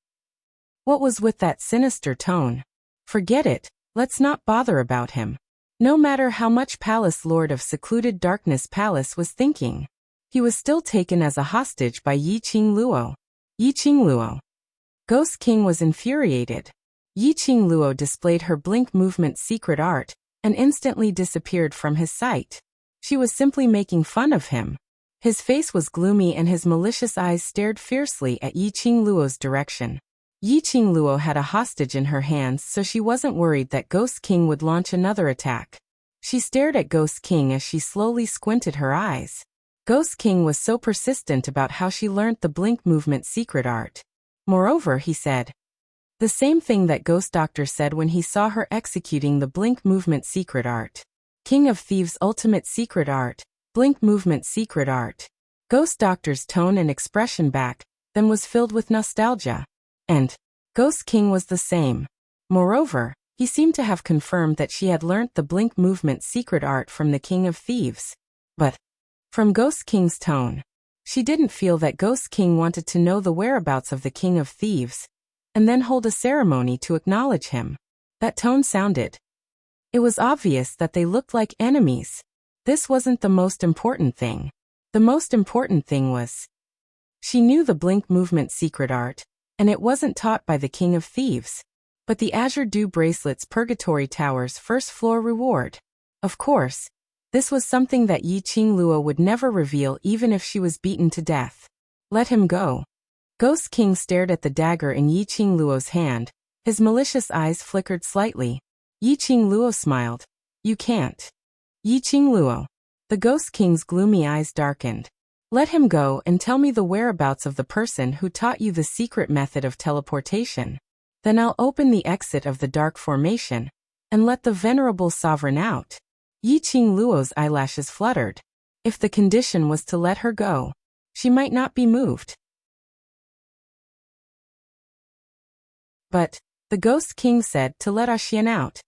What was with that sinister tone? Forget it, let's not bother about him. No matter how much Palace Lord of Secluded Darkness Palace was thinking, he was still taken as a hostage by Yi Qingluo. Yi Qingluo. Ghost King was infuriated. Yi Qingluo displayed her blink movement secret art and instantly disappeared from his sight. She was simply making fun of him. His face was gloomy and his malicious eyes stared fiercely at Yi Qingluo's direction. Yi Qingluo had a hostage in her hands, so she wasn't worried that Ghost King would launch another attack. She stared at Ghost King as she slowly squinted her eyes. Ghost King was so persistent about how she learned the blink movement secret art. Moreover, he said the same thing that Ghost Doctor said when he saw her executing the blink movement secret art. King of Thieves' ultimate secret art, blink movement secret art. Ghost Doctor's tone and expression back then was filled with nostalgia. And Ghost King was the same. Moreover, he seemed to have confirmed that she had learnt the blink movement secret art from the King of Thieves. But from Ghost King's tone, she didn't feel that Ghost King wanted to know the whereabouts of the King of Thieves and then hold a ceremony to acknowledge him. That tone sounded. It was obvious that they looked like enemies. This wasn't the most important thing. The most important thing was she knew the blink movement secret art, and it wasn't taught by the King of Thieves, but the Azure Dew Bracelet's Purgatory Tower's first floor reward. Of course, this was something that Yi Qingluo would never reveal even if she was beaten to death. Let him go. Ghost King stared at the dagger in Yi Qingluo's hand. His malicious eyes flickered slightly. Yi Qingluo smiled. You can't. Yi Qingluo. The Ghost King's gloomy eyes darkened. Let him go and tell me the whereabouts of the person who taught you the secret method of teleportation. Then I'll open the exit of the dark formation and let the venerable sovereign out. Yi Qingluo's eyelashes fluttered. If the condition was to let her go, she might not be moved. But the Ghost King said to let Xian out.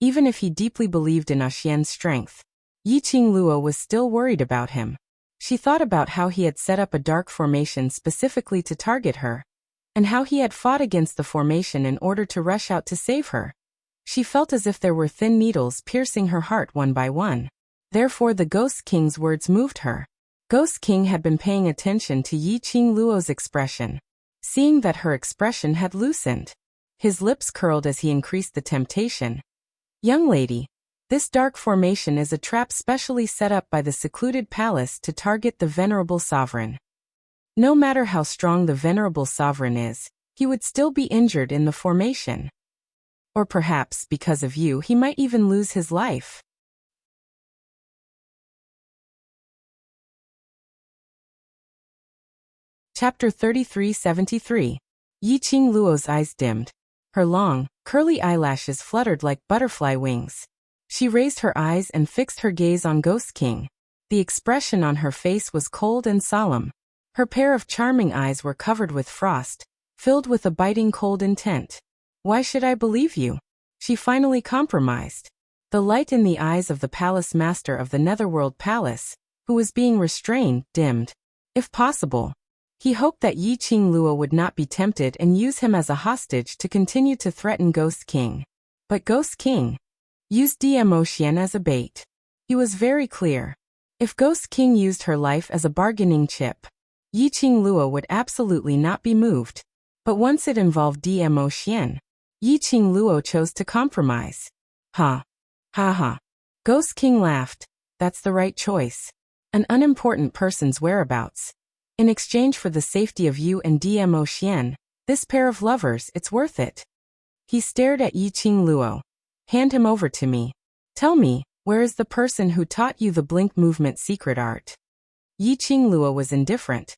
Even if he deeply believed in Xian's strength, Yi Qingluo was still worried about him. She thought about how he had set up a dark formation specifically to target her, and how he had fought against the formation in order to rush out to save her. She felt as if there were thin needles piercing her heart one by one. Therefore the Ghost King's words moved her. Ghost King had been paying attention to Yi Qingluo's expression. Seeing that her expression had loosened, his lips curled as he increased the temptation. Young lady, this dark formation is a trap specially set up by the secluded palace to target the venerable sovereign. No matter how strong the venerable sovereign is, he would still be injured in the formation. Or perhaps, because of you, he might even lose his life. Chapter 3373. Yi Qingluo's eyes dimmed. Her long, curly eyelashes fluttered like butterfly wings. She raised her eyes and fixed her gaze on Ghost King. The expression on her face was cold and solemn. Her pair of charming eyes were covered with frost, filled with a biting cold intent. Why should I believe you? She finally compromised. The light in the eyes of the palace master of the Netherworld Palace, who was being restrained, dimmed. If possible, he hoped that Yi Qingluo would not be tempted and use him as a hostage to continue to threaten Ghost King. But Ghost King used DMO Xian as a bait. He was very clear. If Ghost King used her life as a bargaining chip, Yi Qingluo would absolutely not be moved. But once it involved DMO Xian, Yi Qingluo chose to compromise. Ha. Ha ha. Ghost King laughed. That's the right choice. An unimportant person's whereabouts. In exchange for the safety of you and DMO Xian, this pair of lovers, it's worth it. He stared at Yi Qingluo. Hand him over to me. Tell me, where is the person who taught you the blink movement secret art? Yi Qingluo was indifferent.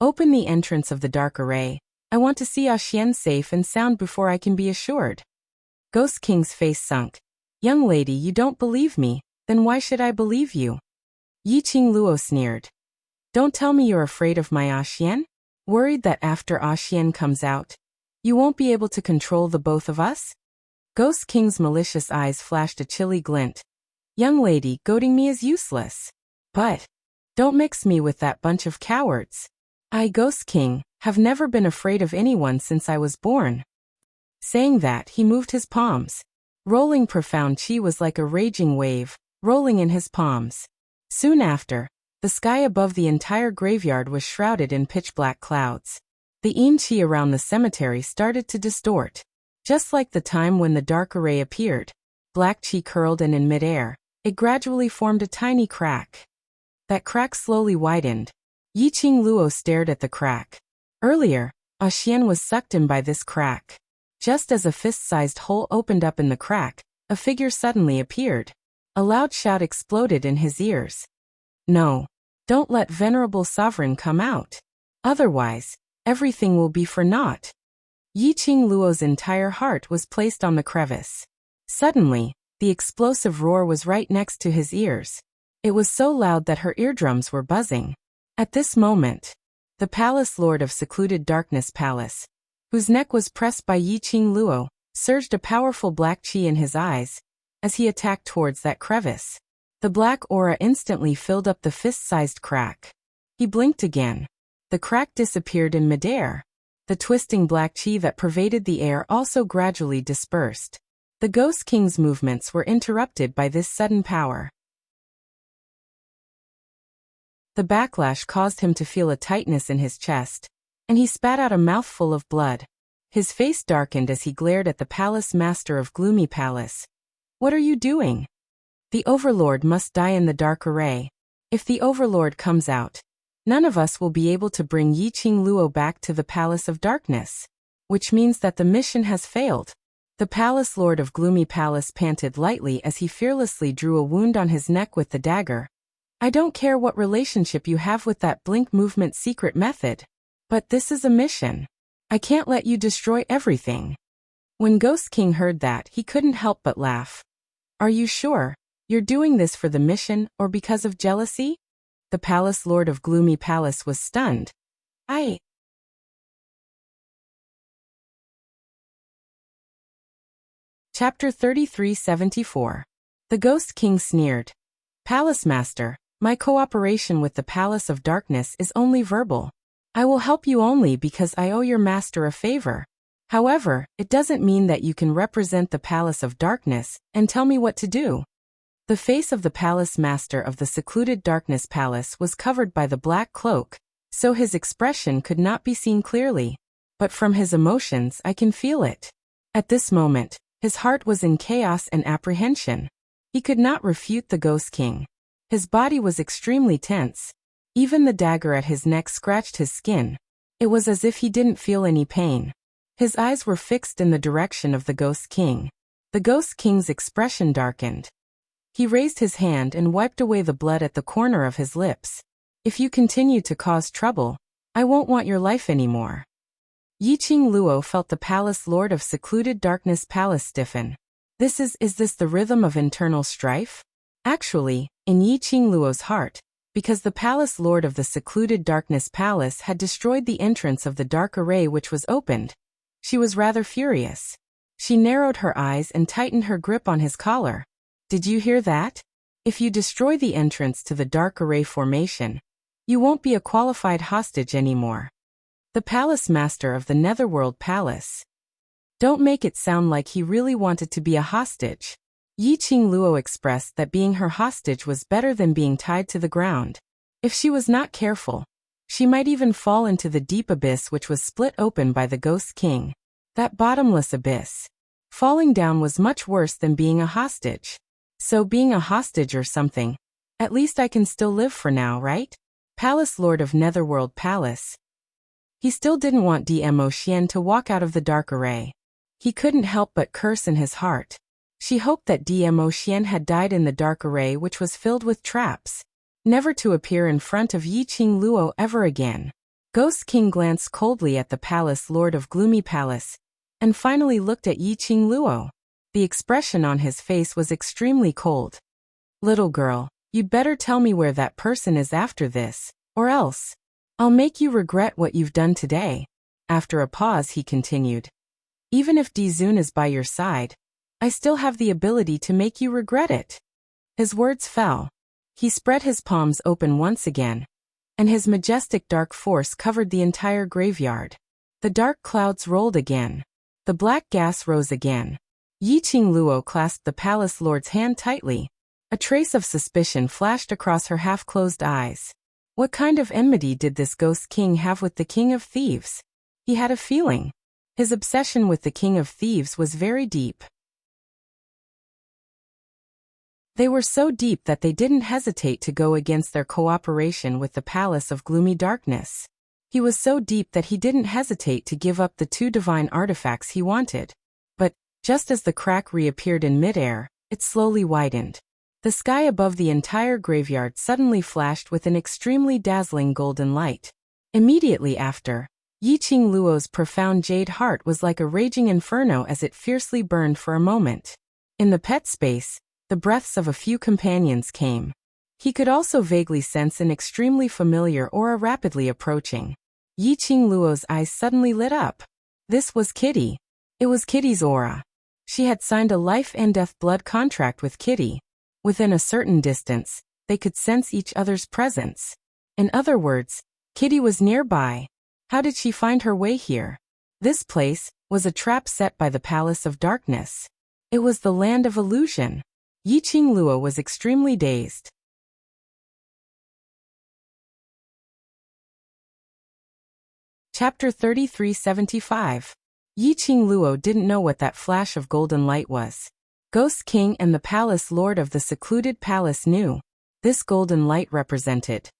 Open the entrance of the dark array. I want to see Xian safe and sound before I can be assured. Ghost King's face sunk. Young lady, you don't believe me, then why should I believe you? Yi Qingluo sneered. Don't tell me you're afraid of my Xian? Worried that after Xian comes out, you won't be able to control the both of us? Ghost King's malicious eyes flashed a chilly glint. Young lady, goading me is useless. But don't mix me with that bunch of cowards. I, Ghost King, have never been afraid of anyone since I was born. Saying that, he moved his palms. Rolling profound chi was like a raging wave, rolling in his palms. Soon after, the sky above the entire graveyard was shrouded in pitch-black clouds. The yin chi around the cemetery started to distort. Just like the time when the dark array appeared, black chi curled and in midair, it gradually formed a tiny crack. That crack slowly widened. Yi Qingluo stared at the crack. Earlier, Xian was sucked in by this crack. Just as a fist-sized hole opened up in the crack, a figure suddenly appeared. A loud shout exploded in his ears. No, don't let venerable sovereign come out. Otherwise, everything will be for naught. Yi Qingluo's entire heart was placed on the crevice. Suddenly, the explosive roar was right next to his ears. It was so loud that her eardrums were buzzing. At this moment, the Palace Lord of Secluded Darkness Palace, whose neck was pressed by Yi Qingluo, surged a powerful black chi in his eyes as he attacked towards that crevice. The black aura instantly filled up the fist-sized crack. He blinked again. The crack disappeared in midair. The twisting black chi that pervaded the air also gradually dispersed. The Ghost King's movements were interrupted by this sudden power. The backlash caused him to feel a tightness in his chest, and he spat out a mouthful of blood. His face darkened as he glared at the Palace Master of Gloomy Palace. What are you doing? The Overlord must die in the dark array. If the Overlord comes out, none of us will be able to bring Yi Qingluo back to the Palace of Darkness, which means that the mission has failed. The Palace Lord of Gloomy Palace panted lightly as he fearlessly drew a wound on his neck with the dagger. I don't care what relationship you have with that blink movement secret method, but this is a mission. I can't let you destroy everything. When Ghost King heard that, he couldn't help but laugh. Are you sure you're doing this for the mission or because of jealousy? The Palace Lord of Gloomy Palace was stunned. Chapter 3374. The Ghost King sneered. Palace Master, my cooperation with the Palace of Darkness is only verbal. I will help you only because I owe your master a favor. However, it doesn't mean that you can represent the Palace of Darkness and tell me what to do. The face of the Palace Master of the Secluded Darkness Palace was covered by the black cloak, so his expression could not be seen clearly. But from his emotions I can feel it. At this moment, his heart was in chaos and apprehension. He could not refute the Ghost King. His body was extremely tense. Even the dagger at his neck scratched his skin. It was as if he didn't feel any pain. His eyes were fixed in the direction of the Ghost King. The Ghost King's expression darkened. He raised his hand and wiped away the blood at the corner of his lips. If you continue to cause trouble, I won't want your life anymore. Yi Qingluo felt the Palace Lord of Secluded Darkness Palace stiffen. Is this the rhythm of internal strife? Actually, in Yi Qingluo's heart, because the Palace Lord of the Secluded Darkness Palace had destroyed the entrance of the dark array which was opened, she was rather furious. She narrowed her eyes and tightened her grip on his collar. Did you hear that? If you destroy the entrance to the dark array formation, you won't be a qualified hostage anymore. The Palace Master of the Netherworld Palace. Don't make it sound like he really wanted to be a hostage. Yi Qingluo expressed that being her hostage was better than being tied to the ground. If she was not careful, she might even fall into the deep abyss which was split open by the Ghost King. That bottomless abyss. Falling down was much worse than being a hostage. So being a hostage or something, at least I can still live for now, right? Palace Lord of Netherworld Palace. He still didn't want Dmo Xian to walk out of the dark array. He couldn't help but curse in his heart. She hoped that Dmo Xian had died in the dark array which was filled with traps, never to appear in front of Yiqing Luo ever again. Ghost King glanced coldly at the palace lord of Gloomy Palace, and finally looked at Yiqing Luo. The expression on his face was extremely cold. Little girl, you'd better tell me where that person is after this, or else I'll make you regret what you've done today. After a pause he continued. Even if Dizun is by your side, I still have the ability to make you regret it. His words fell. He spread his palms open once again, and his majestic dark force covered the entire graveyard. The dark clouds rolled again. The black gas rose again. Yiqing Luo clasped the palace lord's hand tightly. A trace of suspicion flashed across her half-closed eyes. What kind of enmity did this ghost king have with the king of thieves? He had a feeling. His obsession with the king of thieves was very deep. They were so deep that they didn't hesitate to go against their cooperation with the Palace of Gloomy Darkness. He was so deep that he didn't hesitate to give up the 2 divine artifacts he wanted. But, just as the crack reappeared in midair, it slowly widened. The sky above the entire graveyard suddenly flashed with an extremely dazzling golden light. Immediately after, Yiqing Luo's profound jade heart was like a raging inferno as it fiercely burned for a moment. In the pet space, the breaths of a few companions came. He could also vaguely sense an extremely familiar aura rapidly approaching. Yiqing Luo's eyes suddenly lit up. This was Kitty. It was Kitty's aura. She had signed a life and death blood contract with Kitty. Within a certain distance, they could sense each other's presence. In other words, Kitty was nearby. How did she find her way here? This place was a trap set by the Palace of Darkness. It was the land of illusion. Yiqing Luo was extremely dazed. Chapter 3375. Yiqing Luo didn't know what that flash of golden light was. Ghost King and the Palace Lord of the secluded palace knew. This golden light represented.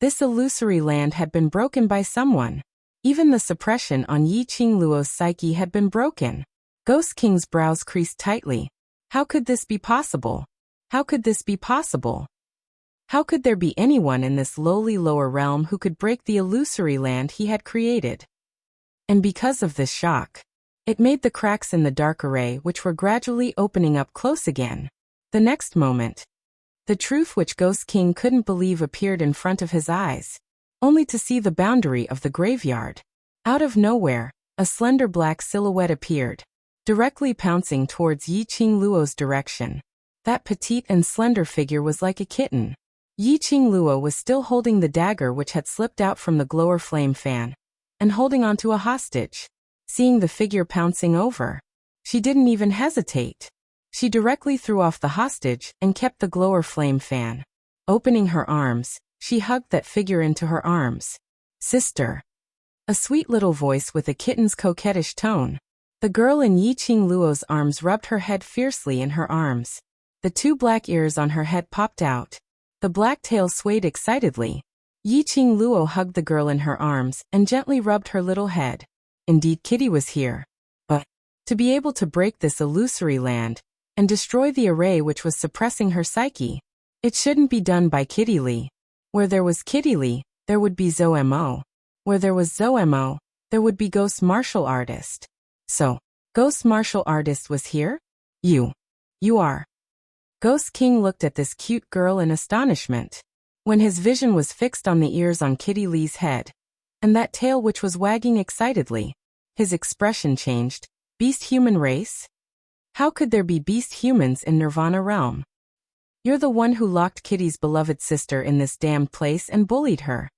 This illusory land had been broken by someone. Even the suppression on Yiqing Luo's psyche had been broken. Ghost King's brows creased tightly. How could this be possible? How could this be possible? How could there be anyone in this lowly lower realm who could break the illusory land he had created? And because of this shock, it made the cracks in the dark array which were gradually opening up close again. The next moment, the truth which Ghost King couldn't believe appeared in front of his eyes, only to see the boundary of the graveyard. Out of nowhere, a slender black silhouette appeared, directly pouncing towards Yiqing Luo's direction. That petite and slender figure was like a kitten. Yiqing Luo was still holding the dagger which had slipped out from the glower flame fan, and holding onto a hostage. Seeing the figure pouncing over, she didn't even hesitate. She directly threw off the hostage and kept the glower flame fan. Opening her arms, she hugged that figure into her arms. Sister. A sweet little voice with a kitten's coquettish tone. The girl in Yiqing Luo's arms rubbed her head fiercely in her arms. The 2 black ears on her head popped out. The black tail swayed excitedly. Yiqing Luo hugged the girl in her arms and gently rubbed her little head. Indeed, Kitty was here. But, to be able to break this illusory land, and destroy the array which was suppressing her psyche, it shouldn't be done by Kitty Lee. Where there was Kitty Lee, there would be Zhou Mo. Where there was Zhou Mo, there would be Ghost Martial Artist. So, Ghost Martial Artist was here? You are. Ghost King looked at this cute girl in astonishment. When his vision was fixed on the ears on Kitty Lee's head, and that tail which was wagging excitedly, his expression changed. Beast human race? How could there be beast humans in Nirvana realm? You're the one who locked Kitty's beloved sister in this damned place and bullied her.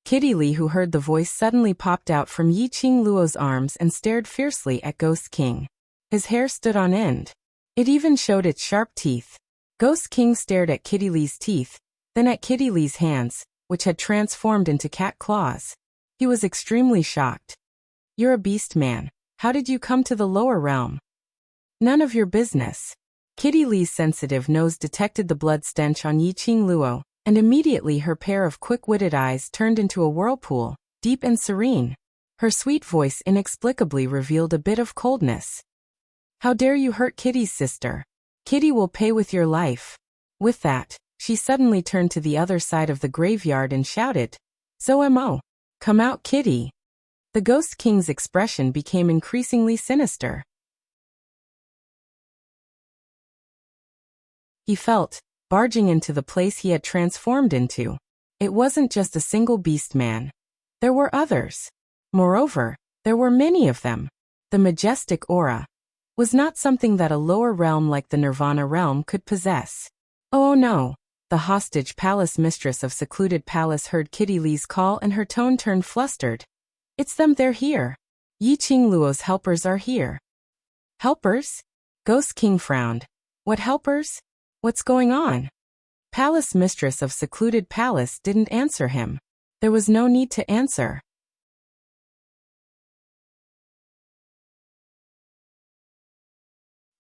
Kitty Lee, who heard the voice, suddenly popped out from Yiqing Luo's arms and stared fiercely at Ghost King. His hair stood on end. It even showed its sharp teeth. Ghost King stared at Kitty Lee's teeth, then at Kitty Lee's hands, which had transformed into cat claws. He was extremely shocked. You're a beast man. How did you come to the lower realm? None of your business. Kitty Lee's sensitive nose detected the blood stench on Yiqing Luo, and immediately her pair of quick-witted eyes turned into a whirlpool, deep and serene. Her sweet voice inexplicably revealed a bit of coldness. How dare you hurt Kitty's sister? Kitty will pay with your life. With that, she suddenly turned to the other side of the graveyard and shouted, Zomo! Come out, Kitty! The Ghost King's expression became increasingly sinister. He felt, barging into the place he had transformed into. It wasn't just a single beast man. There were others. Moreover, there were many of them. The majestic aura was not something that a lower realm like the Nirvana realm could possess. Oh no! The hostage palace mistress of secluded palace heard Kitty Lee's call and her tone turned flustered. It's them, they're here. Yi Qing Luo's helpers are here. Helpers? Ghost King frowned. What helpers? What's going on? Palace mistress of secluded palace didn't answer him. There was no need to answer.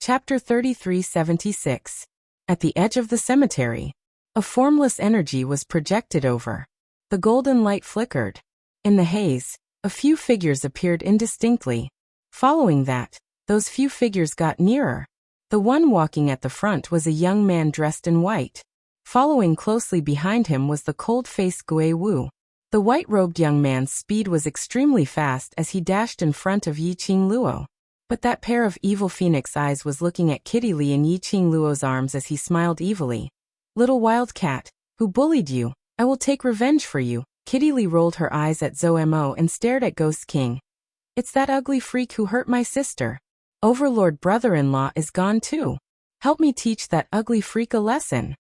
Chapter 3376. At the edge of the cemetery, a formless energy was projected over. The golden light flickered. In the haze, a few figures appeared indistinctly. Following that, those few figures got nearer. The one walking at the front was a young man dressed in white. Following closely behind him was the cold-faced Gui Wu. The white-robed young man's speed was extremely fast as he dashed in front of Yi Qing Luo. But that pair of evil phoenix eyes was looking at Kitty Lee in Yi Qing Luo's arms as he smiled evilly. Little wildcat, who bullied you, I will take revenge for you. Kitty Lee rolled her eyes at Zomo and stared at Ghost King. It's that ugly freak who hurt my sister. Overlord brother-in-law is gone too. Help me teach that ugly freak a lesson.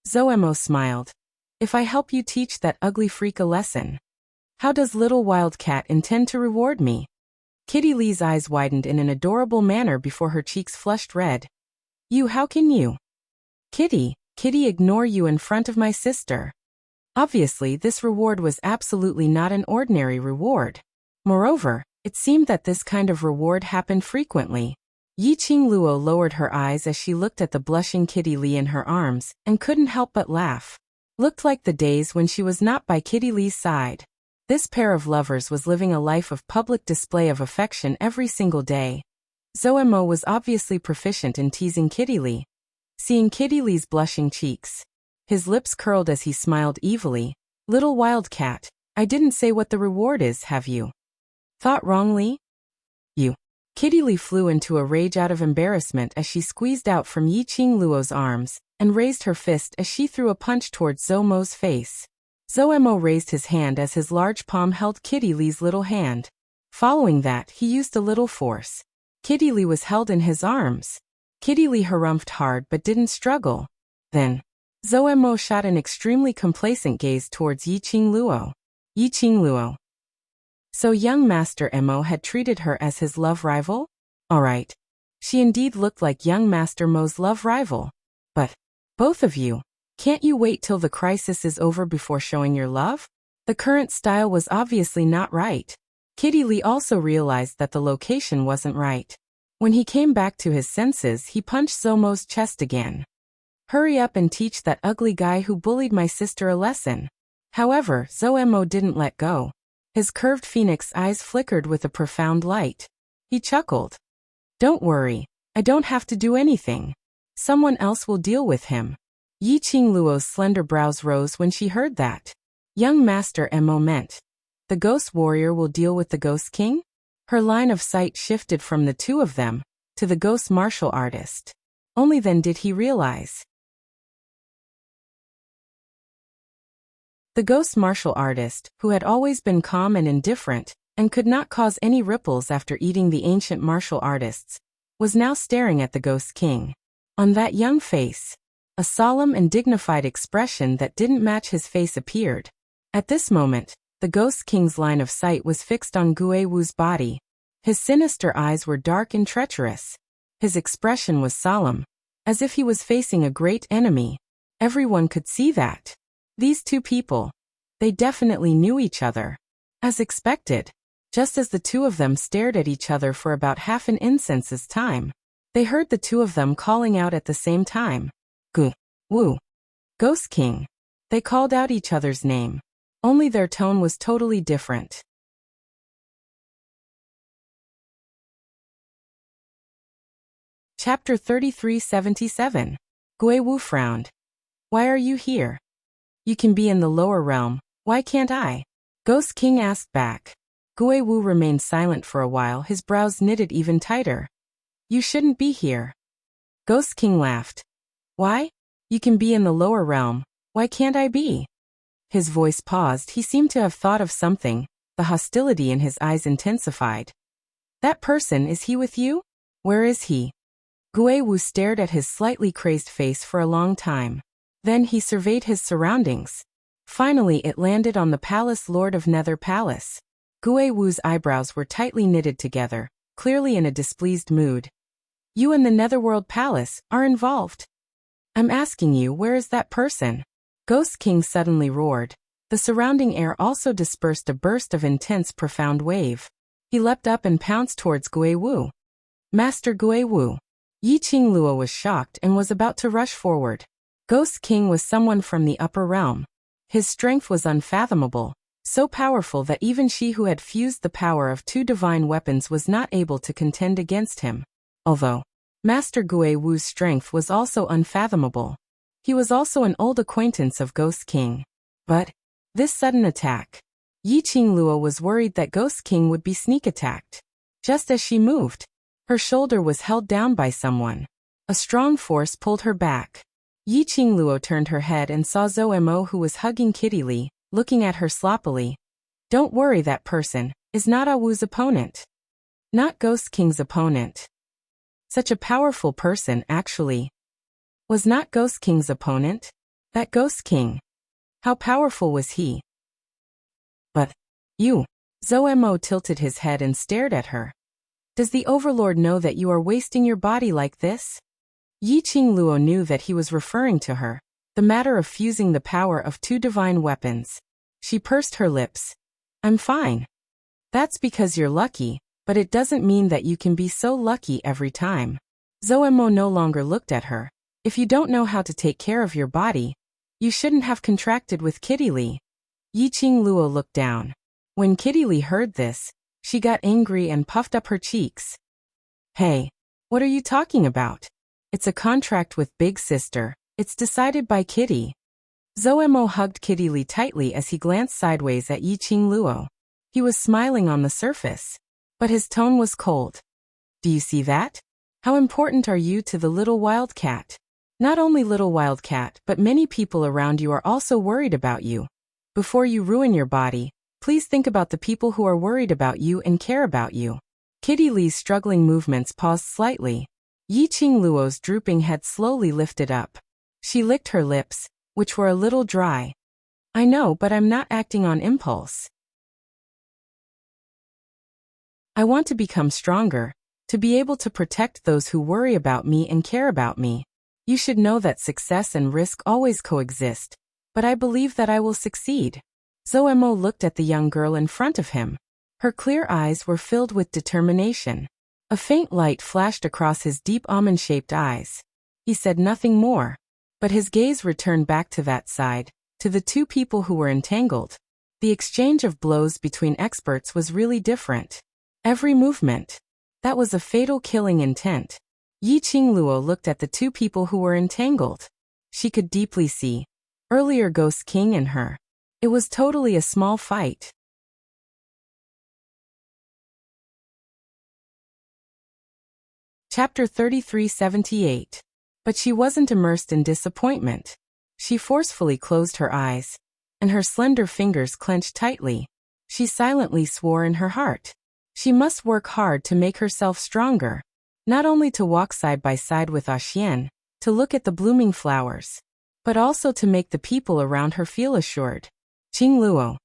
Zomo smiled. If I help you teach that ugly freak a lesson, how does little wildcat intend to reward me? Kitty Lee's eyes widened in an adorable manner before her cheeks flushed red. How can you? Kitty ignore you in front of my sister. Obviously, this reward was absolutely not an ordinary reward. Moreover, it seemed that this kind of reward happened frequently. Yi Qing Luo lowered her eyes as she looked at the blushing Kitty Lee in her arms, and couldn't help but laugh. Looked like the days when she was not by Kitty Lee's side. This pair of lovers was living a life of public display of affection every single day. Zomo was obviously proficient in teasing Kitty Lee. Seeing Kitty Lee's blushing cheeks, his lips curled as he smiled evilly. Little wildcat, I didn't say what the reward is, have you? Thought wrongly? You. Kitty Lee flew into a rage out of embarrassment as she squeezed out from Yi Qing Luo's arms and raised her fist as she threw a punch towards Zomo's face. Zomo raised his hand as his large palm held Kitty Lee's little hand. Following that, he used a little force. Kitty Lee was held in his arms. Kitty Lee harumphed hard but didn't struggle. Then, Zomo shot an extremely complacent gaze towards Yi Qing Luo. Yi Qing Luo. So young Master Mo had treated her as his love rival? Alright. She indeed looked like young Master Mo's love rival. But, both of you, can't you wait till the crisis is over before showing your love? The current style was obviously not right. Kitty Lee also realized that the location wasn't right. When he came back to his senses, he punched Zomo's chest again. Hurry up and teach that ugly guy who bullied my sister a lesson. However, Zomo didn't let go. His curved phoenix eyes flickered with a profound light. He chuckled. Don't worry, I don't have to do anything. Someone else will deal with him. Yi Qing Luo's slender brows rose when she heard that. Young Master Mo meant, the ghost warrior will deal with the Ghost King? Her line of sight shifted from the two of them to the ghost martial artist. Only then did he realize. The ghost martial artist, who had always been calm and indifferent, and could not cause any ripples after eating the ancient martial artists, was now staring at the Ghost King. On that young face, a solemn and dignified expression that didn't match his face appeared. At this moment, the Ghost King's line of sight was fixed on Gui Wu's body. His sinister eyes were dark and treacherous. His expression was solemn, as if he was facing a great enemy. Everyone could see that. These two people, they definitely knew each other. As expected, just as the two of them stared at each other for about half an instance's time, they heard the two of them calling out at the same time. Gu, Wu, Ghost King. They called out each other's name. Only their tone was totally different. Chapter 3377. Gui Wu frowned. Why are you here? You can be in the lower realm, why can't I? Ghost King asked back. Gui Wu remained silent for a while, his brows knitted even tighter. You shouldn't be here. Ghost King laughed. Why? You can be in the lower realm, why can't I be? His voice paused, he seemed to have thought of something, the hostility in his eyes intensified. That person, is he with you? Where is he? Gui Wu stared at his slightly crazed face for a long time. Then he surveyed his surroundings. Finally it landed on the palace lord of Nether Palace. Gui Wu's eyebrows were tightly knitted together, clearly in a displeased mood. You and the Netherworld Palace are involved. I'm asking you, where is that person? Ghost King suddenly roared. The surrounding air also dispersed a burst of intense profound wave. He leapt up and pounced towards Gui Wu. Master Gui Wu. Yi Qingluo was shocked and was about to rush forward. Ghost King was someone from the upper realm. His strength was unfathomable, so powerful that even she who had fused the power of 2 divine weapons was not able to contend against him. Although Master Gui Wu's strength was also unfathomable. He was also an old acquaintance of Ghost King. But this sudden attack. Yi Qingluo was worried that Ghost King would be sneak attacked. Just as she moved, her shoulder was held down by someone. A strong force pulled her back. Yi Qingluo turned her head and saw Zhou Mo, who was hugging Kitty Li, looking at her sloppily. Don't worry, that person is not Ah Wu's opponent. Not Ghost King's opponent. Such a powerful person, actually. Was not Ghost King's opponent? That Ghost King. How powerful was he? But you. Zhou Mo tilted his head and stared at her. Does the Overlord know that you are wasting your body like this? Yi Qingluo knew that he was referring to her, the matter of fusing the power of 2 divine weapons. She pursed her lips. I'm fine. That's because you're lucky, but it doesn't mean that you can be so lucky every time. Zhou Mo no longer looked at her. If you don't know how to take care of your body, you shouldn't have contracted with Kitty Li. Yi Qingluo looked down. When Kitty Li heard this, she got angry and puffed up her cheeks. Hey, what are you talking about? It's a contract with Big Sister. It's decided by Kitty. Zhou Mo hugged Kitty Li tightly as he glanced sideways at Yi Qingluo. He was smiling on the surface, but his tone was cold. Do you see that? How important are you to the little wildcat? Not only little wildcat, but many people around you are also worried about you. Before you ruin your body, please think about the people who are worried about you and care about you. Kitty Li's struggling movements paused slightly. Yi Qingluo's drooping head slowly lifted up. She licked her lips, which were a little dry. I know, but I'm not acting on impulse. I want to become stronger, to be able to protect those who worry about me and care about me. You should know that success and risk always coexist, but I believe that I will succeed. Zhou Mo looked at the young girl in front of him. Her clear eyes were filled with determination. A faint light flashed across his deep almond-shaped eyes. He said nothing more, but his gaze returned back to that side, to the 2 people who were entangled. The exchange of blows between experts was really different. Every movement. That was a fatal killing intent. Yi Qingluo looked at the 2 people who were entangled. She could deeply see. Earlier Ghost King and her. It was totally a small fight. Chapter 3378. But she wasn't immersed in disappointment. She forcefully closed her eyes, and her slender fingers clenched tightly. She silently swore in her heart. She must work hard to make herself stronger. Not only to walk side by side with Xian, to look at the blooming flowers, but also to make the people around her feel assured. Qingluo.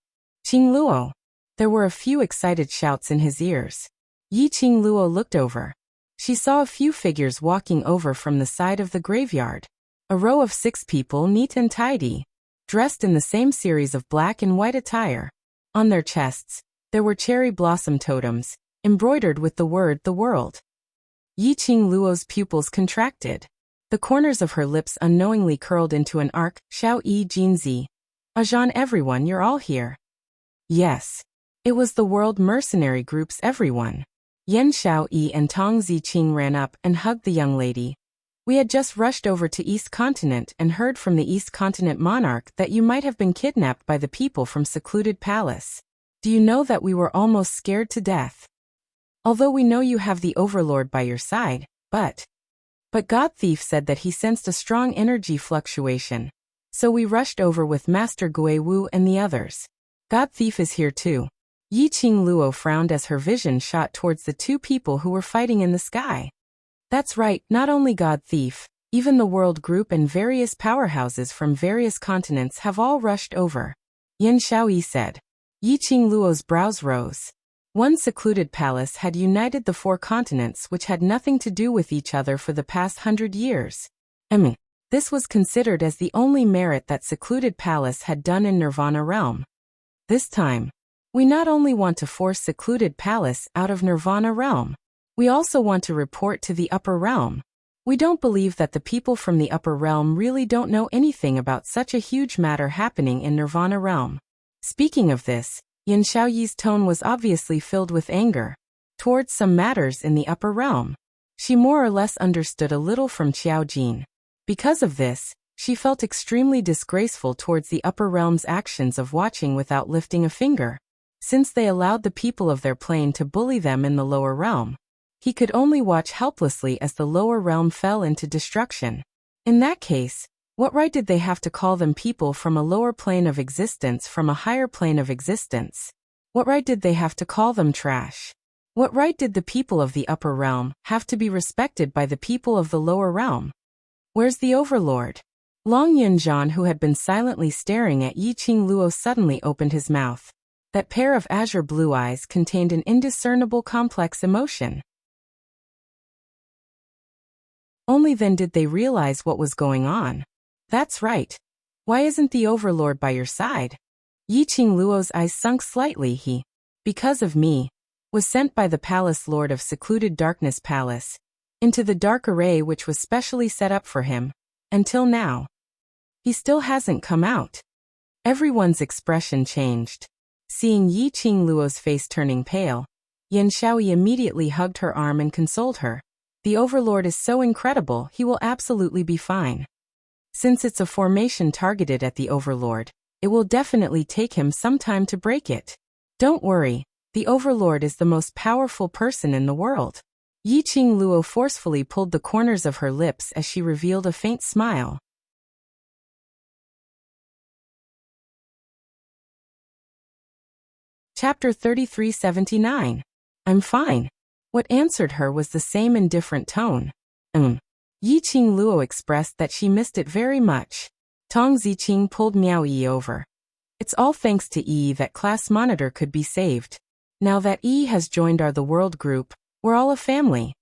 Qingluo. There were a few excited shouts in his ears. Yi Qingluo looked over. She saw a few figures walking over from the side of the graveyard. A row of 6 people, neat and tidy, dressed in the same series of black and white attire. On their chests, there were cherry blossom totems, embroidered with the word "the world." Yi Qingluo's pupils contracted. The corners of her lips unknowingly curled into an arc. Xiao Yi Jinzi. Ajan, everyone, you're all here. Yes. It was the World Mercenary Group's everyone. Yan Xiaoyi and Tong Ziqing ran up and hugged the young lady. We had just rushed over to East Continent and heard from the East Continent monarch that you might have been kidnapped by the people from Secluded Palace. Do you know that we were almost scared to death? Although we know you have the Overlord by your side, but God Thief said that he sensed a strong energy fluctuation. So we rushed over with Master Gui Wu and the others. God Thief is here too. Yiqing Luo frowned as her vision shot towards the two people who were fighting in the sky. That's right, not only God Thief, even the World Group and various powerhouses from various continents have all rushed over. Yan Xiaoyi said. Yiqing Luo's brows rose. One secluded palace had united the 4 continents which had nothing to do with each other for the past 100 years. This was considered as the only merit that secluded palace had done in Nirvana realm. This time, we not only want to force secluded palace out of Nirvana realm, we also want to report to the upper realm. We don't believe that the people from the upper realm really don't know anything about such a huge matter happening in Nirvana realm. Speaking of this, Yan Xiaoyi's tone was obviously filled with anger towards some matters in the upper realm. She more or less understood a little from Qiao Jin. Because of this, she felt extremely disgraceful towards the upper realm's actions of watching without lifting a finger. Since they allowed the people of their plane to bully them in the lower realm, he could only watch helplessly as the lower realm fell into destruction. In that case, what right did they have to call them people from a lower plane of existence from a higher plane of existence? What right did they have to call them trash? What right did the people of the upper realm have to be respected by the people of the lower realm? Where's the Overlord? Long Yunzhan, who had been silently staring at Yiqing Luo, suddenly opened his mouth. That pair of azure blue eyes contained an indiscernible complex emotion. Only then did they realize what was going on. That's right. Why isn't the Overlord by your side? Yiqing Luo's eyes sunk slightly. He, because of me, was sent by the Palace Lord of Secluded Darkness Palace into the dark array which was specially set up for him. Until now, he still hasn't come out. Everyone's expression changed. Seeing Yiqing Luo's face turning pale, Yan Xiaoyi immediately hugged her arm and consoled her. The Overlord is so incredible, he will absolutely be fine. Since it's a formation targeted at the Overlord, it will definitely take him some time to break it. Don't worry, the Overlord is the most powerful person in the world. Yiqing Luo forcefully pulled the corners of her lips as she revealed a faint smile. Chapter 3379. I'm fine. What answered her was the same indifferent tone. Yiqing Luo expressed that she missed it very much. Tong Ziqing pulled Miao Yi over. It's all thanks to Yi that Class Monitor could be saved. Now that Yi has joined the World Group, we're all a family.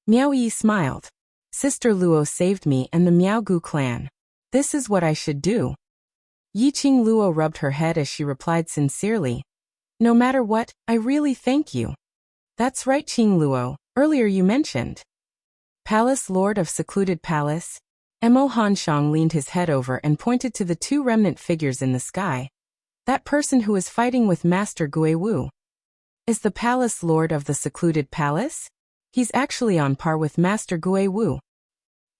Miao Yi smiled. Sister Luo saved me and the Miao Gu clan. This is what I should do. Yiqing Luo rubbed her head as she replied sincerely. No matter what, I really thank you. That's right, Qing Luo, earlier you mentioned Palace Lord of Secluded Palace. Mo Hanshang leaned his head over and pointed to the 2 remnant figures in the sky. That person who is fighting with Master Gui Wu is the Palace Lord of the Secluded Palace? He's actually on par with Master Gui Wu.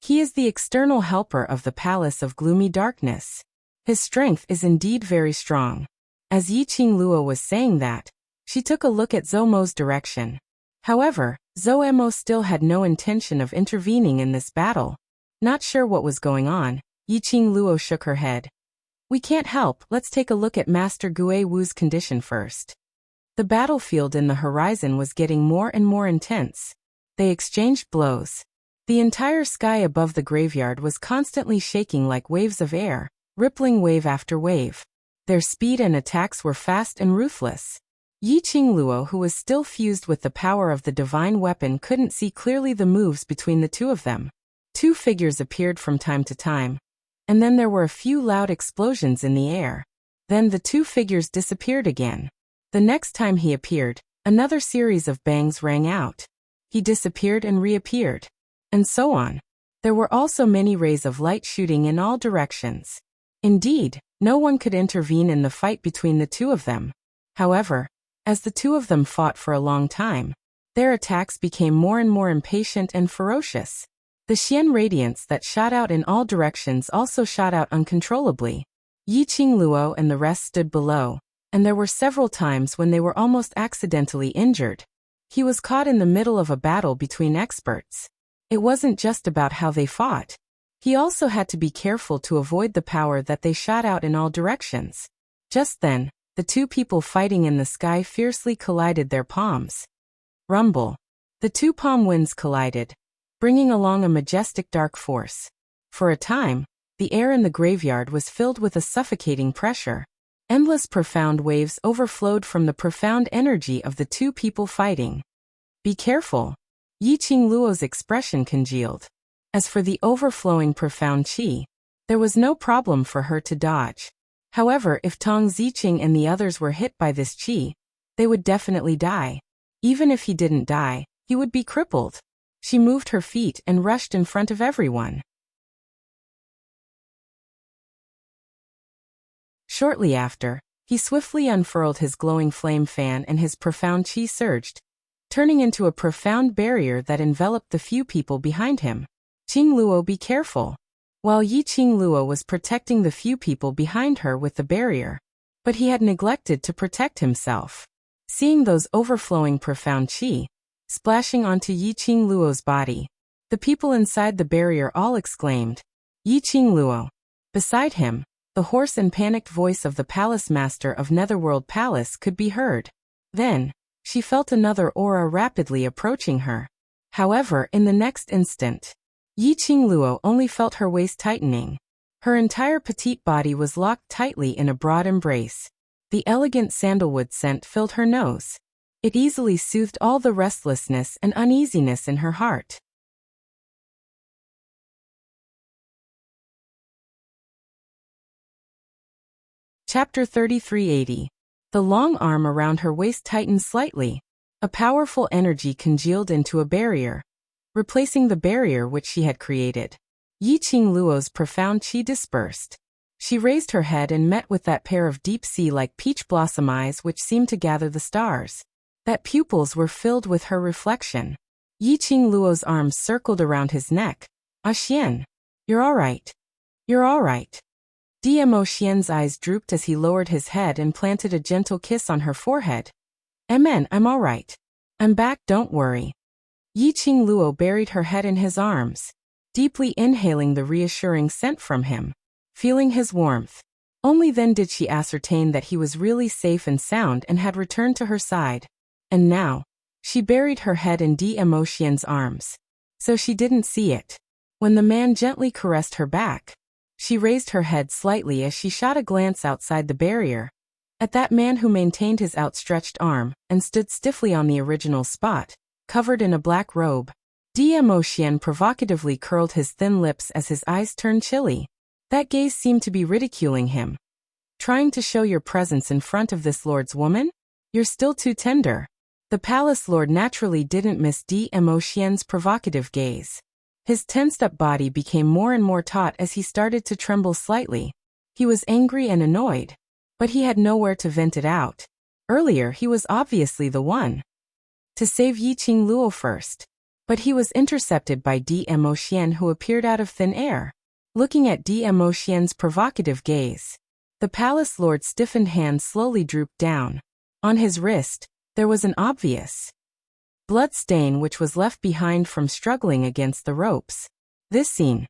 He is the external helper of the Palace of Gloomy Darkness. His strength is indeed very strong. As Yiqing Luo was saying that, she took a look at Zhou Mo's direction. However, Zhou Mo still had no intention of intervening in this battle. Not sure what was going on, Yiqing Luo shook her head. We can't help, let's take a look at Master Gui Wu's condition first. The battlefield in the horizon was getting more and more intense. They exchanged blows. The entire sky above the graveyard was constantly shaking like waves of air, rippling wave after wave. Their speed and attacks were fast and ruthless. Yiqing Luo, who was still fused with the power of the divine weapon, couldn't see clearly the moves between the 2 of them. 2 figures appeared from time to time, and then there were a few loud explosions in the air. Then the 2 figures disappeared again. The next time he appeared, another series of bangs rang out. He disappeared and reappeared. And so on. There were also many rays of light shooting in all directions. Indeed, no one could intervene in the fight between the 2 of them. However, as the 2 of them fought for a long time, Their attacks became more and more impatient and ferocious. The Xian radiance that shot out in all directions also shot out uncontrollably. Yi Qingluo and the rest stood below, and there were several times when they were almost accidentally injured. He was caught in the middle of a battle between experts. It wasn't just about how they fought. He also had to be careful to avoid the power that they shot out in all directions. Just then, the two people fighting in the sky fiercely collided their palms. Rumble. The two palm winds collided, bringing along a majestic dark force. For a time, the air in the graveyard was filled with a suffocating pressure. Endless profound waves overflowed from the profound energy of the two people fighting. Be careful. Yi Qingluo's expression congealed. As for the overflowing profound qi, there was no problem for her to dodge. However, if Tong Ziqing and the others were hit by this qi, they would definitely die. Even if he didn't die, he would be crippled. She moved her feet and rushed in front of everyone. Shortly after, he swiftly unfurled his glowing flame fan and his profound qi surged, turning into a profound barrier that enveloped the few people behind him. Qingluo, be careful. While Yi Qingluo was protecting the few people behind her with the barrier, but he had neglected to protect himself. Seeing those overflowing profound qi splashing onto Yi Qingluo's body, the people inside the barrier all exclaimed, Yi Qingluo. Beside him, the hoarse and panicked voice of the palace master of Netherworld Palace could be heard. Then, she felt another aura rapidly approaching her. However, in the next instant, Yi Qingluo only felt her waist tightening. Her entire petite body was locked tightly in a broad embrace. The elegant sandalwood scent filled her nose. It easily soothed all the restlessness and uneasiness in her heart. Chapter 3380. The long arm around her waist tightened slightly. A powerful energy congealed into a barrier, replacing the barrier which she had created. Yi Qingluo's profound qi dispersed. She raised her head and met with that pair of deep sea-like peach blossom eyes which seemed to gather the stars. That pupils were filled with her reflection. Yi Qingluo's arms circled around his neck. Ah Xian. You're all right. You're all right. Dmo Xian's eyes drooped as he lowered his head and planted a gentle kiss on her forehead. Amen, I'm all right. I'm back, don't worry. Yi Qingluo buried her head in his arms, deeply inhaling the reassuring scent from him. Feeling his warmth. Only then did she ascertain that he was really safe and sound and had returned to her side. And now, she buried her head in Dmo Xian's arms, so she didn't see it. When the man gently caressed her back, she raised her head slightly as she shot a glance outside the barrier, at that man who maintained his outstretched arm and stood stiffly on the original spot, covered in a black robe. Dmo Xian provocatively curled his thin lips as his eyes turned chilly. That gaze seemed to be ridiculing him. Trying to show your presence in front of this lord's woman? You're still too tender. The palace lord naturally didn't miss Dmo Xian's provocative gaze. His tensed-up body became more and more taut as he started to tremble slightly. He was angry and annoyed, but he had nowhere to vent it out. Earlier he was obviously the one to save Yi Qingluo first, but he was intercepted by Dmo Xian, who appeared out of thin air. Looking at Dmo Xian's provocative gaze, the palace lord's stiffened hand slowly drooped down. On his wrist, there was an obvious blood stain which was left behind from struggling against the ropes. This scene,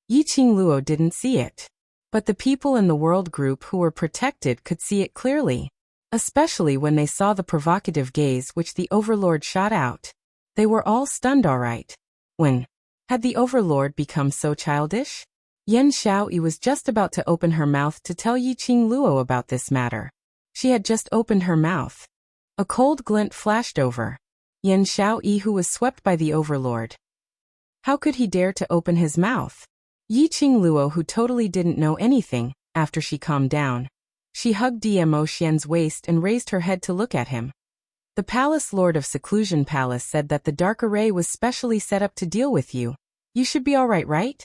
Yi Qingluo didn't see it, but the people in the world group who were protected could see it clearly, especially when they saw the provocative gaze which the overlord shot out. They were all stunned. All right. When had the overlord become so childish? Yan Xiaoyi was just about to open her mouth to tell Yi Qingluo about this matter. She had just opened her mouth. A cold glint flashed over Yan Xiaoyi, who was swept by the overlord. How could he dare to open his mouth? Yi Qingluo, who totally didn't know anything, after she calmed down. She hugged Dmo Xian's waist and raised her head to look at him. The palace lord of Seclusion Palace said that the dark array was specially set up to deal with you. You should be all right, right?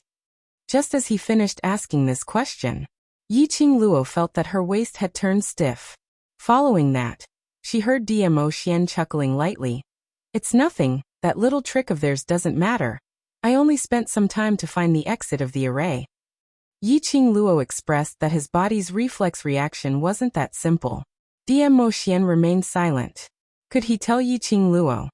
Just as he finished asking this question, Yi Qingluo felt that her waist had turned stiff. Following that, she heard Dmo Xian chuckling lightly. It's nothing, that little trick of theirs doesn't matter. I only spent some time to find the exit of the array. Yi Qingluo expressed that his body's reflex reaction wasn't that simple. DM Mo Xian remained silent. Could he tell Yi Qingluo?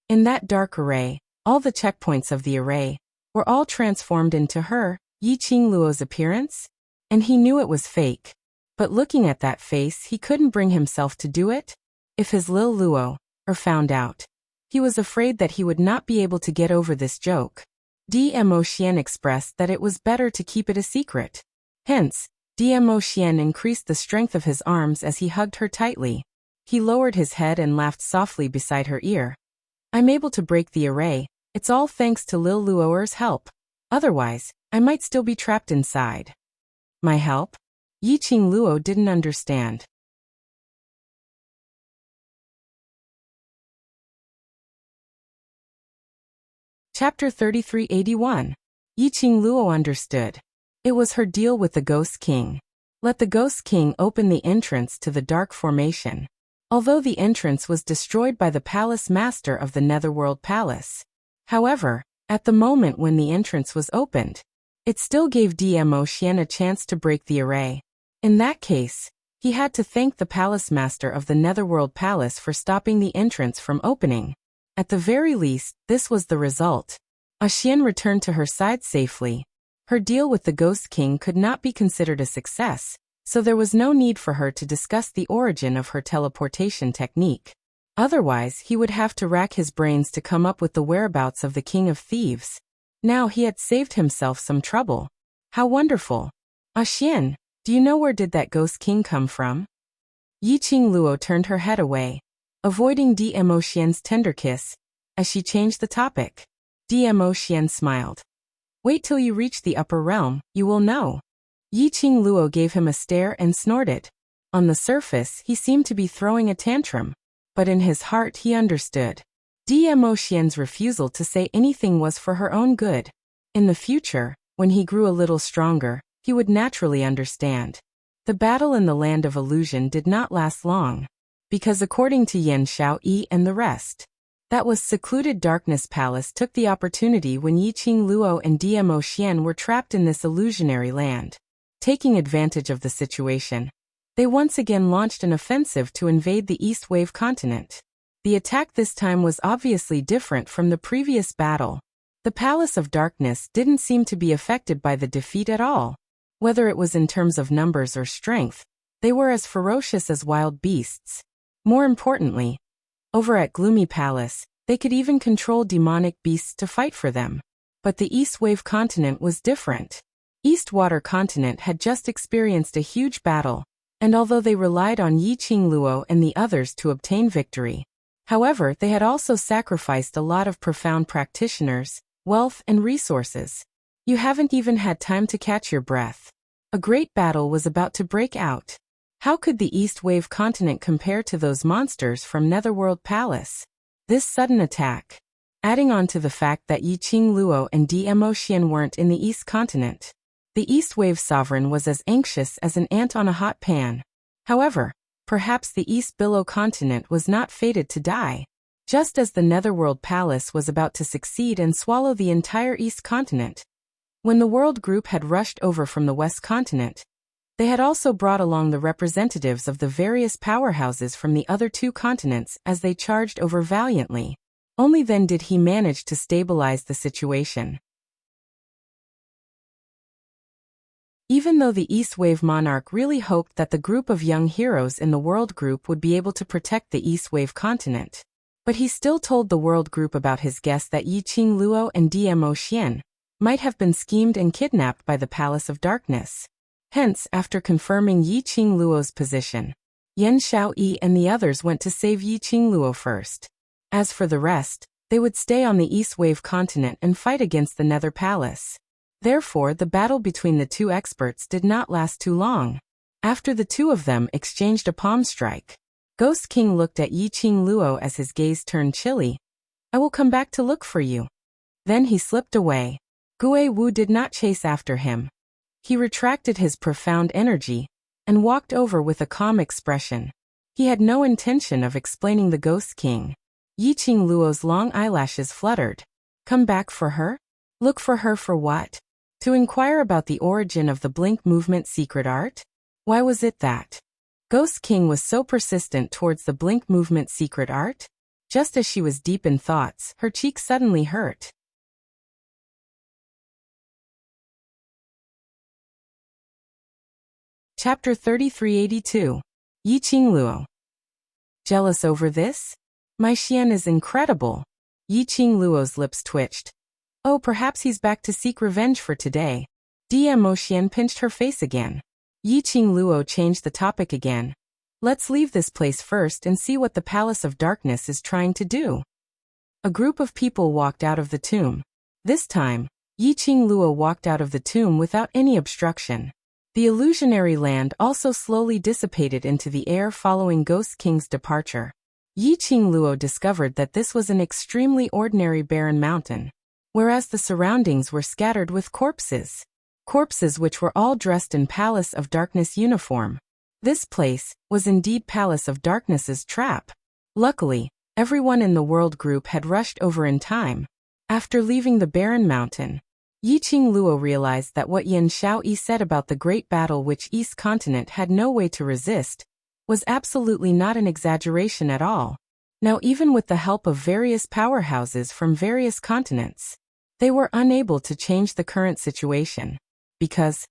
In that dark array, all the checkpoints of the array were all transformed into her, Yi Qingluo's appearance, and he knew it was fake. But looking at that face, he couldn't bring himself to do it. If his Lil Luo found out, he was afraid that he would not be able to get over this joke. Dmo Xian expressed that it was better to keep it a secret. Hence, Dmo Xian increased the strength of his arms as he hugged her tightly. He lowered his head and laughed softly beside her ear. I'm able to break the array. It's all thanks to Lil Luo'er's help. Otherwise, I might still be trapped inside. My help? Yi Qingluo didn't understand. Chapter 3381. Yi Qingluo understood. It was her deal with the Ghost King. Let the Ghost King open the entrance to the dark formation. Although the entrance was destroyed by the palace master of the Netherworld Palace. However, at the moment when the entrance was opened, it still gave Dmo Xian a chance to break the array. In that case, he had to thank the palace master of the Netherworld Palace for stopping the entrance from opening. At the very least, this was the result. Xian returned to her side safely. Her deal with the Ghost King could not be considered a success, so there was no need for her to discuss the origin of her teleportation technique. Otherwise, he would have to rack his brains to come up with the whereabouts of the King of Thieves. Now he had saved himself some trouble. How wonderful. Xian, do you know where did that Ghost King come from? Yi Qingluo turned her head away, avoiding Dmo Xian's tender kiss, as she changed the topic. Dmo Xian smiled. Wait till you reach the upper realm, you will know. Yi Qingluo gave him a stare and snorted. On the surface, he seemed to be throwing a tantrum, but in his heart he understood. Dmo Xian's refusal to say anything was for her own good. In the future, when he grew a little stronger, he would naturally understand. The battle in the land of illusion did not last long. Because according to Yan Xiaoyi and the rest, that was secluded Darkness Palace took the opportunity when Yi Qingluo and Dmo Xian were trapped in this illusionary land. Taking advantage of the situation, they once again launched an offensive to invade the East Wave continent. The attack this time was obviously different from the previous battle. The Palace of Darkness didn't seem to be affected by the defeat at all. Whether it was in terms of numbers or strength, they were as ferocious as wild beasts. More importantly, over at Gloomy Palace, they could even control demonic beasts to fight for them. But the East Wave continent was different. East Water continent had just experienced a huge battle, and although they relied on Yi Qingluo and the others to obtain victory, however, they had also sacrificed a lot of profound practitioners, wealth and resources. You haven't even had time to catch your breath. A great battle was about to break out. How could the East Wave continent compare to those monsters from Netherworld Palace? This sudden attack, adding on to the fact that Yi Qingluo and Dmo Xian weren't in the East continent. The East Wave sovereign was as anxious as an ant on a hot pan. However, perhaps the East Billow continent was not fated to die. Just as the Netherworld Palace was about to succeed and swallow the entire East continent. When the World Group had rushed over from the West continent, they had also brought along the representatives of the various powerhouses from the other two continents as they charged over valiantly. Only then did he manage to stabilize the situation. Even though the East Wave monarch really hoped that the group of young heroes in the World Group would be able to protect the East Wave continent, but he still told the World Group about his guess that Yi Qingluo and Dmo Xian might have been schemed and kidnapped by the Palace of Darkness. Hence, after confirming Yi Qingluo's position, Yan Xiaoyi and the others went to save Yi Qingluo first. As for the rest, they would stay on the East Wave continent and fight against the Nether Palace. Therefore, the battle between the two experts did not last too long. After the two of them exchanged a palm strike, Ghost King looked at Yi Qingluo as his gaze turned chilly. I will come back to look for you. Then he slipped away. Gue Wu did not chase after him. He retracted his profound energy and walked over with a calm expression. He had no intention of explaining the Ghost King. Yi Qingluo's long eyelashes fluttered. Come back for her? Look for her for what? To inquire about the origin of the blink movement secret art? Why was it that Ghost King was so persistent towards the blink movement secret art? Just as she was deep in thoughts, her cheek suddenly hurt. Chapter 3382. Yi Qingluo. Jealous over this? My Xian is incredible. Yi Qingluo's lips twitched. Oh, perhaps he's back to seek revenge for today. Mo Xian pinched her face again. Yi Qingluo changed the topic again. Let's leave this place first and see what the Palace of Darkness is trying to do. A group of people walked out of the tomb. This time, Yi Qingluo walked out of the tomb without any obstruction. The illusionary land also slowly dissipated into the air following Ghost King's departure. Yi Qingluo discovered that this was an extremely ordinary barren mountain, whereas the surroundings were scattered with corpses. Corpses which were all dressed in Palace of Darkness uniform. This place was indeed Palace of Darkness's trap. Luckily, everyone in the world group had rushed over in time. After leaving the barren mountain, Yi Qingluo realized that what Yan Xiaoyi said about the great battle which East Continent had no way to resist was absolutely not an exaggeration at all. Now, even with the help of various powerhouses from various continents, they were unable to change the current situation. Because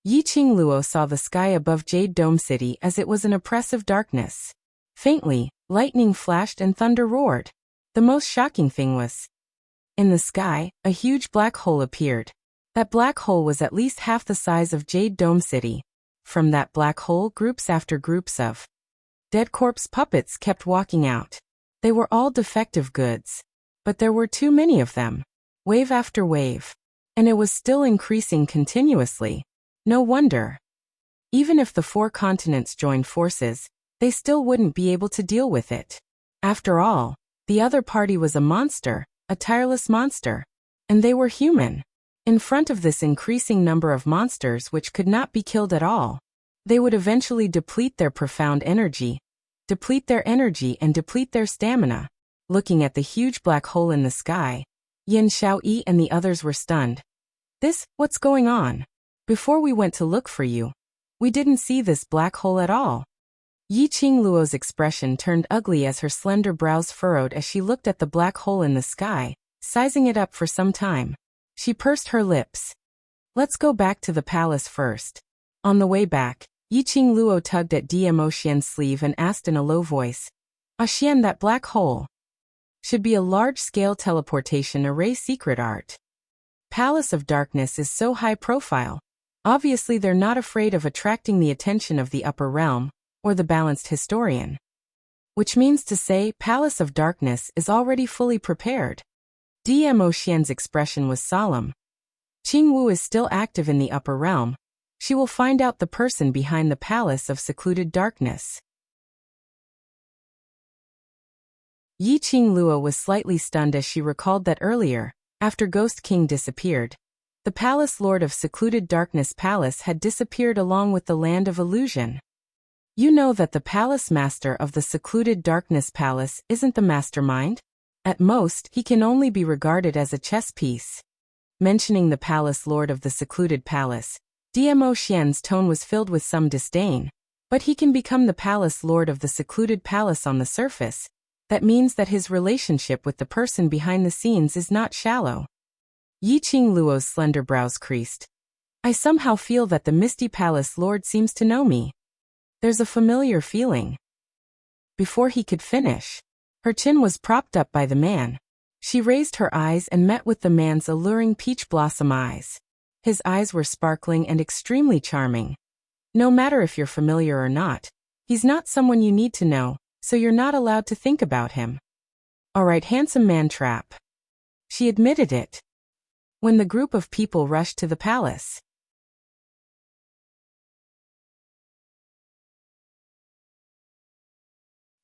Yi Qingluo saw the sky above Jade Dome City as it was an oppressive darkness. Faintly, lightning flashed and thunder roared. The most shocking thing was, in the sky, a huge black hole appeared. That black hole was at least half the size of Jade Dome City. From that black hole, groups after groups of dead corpse puppets kept walking out. They were all defective goods. But there were too many of them. Wave after wave. And it was still increasing continuously. No wonder. Even if the 4 continents joined forces, they still wouldn't be able to deal with it. After all, the other party was a monster, a tireless monster. And they were human. In front of this increasing number of monsters which could not be killed at all, they would eventually deplete their profound energy, and deplete their stamina. Looking at the huge black hole in the sky, Yan Xiaoyi and the others were stunned. What's going on? Before we went to look for you, we didn't see this black hole at all. Yi Qingluo's expression turned ugly as her slender brows furrowed as she looked at the black hole in the sky, sizing it up for some time. She pursed her lips. Let's go back to the palace first. On the way back, Yi Qingluo tugged at Mo Xian's sleeve and asked in a low voice, Xian, that black hole should be a large-scale teleportation array secret art. Palace of Darkness is so high profile. Obviously they're not afraid of attracting the attention of the upper realm, or the balanced historian. Which means to say, Palace of Darkness is already fully prepared. Mo Xian's expression was solemn. Qingwu is still active in the upper realm. She will find out the person behind the Palace of Secluded Darkness. Yi Qingluo was slightly stunned as she recalled that earlier, after Ghost King disappeared, the Palace Lord of Secluded Darkness Palace had disappeared along with the Land of Illusion. You know that the Palace Master of the Secluded Darkness Palace isn't the mastermind? At most, he can only be regarded as a chess piece. Mentioning the Palace Lord of the Secluded Palace, Mo Xian's tone was filled with some disdain. But he can become the Palace Lord of the Secluded Palace on the surface. That means that his relationship with the person behind the scenes is not shallow. Yi Qingluo's slender brows creased. I somehow feel that the Misty Palace Lord seems to know me. There's a familiar feeling. Before he could finish, her chin was propped up by the man. She raised her eyes and met with the man's alluring peach blossom eyes. His eyes were sparkling and extremely charming. No matter if you're familiar or not, he's not someone you need to know, so you're not allowed to think about him. All right, handsome man trap. She admitted it. When the group of people rushed to the palace.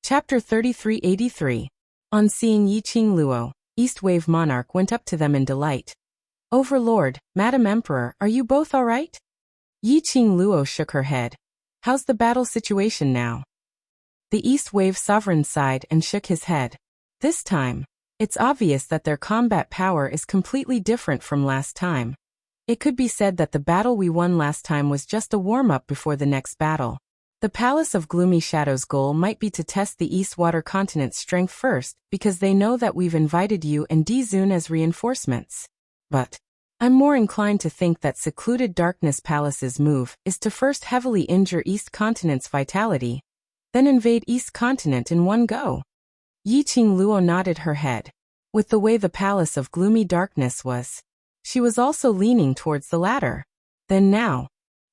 Chapter 3383. On seeing Yi Qingluo, East Wave Monarch went up to them in delight. Overlord, Madam Emperor, are you both all right? Yi Qingluo shook her head. How's the battle situation now? The East Wave Sovereign sighed and shook his head. This time, it's obvious that their combat power is completely different from last time. It could be said that the battle we won last time was just a warm-up before the next battle. The Palace of Gloomy Shadow's goal might be to test the Eastwater continent's strength first, because they know that we've invited you and Dizun as reinforcements. But I'm more inclined to think that Secluded Darkness Palace's move is to first heavily injure East Continent's vitality, then invade East Continent in one go. Yiqing Luo nodded her head. With the way the Palace of Gloomy Darkness was, she was also leaning towards the latter. Then now,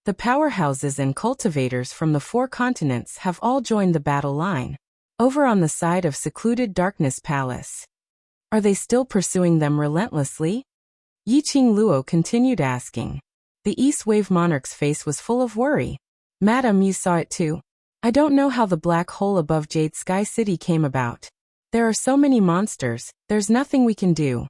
the powerhouses and cultivators from the 4 continents have all joined the battle line. Over on the side of Secluded Darkness Palace. Are they still pursuing them relentlessly? Yiqing Luo continued asking. The East Wave Monarch's face was full of worry. Madam, you saw it too. I don't know how the black hole above Jade Sky City came about. There are so many monsters, there's nothing we can do.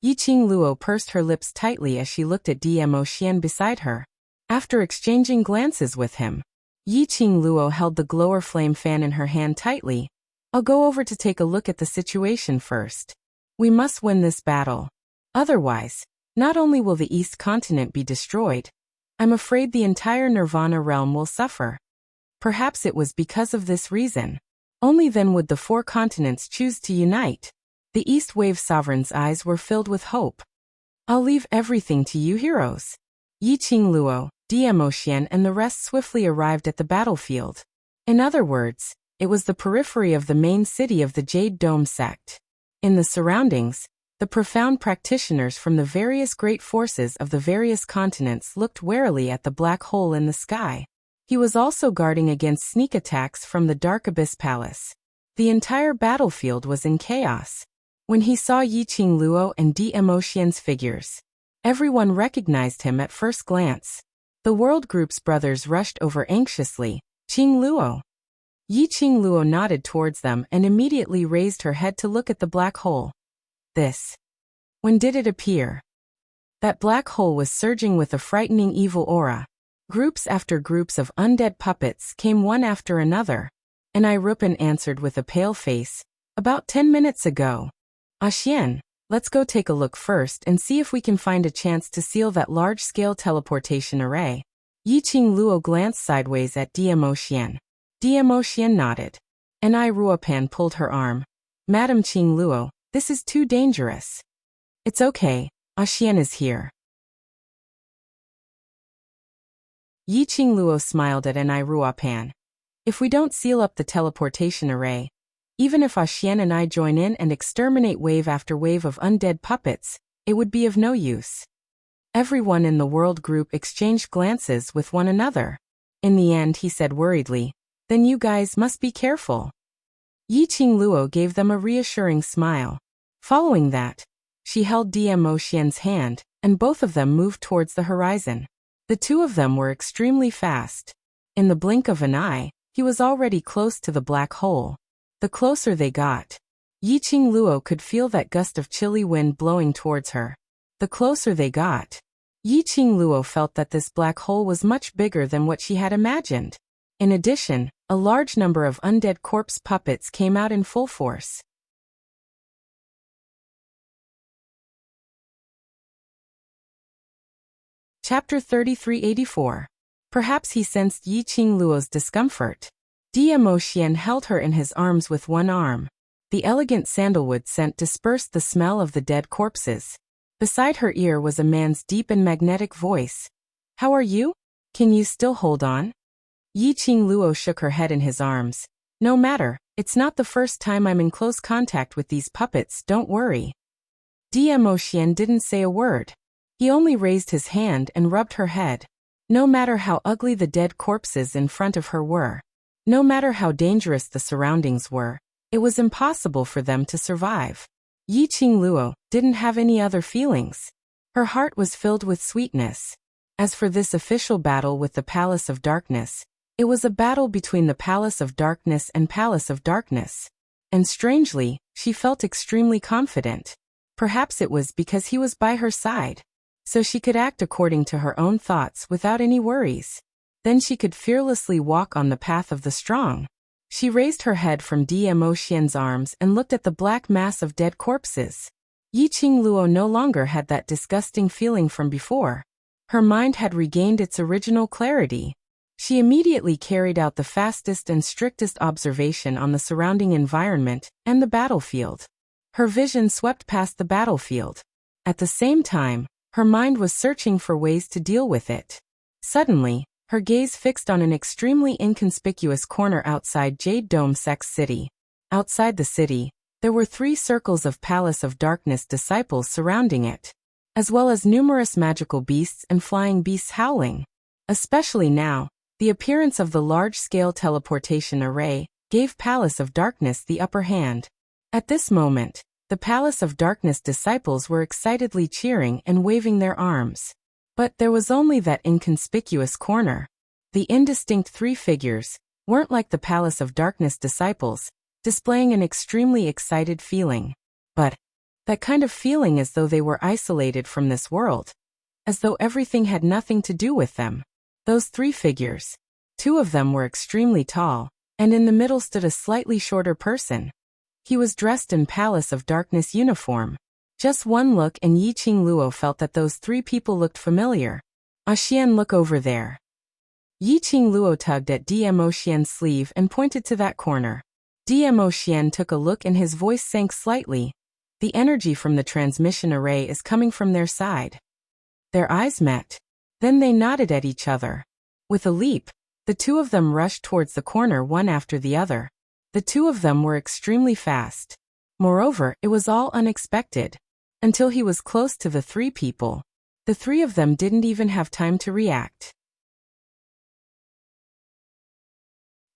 Yiqing Luo pursed her lips tightly as she looked at Dmo Xian beside her. After exchanging glances with him, Yiqing Luo held the glower flame fan in her hand tightly. I'll go over to take a look at the situation first. We must win this battle. Otherwise, not only will the East Continent be destroyed, I'm afraid the entire Nirvana realm will suffer. Perhaps it was because of this reason. Only then would the 4 continents choose to unite. The East Wave Sovereign's eyes were filled with hope. I'll leave everything to you heroes. Yiqing Luo, Dmo Xian and the rest swiftly arrived at the battlefield. In other words, it was the periphery of the main city of the Jade Dome sect. In the surroundings, the profound practitioners from the various great forces of the various continents looked warily at the black hole in the sky. He was also guarding against sneak attacks from the Dark Abyss Palace. The entire battlefield was in chaos. When he saw Yiqing Luo and Dmo Xian's figures, everyone recognized him at first glance. The World Group's brothers rushed over anxiously. Qing Luo. Yiqing Luo nodded towards them and immediately raised her head to look at the black hole. When did it appear? That black hole was surging with a frightening evil aura. Groups after groups of undead puppets came one after another. And Rupan answered with a pale face. About 10 minutes ago. Xian, let's go take a look first and see if we can find a chance to seal that large-scale teleportation array. Yiqing Luo glanced sideways at Dmo Xian. Dmo Xian nodded. And Rupan pulled her arm. Madam Qing Luo, this is too dangerous. It's okay, Xian is here. Yiqing Luo smiled at Rupan. If we don't seal up the teleportation array, even if Xian and I join in and exterminate wave after wave of undead puppets, it would be of no use. Everyone in the world group exchanged glances with one another. In the end, he said worriedly, then you guys must be careful. Yiqing Luo gave them a reassuring smile. Following that, she held Dmo Xian's hand, and both of them moved towards the horizon. The two of them were extremely fast. In the blink of an eye, he was already close to the black hole. The closer they got, Yiqing Luo could feel that gust of chilly wind blowing towards her. The closer they got, Yiqing Luo felt that this black hole was much bigger than what she had imagined. In addition, a large number of undead corpse puppets came out in full force. Chapter 3384. Perhaps he sensed Yiqing Luo's discomfort. Dmo Xian held her in his arms with one arm. The elegant sandalwood scent dispersed the smell of the dead corpses. Beside her ear was a man's deep and magnetic voice. How are you? Can you still hold on? Yiqing Luo shook her head in his arms. No matter, it's not the first time I'm in close contact with these puppets, don't worry. Dmo Xian didn't say a word. He only raised his hand and rubbed her head. No matter how ugly the dead corpses in front of her were, no matter how dangerous the surroundings were, it was impossible for them to survive. Yiqing Luo didn't have any other feelings. Her heart was filled with sweetness. As for this official battle with the Palace of Darkness, it was a battle between the Palace of Darkness and Palace of Darkness. And strangely, she felt extremely confident. Perhaps it was because he was by her side. So she could act according to her own thoughts without any worries. Then she could fearlessly walk on the path of the strong. She raised her head from Dmo Xian's arms and looked at the black mass of dead corpses. Yiqing Luo no longer had that disgusting feeling from before. Her mind had regained its original clarity. She immediately carried out the fastest and strictest observation on the surrounding environment and the battlefield. Her vision swept past the battlefield. At the same time, her mind was searching for ways to deal with it. Suddenly, her gaze fixed on an extremely inconspicuous corner outside Jade Dome Sex City. Outside the city, there were 3 circles of Palace of Darkness disciples surrounding it, as well as numerous magical beasts and flying beasts howling. Especially now, the appearance of the large-scale teleportation array gave Palace of Darkness the upper hand. At this moment, the Palace of Darkness disciples were excitedly cheering and waving their arms. But there was only that inconspicuous corner. The indistinct 3 figures weren't like the Palace of Darkness disciples, displaying an extremely excited feeling. But that kind of feeling as though they were isolated from this world. As though everything had nothing to do with them. Those 3 figures. 2 of them were extremely tall, and in the middle stood a slightly shorter person. He was dressed in Palace of Darkness uniform. Just one look and Yiqing Luo felt that those 3 people looked familiar. Xian, look over there. Yiqing Luo tugged at Dmo Xian's sleeve and pointed to that corner. Dmo Xian took a look and his voice sank slightly. The energy from the transmission array is coming from their side. Their eyes met. Then they nodded at each other. With a leap, the 2 of them rushed towards the corner one after the other. The 2 of them were extremely fast. Moreover, it was all unexpected. Until he was close to the 3 people, the 3 of them didn't even have time to react.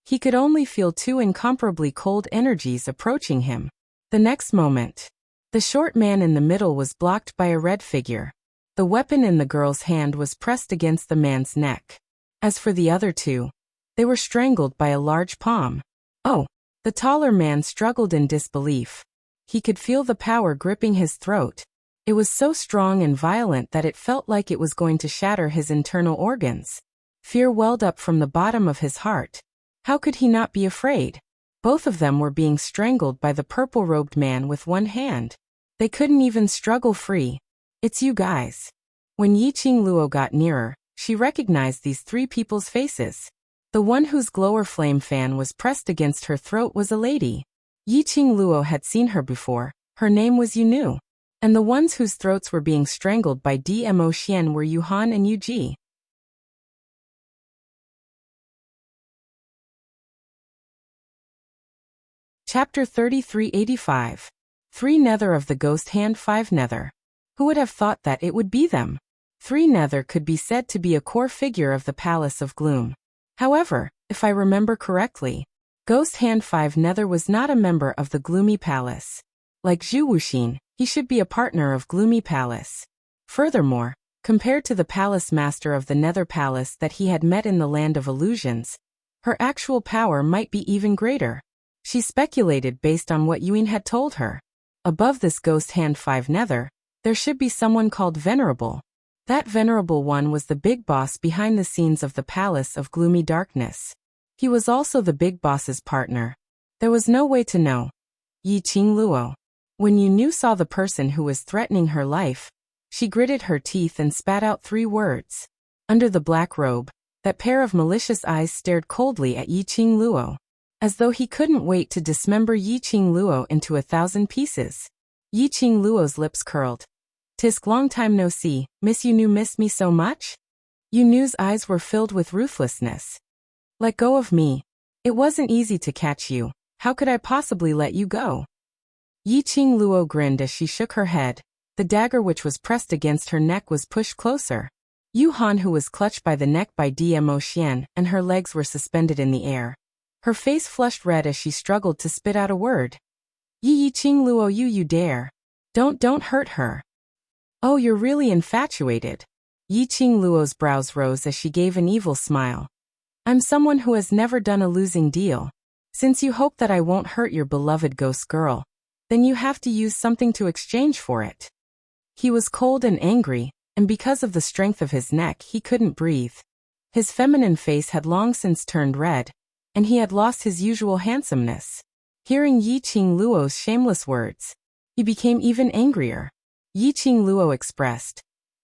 He could only feel 2 incomparably cold energies approaching him. The next moment, the short man in the middle was blocked by a red figure. The weapon in the girl's hand was pressed against the man's neck. As for the other 2, they were strangled by a large palm. Oh! The taller man struggled in disbelief. He could feel the power gripping his throat. It was so strong and violent that it felt like it was going to shatter his internal organs. Fear welled up from the bottom of his heart. How could he not be afraid? Both of them were being strangled by the purple-robed man with one hand. They couldn't even struggle free. It's you guys. When Yiqing Luo got nearer, she recognized these 3 people's faces. The one whose glower flame fan was pressed against her throat was a lady. Yiqing Luo had seen her before. Her name was Yunu. And the ones whose throats were being strangled by Dmo Xian were Yuhan and Yuji. Chapter 3385. 3 Nether of the Ghost Hand 5 Nether. Who would have thought that it would be them? 3 Nether could be said to be a core figure of the Palace of Gloom. However, if I remember correctly, Ghost Hand 5 Nether was not a member of the Gloomy Palace. Like Zhu Wuxin, he should be a partner of Gloomy Palace. Furthermore, compared to the Palace Master of the Nether Palace that he had met in the Land of Illusions, her actual power might be even greater. She speculated based on what Yuin had told her. Above this Ghost Hand 5 Nether, there should be someone called Venerable. That Venerable one was the big boss behind the scenes of the Palace of Gloomy Darkness. He was also the big boss's partner. There was no way to know. Yiqing Luo. When Yunu saw the person who was threatening her life, she gritted her teeth and spat out 3 words. Under the black robe, that pair of malicious eyes stared coldly at Yiqing Luo, as though he couldn't wait to dismember Yiqing Luo into 1,000 pieces. Yiqing Luo's lips curled. Tisk, long time no see, Miss Yunu missed me so much? Yunu's eyes were filled with ruthlessness. Let go of me. It wasn't easy to catch you. How could I possibly let you go? Yiqing Luo grinned as she shook her head. The dagger which was pressed against her neck was pushed closer. Yuhan, who was clutched by the neck by Dmo Xian, and her legs were suspended in the air. Her face flushed red as she struggled to spit out a word. Yiqing Luo, you dare. Don't hurt her. Oh, you're really infatuated. Yiqing Luo's brows rose as she gave an evil smile. I'm someone who has never done a losing deal. Since you hope that I won't hurt your beloved ghost girl, then you have to use something to exchange for it. He was cold and angry, and because of the strength of his neck he couldn't breathe. His feminine face had long since turned red. and he had lost his usual handsomeness. Hearing Yi Qing Luo's shameless words, he became even angrier. Yi Qing Luo expressed,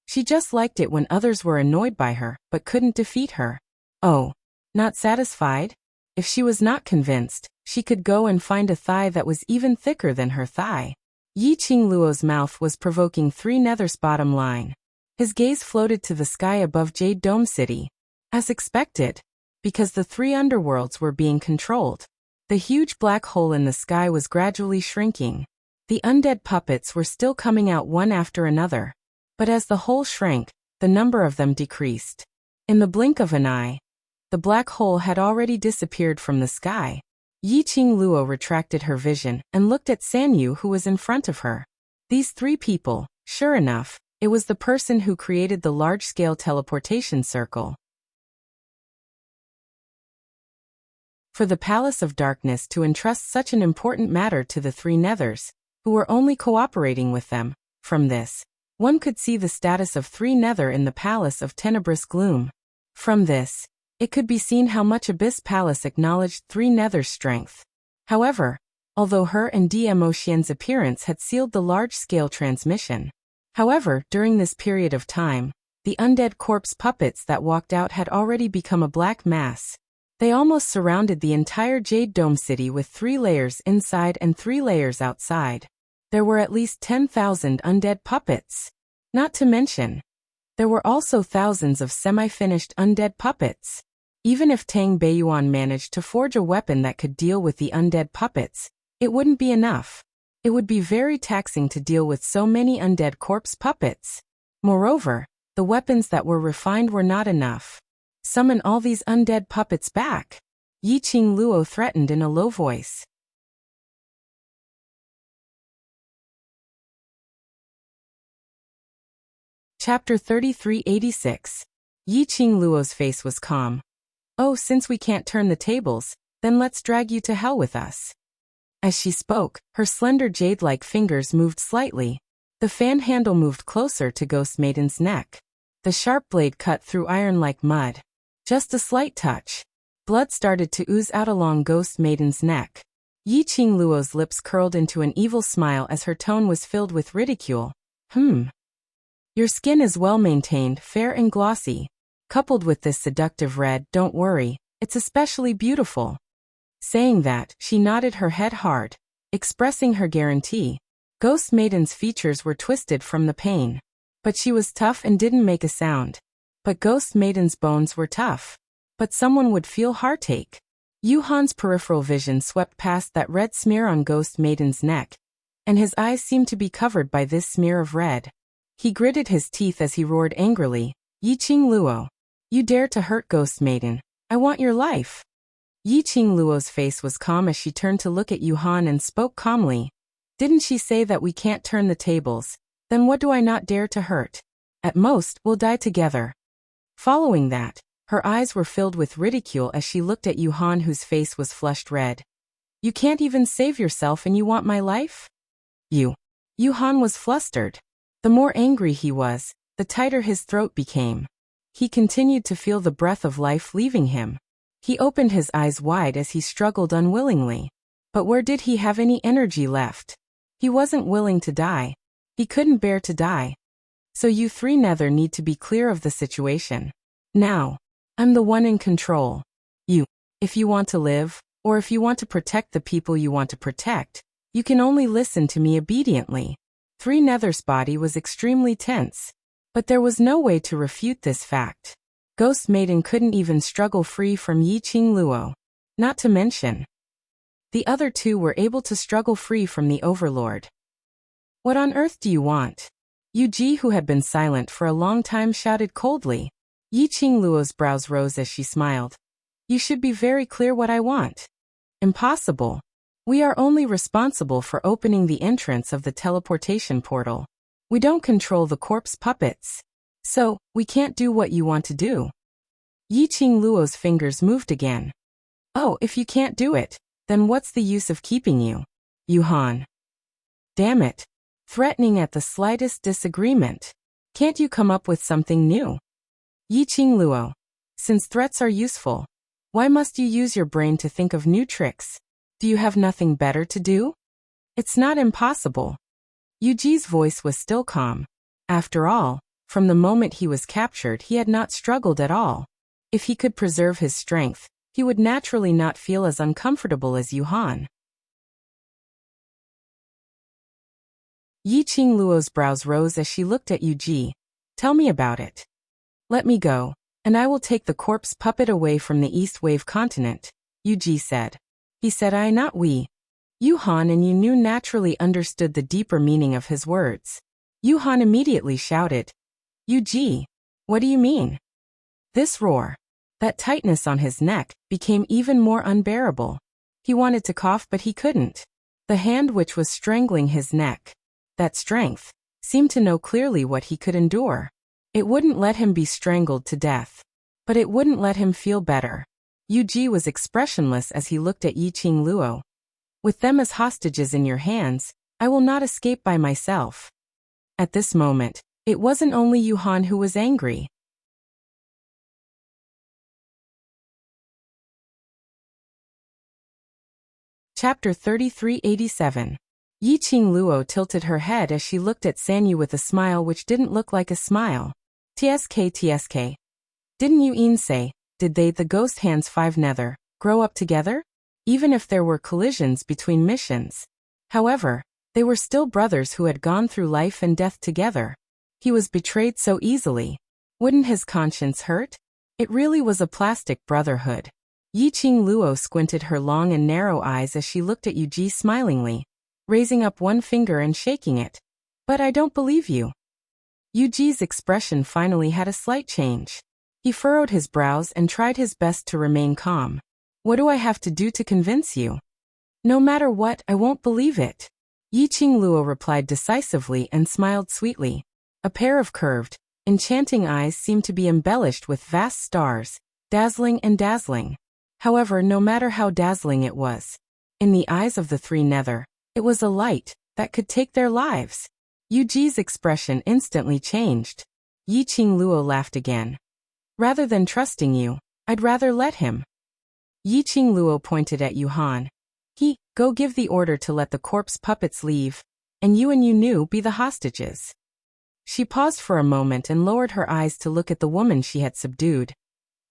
she just liked it when others were annoyed by her, but couldn't defeat her. Oh, not satisfied? If she was not convinced, she could go and find a thigh that was even thicker than her thigh. Yi Qing Luo's mouth was provoking Three Nether's bottom line. His gaze floated to the sky above Jade Dome City. As expected, because the three underworlds were being controlled. The huge black hole in the sky was gradually shrinking. The undead puppets were still coming out one after another. But as the hole shrank, the number of them decreased. In the blink of an eye, the black hole had already disappeared from the sky. Yi Qing Luo retracted her vision and looked at Sanyu, who was in front of her. These three people, sure enough, it was the person who created the large-scale teleportation circle. For the Palace of Darkness to entrust such an important matter to the three Nethers, who were only cooperating with them, from this, one could see the status of Three Nether in the Palace of Tenebrous Gloom. From this, it could be seen how much Abyss Palace acknowledged Three Nether's strength. However, although her and Dmo Xian's appearance had sealed the large-scale transmission. However, during this period of time, the undead corpse puppets that walked out had already become a black mass. They almost surrounded the entire Jade Dome City with 3 layers inside and 3 layers outside. There were at least 10,000 undead puppets. Not to mention, there were also thousands of semi-finished undead puppets. Even if Tang Beiyuan managed to forge a weapon that could deal with the undead puppets, it wouldn't be enough. It would be very taxing to deal with so many undead corpse puppets. Moreover, the weapons that were refined were not enough. Summon all these undead puppets back, Yi Qing Luo threatened in a low voice. Chapter 3386. Yi Qing Luo's face was calm. Oh, since we can't turn the tables, then let's drag you to hell with us. As she spoke, her slender jade-like fingers moved slightly. The fan handle moved closer to Ghost Maiden's neck. The sharp blade cut through iron like mud. Just a slight touch. Blood started to ooze out along Ghost Maiden's neck. Yi Qing Luo's lips curled into an evil smile as her tone was filled with ridicule. Your skin is well maintained, fair and glossy. Coupled with this seductive red, don't worry, it's especially beautiful. Saying that, she nodded her head hard, expressing her guarantee. Ghost Maiden's features were twisted from the pain. But she was tough and didn't make a sound. But Ghost Maiden's bones were tough. But someone would feel heartache. Yuhan's peripheral vision swept past that red smear on Ghost Maiden's neck, and his eyes seemed to be covered by this smear of red. He gritted his teeth as he roared angrily, Yi Qing Luo. You dare to hurt Ghost Maiden. I want your life. Yi Qing Luo's face was calm as she turned to look at Yuhan and spoke calmly. Didn't she say that we can't turn the tables? Then what do I not dare to hurt? At most, we'll die together. Following that, her eyes were filled with ridicule as she looked at Yuhan, whose face was flushed red. You can't even save yourself and you want my life? Yuhan was flustered. The more angry he was, the tighter his throat became. He continued to feel the breath of life leaving him. He opened his eyes wide as he struggled unwillingly. But where did he have any energy left? He wasn't willing to die. He couldn't bear to die. So you three Nether need to be clear of the situation. Now, I'm the one in control. If you want to live, or if you want to protect the people you want to protect, you can only listen to me obediently. Three Nether's body was extremely tense. But there was no way to refute this fact. Ghost Maiden couldn't even struggle free from Yi Qing Luo. Not to mention, the other two were able to struggle free from the Overlord. What on earth do you want? Yu Ji, who had been silent for a long time, shouted coldly. Yi Qing Luo's brows rose as she smiled. You should be very clear what I want. Impossible. We are only responsible for opening the entrance of the teleportation portal. We don't control the corpse puppets. So, we can't do what you want to do. Yi Qing Luo's fingers moved again. Oh, if you can't do it, then what's the use of keeping you? Yuhan. Damn it. Threatening at the slightest disagreement. Can't you come up with something new? Yi Qing Luo. Since threats are useful, Why must you use your brain to think of new tricks? Do you have nothing better to do? It's not impossible. Yuji's voice was still calm. After all, from the moment he was captured he had not struggled at all. If he could preserve his strength, he would naturally not feel as uncomfortable as Yuhan. Yi Qingluo's brows rose as she looked at Yuji. Tell me about it. Let me go, and I will take the corpse puppet away from the East Wave continent, Yuji said. He said I, not we. Yuhan and Yunu naturally understood the deeper meaning of his words. Yuhan immediately shouted, Yuji, what do you mean? This roar, that tightness on his neck, became even more unbearable. He wanted to cough but he couldn't. The hand which was strangling his neck, that strength, seemed to know clearly what he could endure. It wouldn't let him be strangled to death, but it wouldn't let him feel better. Yuji was expressionless as he looked at Yi Qingluo. With them as hostages in your hands, I will not escape by myself. At this moment, it wasn't only Yuhan who was angry. Chapter 3387. Yi Qingluo tilted her head as she looked at Sanyu with a smile which didn't look like a smile. TSK. Didn't Yin say, did they, the Ghost Hands 5 Nether, grow up together? Even if there were collisions between missions. However, they were still brothers who had gone through life and death together. He was betrayed so easily. Wouldn't his conscience hurt? It really was a plastic brotherhood. Yi Qingluo squinted her long and narrow eyes as she looked at Yuji smilingly, raising up one finger and shaking it. But I don't believe you. Yuji's expression finally had a slight change. He furrowed his brows and tried his best to remain calm. What do I have to do to convince you? No matter what, I won't believe it. Yi Qingluo replied decisively and smiled sweetly. A pair of curved, enchanting eyes seemed to be embellished with vast stars, dazzling and dazzling. However, no matter how dazzling it was, in the eyes of the 3 Nether, it was a light that could take their lives. Yuji's expression instantly changed. Yi Qingluo laughed again. Rather than trusting you, I'd rather let him. Yi Qingluo pointed at Yuhan. Go give the order to let the corpse puppets leave, and you and Yunu be the hostages. She paused for a moment and lowered her eyes to look at the woman she had subdued.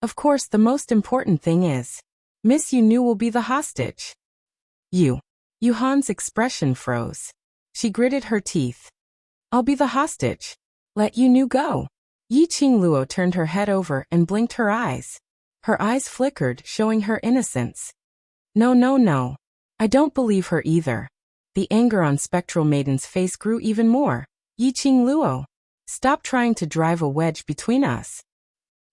Of course, the most important thing is, Miss Yunu will be the hostage. Yuhan's expression froze. She gritted her teeth. I'll be the hostage. Let Yunu go. Yi Qingluo turned her head over and blinked her eyes. Her eyes flickered, showing her innocence. No. I don't believe her either. The anger on Spectral Maiden's face grew even more. Yi Qingluo, stop trying to drive a wedge between us.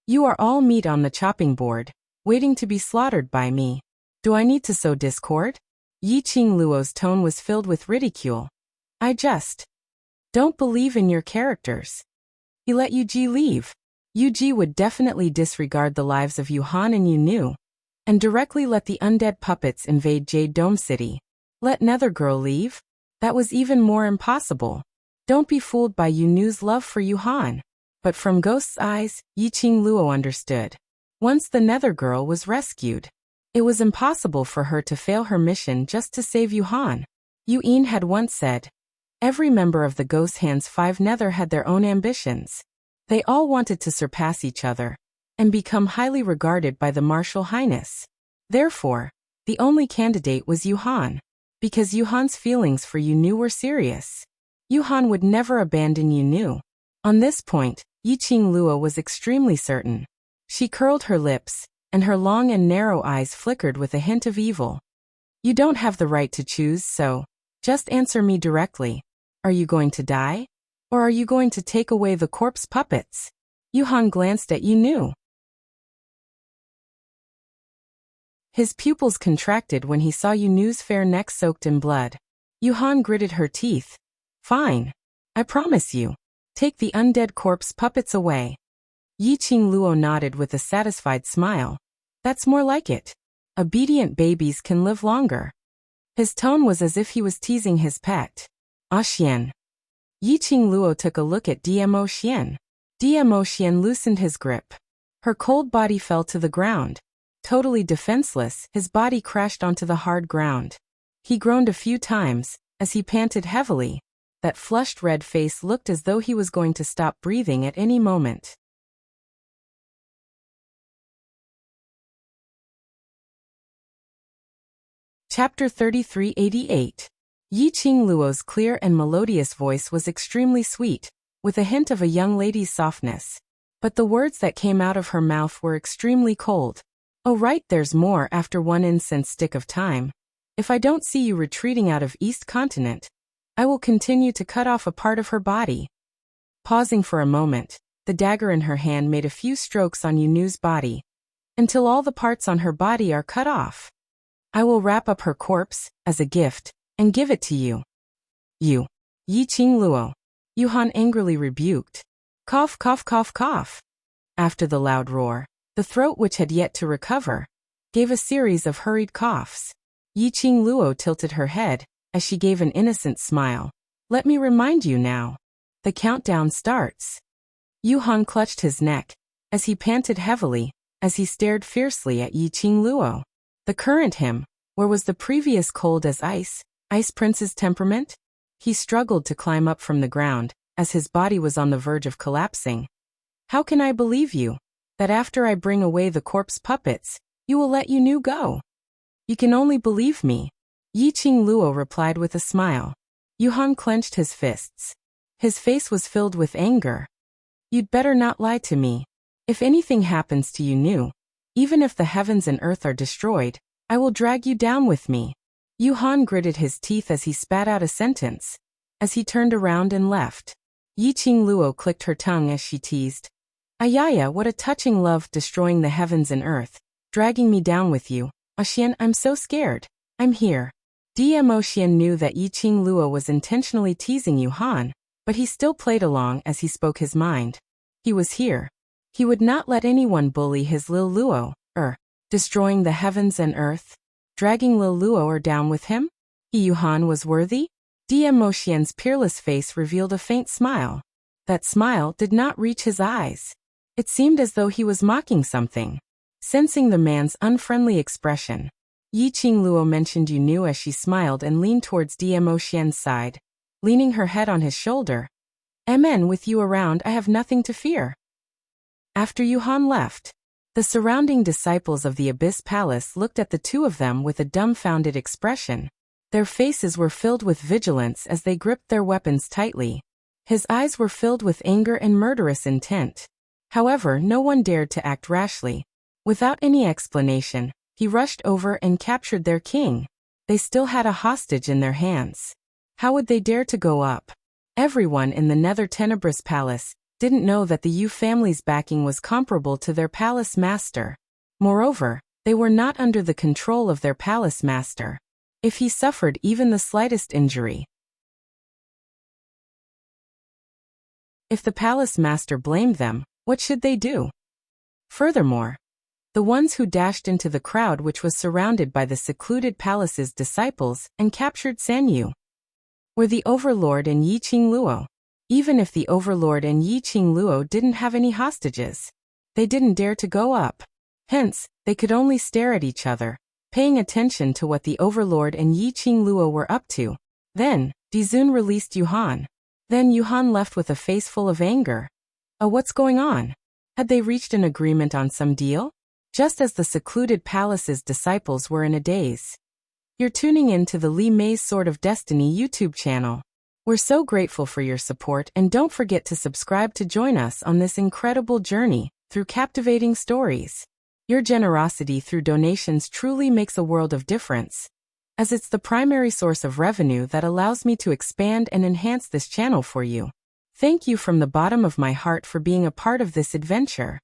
You are all meat on the chopping board, waiting to be slaughtered by me. Do I need to sow discord? Yi Qingluo's tone was filled with ridicule. I just don't believe in your characters. He let Yuji leave. Yuji would definitely disregard the lives of Yuhan and Yunu, and directly let the undead puppets invade Jade Dome City. Let Nethergirl leave? That was even more impossible. Don't be fooled by Yunu's love for Yuhan. But from Ghost's eyes, Yi Qingluo understood. Once the Nethergirl was rescued, it was impossible for her to fail her mission just to save Yuhan. Yin had once said, every member of the Ghost Hands 5 Nether had their own ambitions. They all wanted to surpass each other and become highly regarded by the Martial Highness. Therefore, the only candidate was Yuhan, because Yuhan's feelings for Yunu were serious. Yuhan would never abandon Yunu. On this point, Yi Qingluo was extremely certain. She curled her lips, and her long and narrow eyes flickered with a hint of evil. You don't have the right to choose, so just answer me directly. Are you going to die? Or are you going to take away the corpse puppets? Yuhan glanced at Yunu. His pupils contracted when he saw Yunu's fair neck soaked in blood. Yuhan gritted her teeth. Fine. I promise you. Take the undead corpse puppets away. Yi Qingluo nodded with a satisfied smile. That's more like it. Obedient babies can live longer. His tone was as if he was teasing his pet. Ah Xian. Yi Qingluo took a look at Dmo Xian. Dmo Xian loosened his grip. Her cold body fell to the ground. Totally defenseless, his body crashed onto the hard ground. He groaned a few times, as he panted heavily. That flushed red face looked as though he was going to stop breathing at any moment. Chapter 3388. Yi Qingluo's clear and melodious voice was extremely sweet, with a hint of a young lady's softness. But the words that came out of her mouth were extremely cold. Oh right, there's more after one incense stick of time. If I don't see you retreating out of East Continent, I will continue to cut off a part of her body. Pausing for a moment, the dagger in her hand made a few strokes on Yunu's body, until all the parts on her body are cut off. I will wrap up her corpse, as a gift, and give it to you. You. Yi Qingluo. Yuhan angrily rebuked. Cough, cough, cough, cough. After the loud roar, the throat, which had yet to recover, gave a series of hurried coughs. Yi Qingluo tilted her head, as she gave an innocent smile. Let me remind you now. The countdown starts. Yuhan clutched his neck, as he panted heavily, as he stared fiercely at Yi Qingluo. The current him, where was the previous cold as ice, Ice Prince's temperament? He struggled to climb up from the ground, as his body was on the verge of collapsing. How can I believe you, that after I bring away the corpse puppets, you will let Yunu go? You can only believe me. Yi Qingluo replied with a smile. Yuhan clenched his fists. His face was filled with anger. You'd better not lie to me. If anything happens to Yunu, even if the heavens and earth are destroyed, I will drag you down with me. Yuhan gritted his teeth as he spat out a sentence, as he turned around and left. Yi Qingluo clicked her tongue as she teased. Ayaya, what a touching love, destroying the heavens and earth, dragging me down with you. Xian, I'm so scared. I'm here. Dmo Xian knew that Yi Qingluo was intentionally teasing Yuhan, but he still played along as he spoke his mind. He was here. He would not let anyone bully his Lil Luo, destroying the heavens and earth, dragging Lil Luo down with him? Yuhan was worthy? Dmo Xian's peerless face revealed a faint smile. That smile did not reach his eyes. It seemed as though he was mocking something. Sensing the man's unfriendly expression, Yi Qingluo mentioned Yunu as she smiled and leaned towards Dmo Xian's side, leaning her head on his shoulder. MN, with you around, I have nothing to fear. After Yuhan left, the surrounding disciples of the Abyss Palace looked at the two of them with a dumbfounded expression. Their faces were filled with vigilance as they gripped their weapons tightly. His eyes were filled with anger and murderous intent. However, no one dared to act rashly. Without any explanation, he rushed over and captured their king. They still had a hostage in their hands. How would they dare to go up? Everyone in the Nether Tenebrous Palace didn't know that the Yu family's backing was comparable to their palace master. Moreover, they were not under the control of their palace master. If he suffered even the slightest injury, if the palace master blamed them, what should they do? Furthermore, the ones who dashed into the crowd which was surrounded by the secluded palace's disciples and captured Sanyu were the Overlord and Yi Qingluo. Even if the Overlord and Yi Qingluo didn't have any hostages, they didn't dare to go up. Hence, they could only stare at each other, paying attention to what the Overlord and Yi Qingluo were up to. Then, Dizun released Yuhan. Then Yuhan left with a face full of anger. Oh, what's going on? Had they reached an agreement on some deal? Just as the secluded palace's disciples were in a daze. You're tuning in to the Li Mei's Sword of Destiny YouTube channel. We're so grateful for your support, and don't forget to subscribe to join us on this incredible journey through captivating stories. Your generosity through donations truly makes a world of difference, as it's the primary source of revenue that allows me to expand and enhance this channel for you. Thank you from the bottom of my heart for being a part of this adventure.